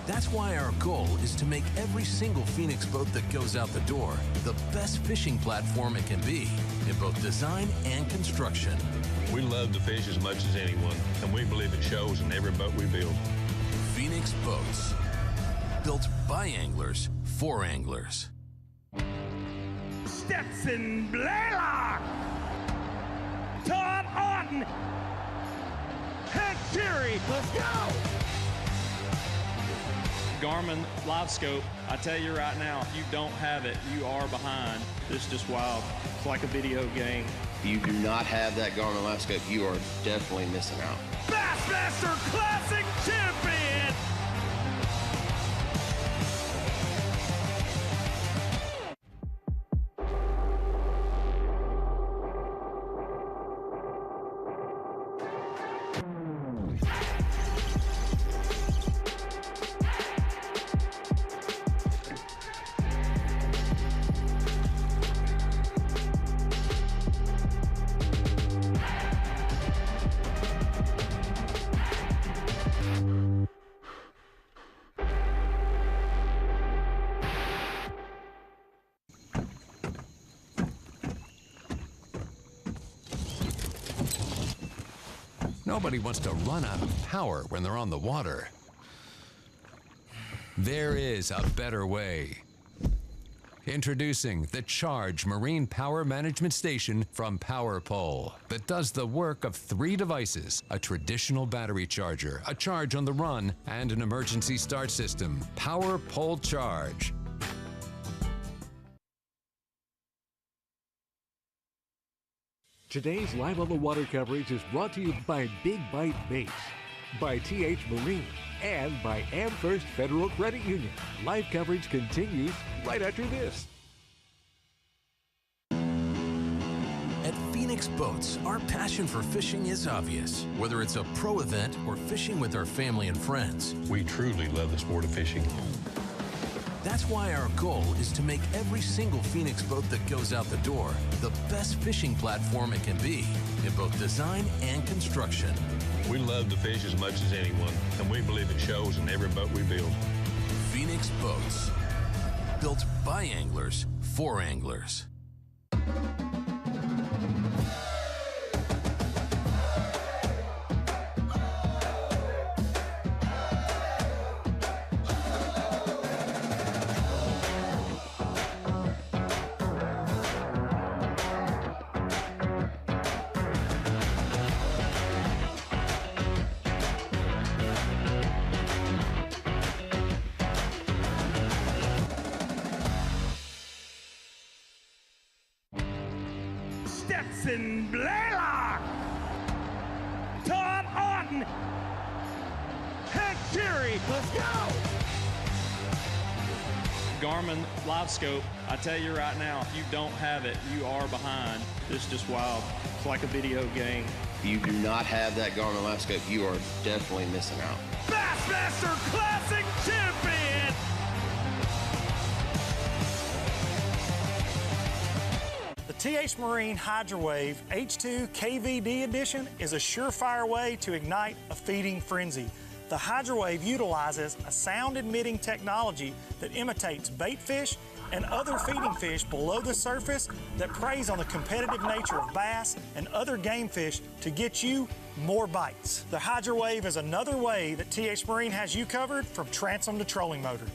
That's why our goal is to make every single Phoenix boat that goes out the door the best fishing platform it can be in both design and construction. We love to fish as much as anyone, and we believe it shows in every boat we build. Phoenix Boats, built by anglers for anglers. Stetson Blaylock, Todd Otten, Hank Terry, let's go! Garmin Live Scope, I tell you right now, if you don't have it, you are behind. It's just wild. It's like a video game. If you do not have that Garmin Live Scope, you are definitely missing out. Bassmaster Classic Champion! Nobody wants to run out of power when they're on the water. There is a better way. Introducing the Charge Marine Power Management Station from PowerPole that does the work of 3 devices: a traditional battery charger, a charge on the run, and an emergency start system. PowerPole Charge. Today's Live on the Water coverage is brought to you by Big Bite Baits, by TH Marine, and by AmFirst Federal Credit Union. Live coverage continues right after this. At Phoenix Boats, our passion for fishing is obvious. Whether it's a pro event or fishing with our family and friends, we truly love the sport of fishing. That's why our goal is to make every single Phoenix boat that goes out the door the best fishing platform it can be in both design and construction. We love to fish as much as anyone, and we believe it shows in every boat we build. Phoenix Boats, built by anglers for anglers. Jackson Blaylock, Todd Orton, Hank Terry, let's go! Garmin Live Scope, I tell you right now, if you don't have it, you are behind. It's just wild. It's like a video game. If you do not have that Garmin Live Scope, you are definitely missing out. Bassmaster Classic Champion! The TH Marine HydroWave H2 KVD Edition is a surefire way to ignite a feeding frenzy. The HydroWave utilizes a sound-emitting technology that imitates bait fish and other feeding fish below the surface that preys on the competitive nature of bass and other game fish to get you more bites. The HydroWave is another way that TH Marine has you covered from transom to trolling motor.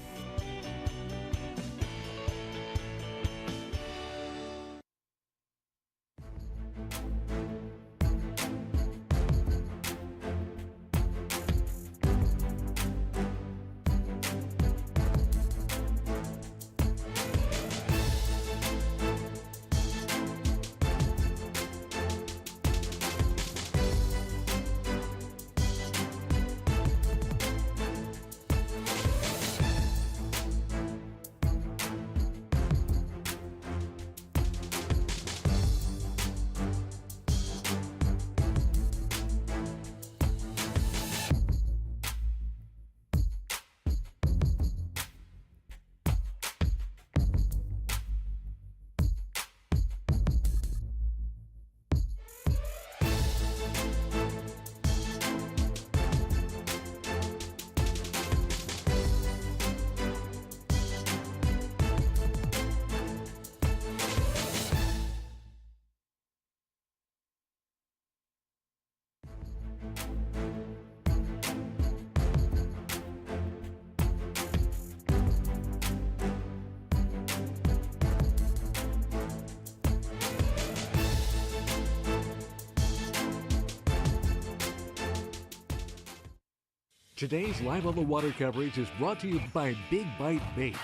Today's Live on the Water coverage is brought to you by Big Bite Baits,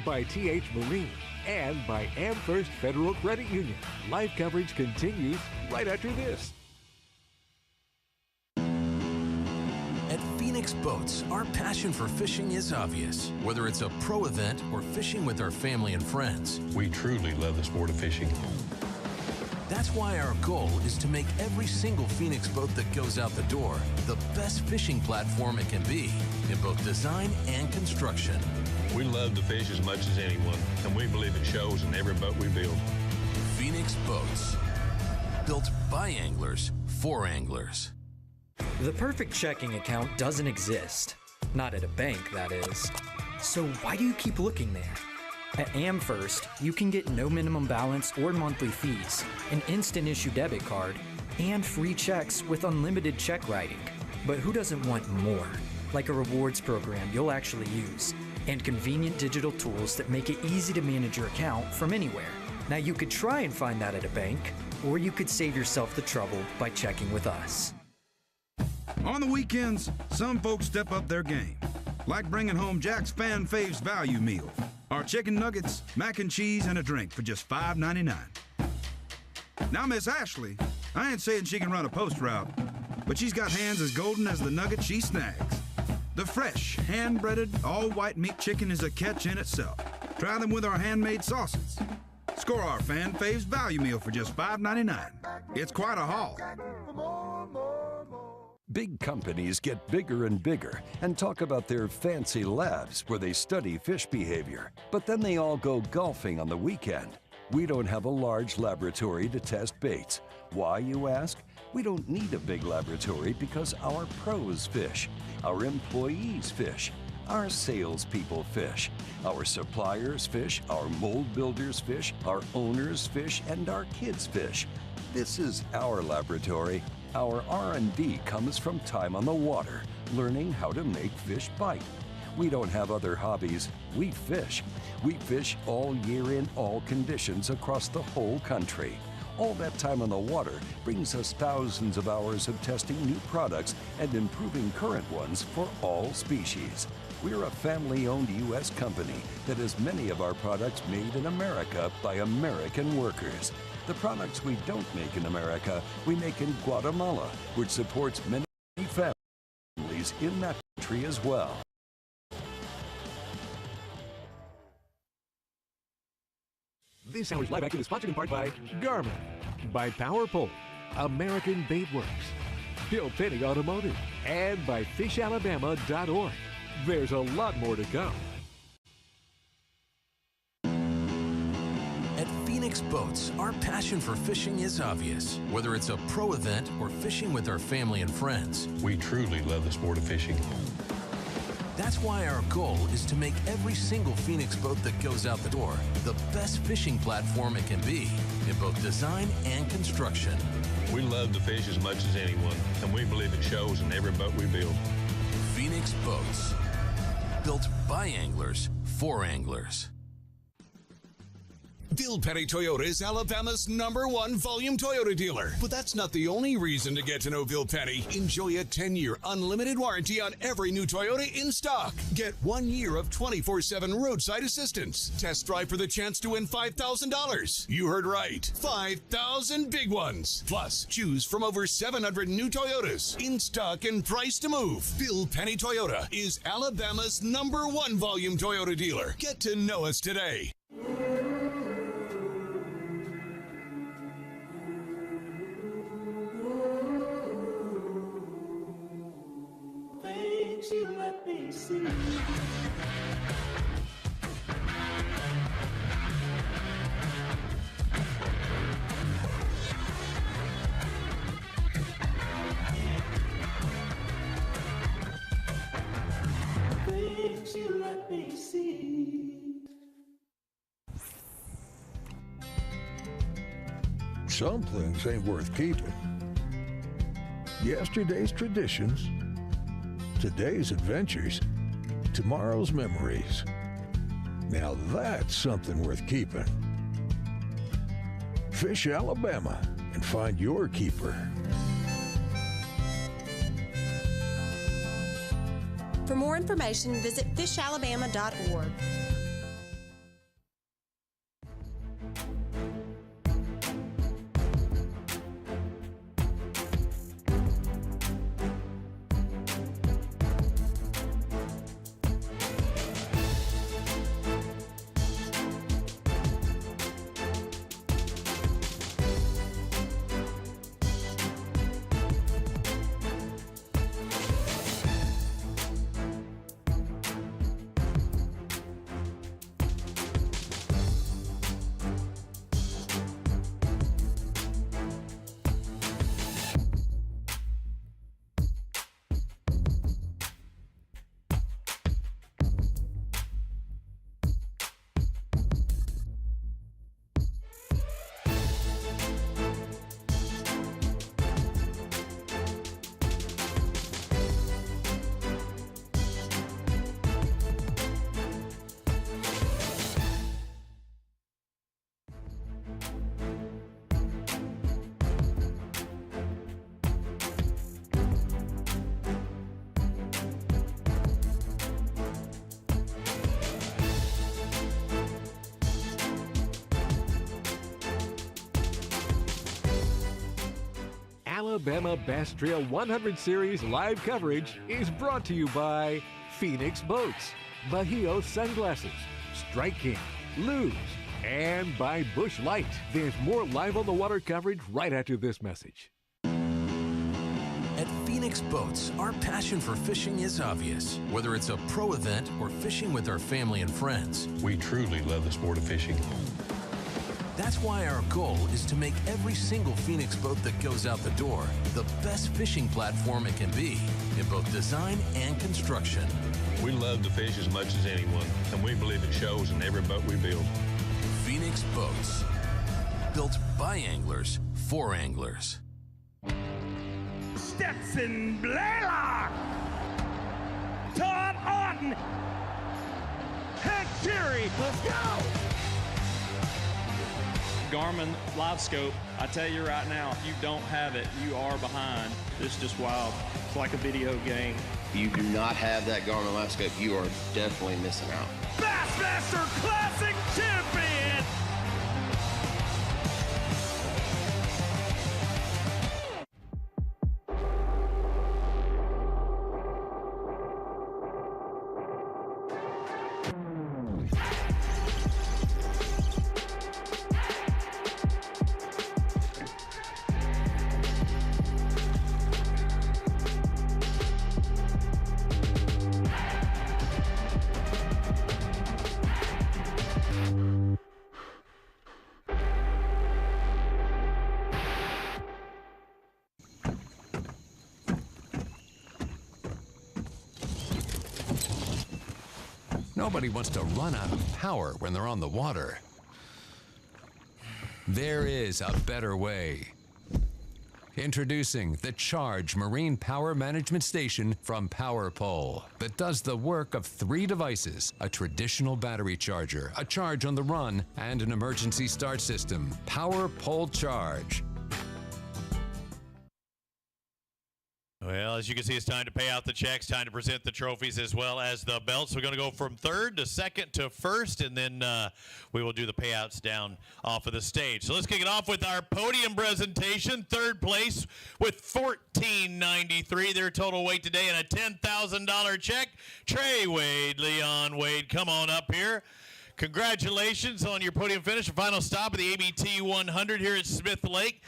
by TH Marine, and by AmFirst Federal Credit Union. Live coverage continues right after this. At Phoenix Boats, our passion for fishing is obvious. Whether it's a pro event or fishing with our family and friends, we truly love the sport of fishing. That's why our goal is to make every single Phoenix boat that goes out the door the best fishing platform it can be in both design and construction. We love to fish as much as anyone, and we believe it shows in every boat we build. Phoenix Boats, built by anglers for anglers. The perfect checking account doesn't exist. Not at a bank, that is. So why do you keep looking there? At AmFirst, you can get no minimum balance or monthly fees, an instant issue debit card, and free checks with unlimited check writing. But who doesn't want more? Like a rewards program you'll actually use, and convenient digital tools that make it easy to manage your account from anywhere. Now you could try and find that at a bank, or you could save yourself the trouble by checking with us. On the weekends, some folks step up their game, like bringing home Jack's Fan Faves Value Meal. Our chicken nuggets, mac and cheese, and a drink for just $5.99. Now, Miss Ashley, I ain't saying she can run a post route, but she's got hands as golden as the nugget she snags. The fresh, hand-breaded, all-white meat chicken is a catch in itself. Try them with our handmade sauces. Score our Fan Faves Value Meal for just $5.99. It's quite a haul. Big companies get bigger and bigger and talk about their fancy labs where they study fish behavior. But then they all go golfing on the weekend. We don't have a large laboratory to test baits. Why, you ask? We don't need a big laboratory because our pros fish, our employees fish, our salespeople fish, our suppliers fish, our mold builders fish, our owners fish, and our kids fish. This is our laboratory. Our R&D comes from time on the water, learning how to make fish bite. We don't have other hobbies. We fish. We fish all year in all conditions across the whole country. All that time on the water brings us thousands of hours of testing new products and improving current ones for all species. We're a family-owned U.S. company that has many of our products made in America by American workers. The products we don't make in America, we make in Guatemala, which supports many families in that country as well. This hour's live action is sponsored in part by Garmin, by PowerPole, American Bait Works, Bill Penny Automotive, and by fishalabama.org. There's a lot more to come. At Phoenix Boats, our passion for fishing is obvious. Whether it's a pro event or fishing with our family and friends, we truly love the sport of fishing. That's why our goal is to make every single Phoenix boat that goes out the door the best fishing platform it can be in both design and construction. We love to fish as much as anyone, and we believe it shows in every boat we build. Phoenix Boats, built by anglers for anglers. Bill Penny Toyota is Alabama's #1 volume Toyota dealer. But that's not the only reason to get to know Bill Penny. Enjoy a 10-year unlimited warranty on every new Toyota in stock. Get 1 year of 24/7 roadside assistance. Test drive for the chance to win $5,000. You heard right. 5,000 big ones. Plus, choose from over 700 new Toyotas in stock and price to move. Bill Penny Toyota is Alabama's #1 volume Toyota dealer. Get to know us today. You let me see. Things you let me see. Some things ain't worth keeping. Yesterday's traditions, today's adventures, tomorrow's memories. Now that's something worth keeping. Fish Alabama and find your keeper. For more information, visit fishalabama.org. Alabama Bass Trail 100 Series live coverage is brought to you by Phoenix Boats, Bahio Sunglasses, Strike King, Luz, and by Busch Light. There's more live on the water coverage right after this message. At Phoenix Boats, our passion for fishing is obvious. Whether it's a pro event or fishing with our family and friends, we truly love the sport of fishing. That's why our goal is to make every single Phoenix boat that goes out the door the best fishing platform it can be in both design and construction. We love to fish as much as anyone, and we believe it shows in every boat we build. Phoenix Boats, built by anglers for anglers. Stetson Blaylock, Todd Auten, Head Cherry, let's go! Garmin Live Scope, I tell you right now, if you don't have it, you are behind. This is just wild. It's like a video game. If you do not have that Garmin Live Scope, you are definitely missing out. Bassmaster Classic Champion! Nobody wants to run out of power when they're on the water. There is a better way. Introducing the Charge Marine Power Management Station from PowerPole that does the work of 3 devices: a traditional battery charger, a charge on the run, and an emergency start system. PowerPole Charge. Well, as you can see, it's time to pay out the checks, time to present the trophies as well as the belts. We're going to go from third to second to first, and then we will do the payouts down off of the stage. So let's kick it off with our podium presentation. Third place with $14.93, their total weight today, and a $10,000 check. Trey Wade, Leon Wade, come on up here. Congratulations on your podium finish. Final stop of the ABT 100 here at Smith Lake.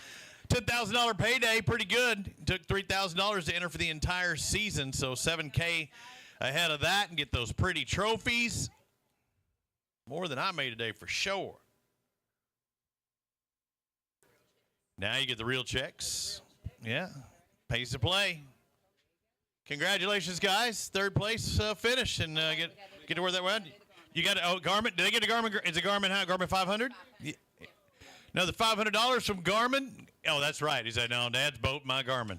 $10,000 payday, pretty good. Took $3,000 to enter for the entire season, so $7K ahead of that and get those pretty trophies. More than I made today for sure. Now you get the real checks. Yeah, pays to play. Congratulations, guys. Third place finish and get to where that went. You got Garmin. Did they get a Garmin? Is it Garmin? How? Garmin 500? Yeah. Another $500 from Garmin. Oh, that's right. He said, "No, Dad's boat, my Garmin."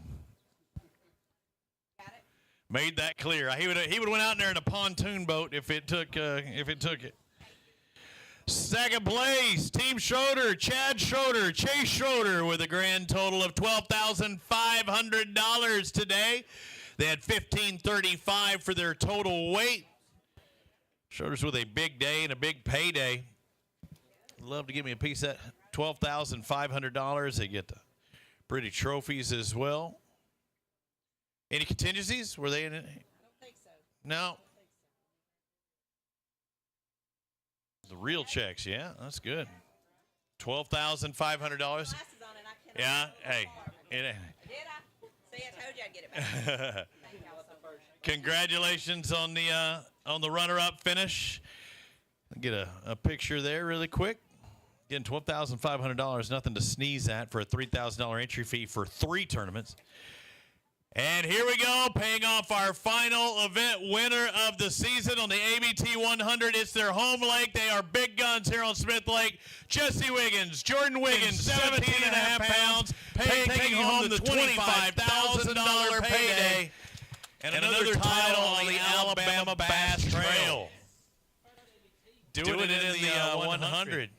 Got it. Made that clear. He would went out there in a pontoon boat if it took it. Second place, Team Schroeder, Chad Schroeder, Chase Schroeder with a grand total of $12,500 today. They had $1,535 for their total weight. Schroeder's with a big day and a big payday. Love to give me a piece of that. $12,500. They get the pretty trophies as well. Any contingencies? Were they in it? I don't think so. No. The real checks, yeah, that's good. $12,500. Yeah, hey. Did I? See, I told you I'd get it back. Congratulations on the runner-up finish. Get a picture there really quick. Again, $12,500, nothing to sneeze at for a $3,000 entry fee for 3 tournaments. And here we go, paying off our final event winner of the season on the ABT 100. It's their home lake. They are big guns here on Smith Lake. Jesse Wiggins, Jordan Wiggins, 17.5 pounds, taking home the $25,000 payday. And another title on the Alabama Bass Trail. Doing it in the 100.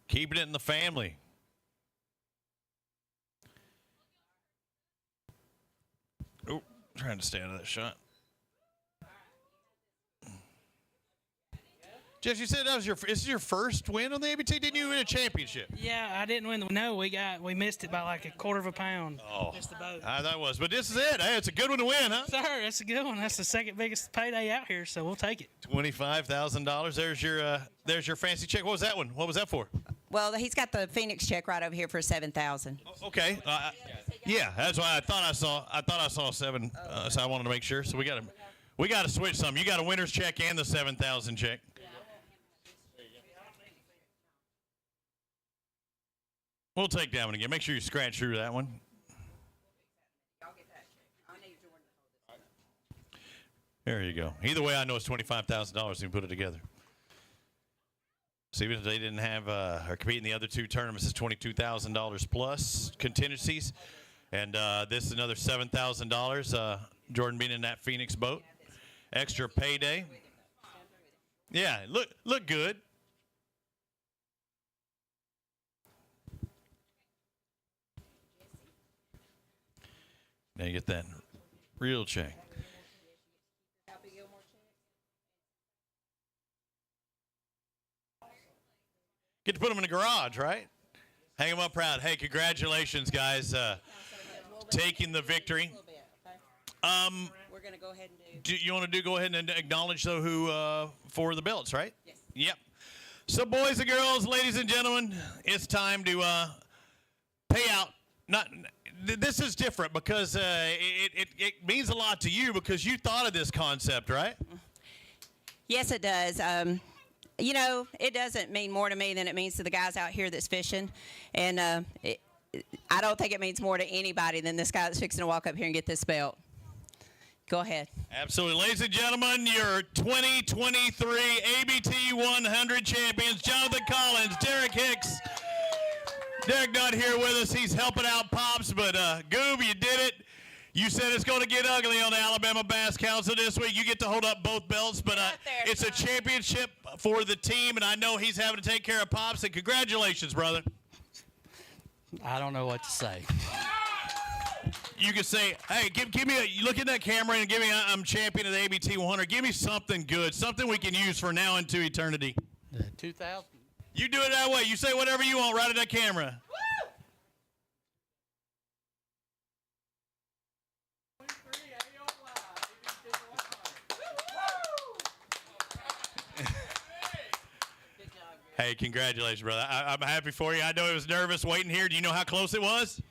Keeping it in the family. Oh, trying to stay out of that shot. Jeff, you said this is your first win on the ABT? Didn't you win a championship? Yeah, I didn't win. No, we missed it by like a quarter of a pound. Oh, missed the boat. That was. But this is it. Hey, it's a good one to win, huh? Sir, that's a good one. That's the second biggest payday out here, so we'll take it. $25,000. There's your fancy check. What was that one? What was that for? Well, he's got the Phoenix check right over here for $7,000. Okay. Yeah, that's why I thought I saw 7. So I wanted to make sure. So we got to switch some. You got a winner's check and the 7,000 check. We'll take that one again. Make sure you scratch through that one. There you go. Either way, I know it's $25,000 you put it together. So even if they didn't have or compete in the other 2 tournaments, it's $22,000 plus contingencies. And this is another $7,000. Jordan being in that Phoenix boat. Extra payday. Yeah, look good. Now you get that real check. Get to put them in the garage, right? Hang them up proud. Hey, congratulations, guys, taking the victory. We're going to go ahead and do you want to go ahead and acknowledge who for the belts, right? Yes. Yep. So, boys and girls, ladies and gentlemen, it's time to pay out. This is different because it means a lot to you because you thought of this concept, right? Yes, it does. You know, it doesn't mean more to me than it means to the guys out here that's fishing. And I don't think it means more to anybody than this guy that's fixing to walk up here and get this belt. Go ahead. Absolutely. Ladies and gentlemen, your 2023 ABT 100 champions, Jonathan Collins, Derek Hicks. Derek not here with us. He's helping out Pops, but Goob, you did it. You said it's going to get ugly on the Alabama Bass Council this week. You get to hold up both belts, but it's a championship for the team, and I know he's having to take care of Pops, and congratulations, brother. I don't know what to say. You could say, hey, give me you look at that camera and give me, I'm champion of the ABT 100. Give me something good, something we can use for now into eternity. 2000. You do it that way. You say whatever you want right at that camera. Hey, congratulations, brother. I'm happy for you. I know it was nervous waiting here. Do you know how close it was?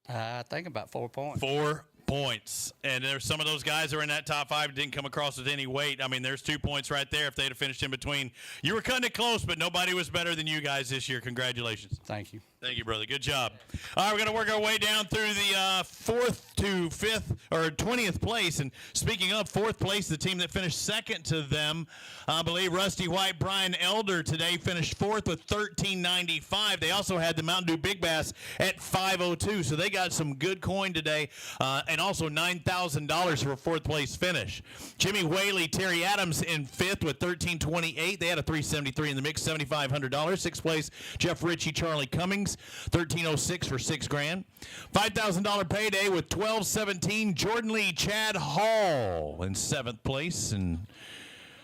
I think about 4 points. 4 points. And there's some of those guys who are in that top 5 didn't come across with any weight. I mean, there's 2 points right there if they'd have finished in between. You were cutting it close, but nobody was better than you guys this year. Congratulations. Thank you. Thank you, brother. Good job. All right, we're going to work our way down through the 4th to 5th or 20th place. And speaking of 4th place, the team that finished second to them, I believe Rusty White, Brian Elder today finished 4th with $13.95. They also had the Mountain Dew Big Bass at $5.02. So they got some good coin today and also $9,000 for a 4th place finish. Jimmy Whaley, Terry Adams in 5th with $13.28. They had a $3.73 in the mix, $7,500. 6th place, Jeff Ritchie, Charlie Cummings. $13.06 for $6,000. $5,000 payday with $12.17. Jordan Lee, Chad Hall in 7th place and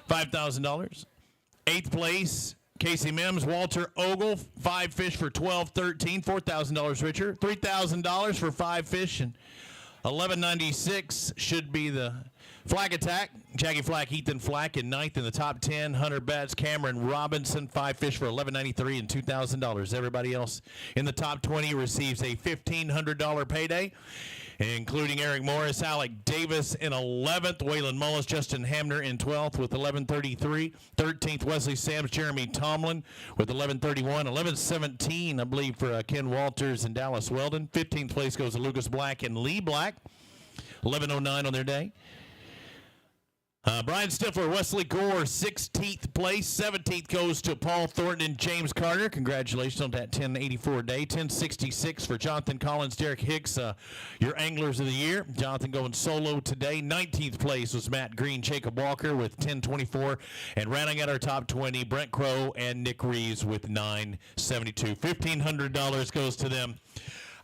$5,000. 8th place, Casey Mims, Walter Ogle, 5 fish for $12.13. $4,000 richer. $3,000 for 5 fish and $11.96 should be the Flag Attack. Jackie Flack, Ethan Flack in 9th in the top 10. Hunter Betts, Cameron Robinson, 5 fish for $11.93 and $2,000. Everybody else in the top 20 receives a $1,500 payday, including Eric Morris, Alec Davis in 11th, Waylon Mullis, Justin Hamner in 12th with $11.33. 13th, Wesley Sams, Jeremy Tomlin with $11.31. 11.17, I believe, for Ken Walters and Dallas Weldon. 15th place goes to Lucas Black and Lee Black. 11.09 on their day. Brian Stifler, Wesley Gore, 16th place. 17th goes to Paul Thornton and James Carter. Congratulations on that 1084 day. 1066 for Jonathan Collins, Derek Hicks, your Anglers of the Year. Jonathan going solo today. 19th place was Matt Green, Jacob Walker with 1024. And rounding out our top 20, Brent Crow and Nick Reeves with 972. $1,500 goes to them.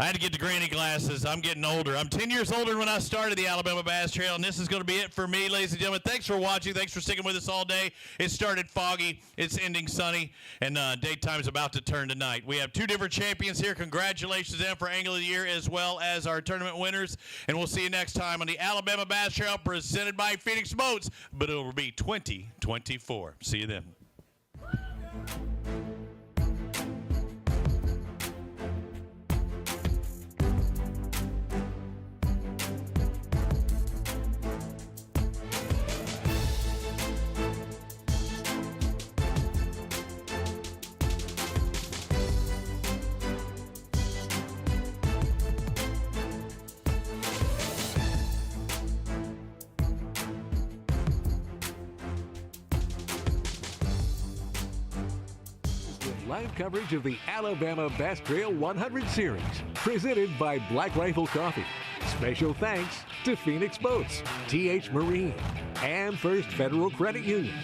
I had to get the granny glasses. I'm getting older. I'm 10 years older than when I started the Alabama Bass Trail, and this is going to be it for me, ladies and gentlemen. Thanks for watching. Thanks for sticking with us all day. It started foggy. It's ending sunny, and daytime is about to turn to night. We have 2 different champions here. Congratulations to them for Angler of the Year as well as our tournament winners, and we'll see you next time on the Alabama Bass Trail presented by Phoenix Boats, but it will be 2024. See you then. Live coverage of the Alabama Bass Trail 100 Series, presented by Black Rifle Coffee. Special thanks to Phoenix Boats, TH Marine, and First Federal Credit Union.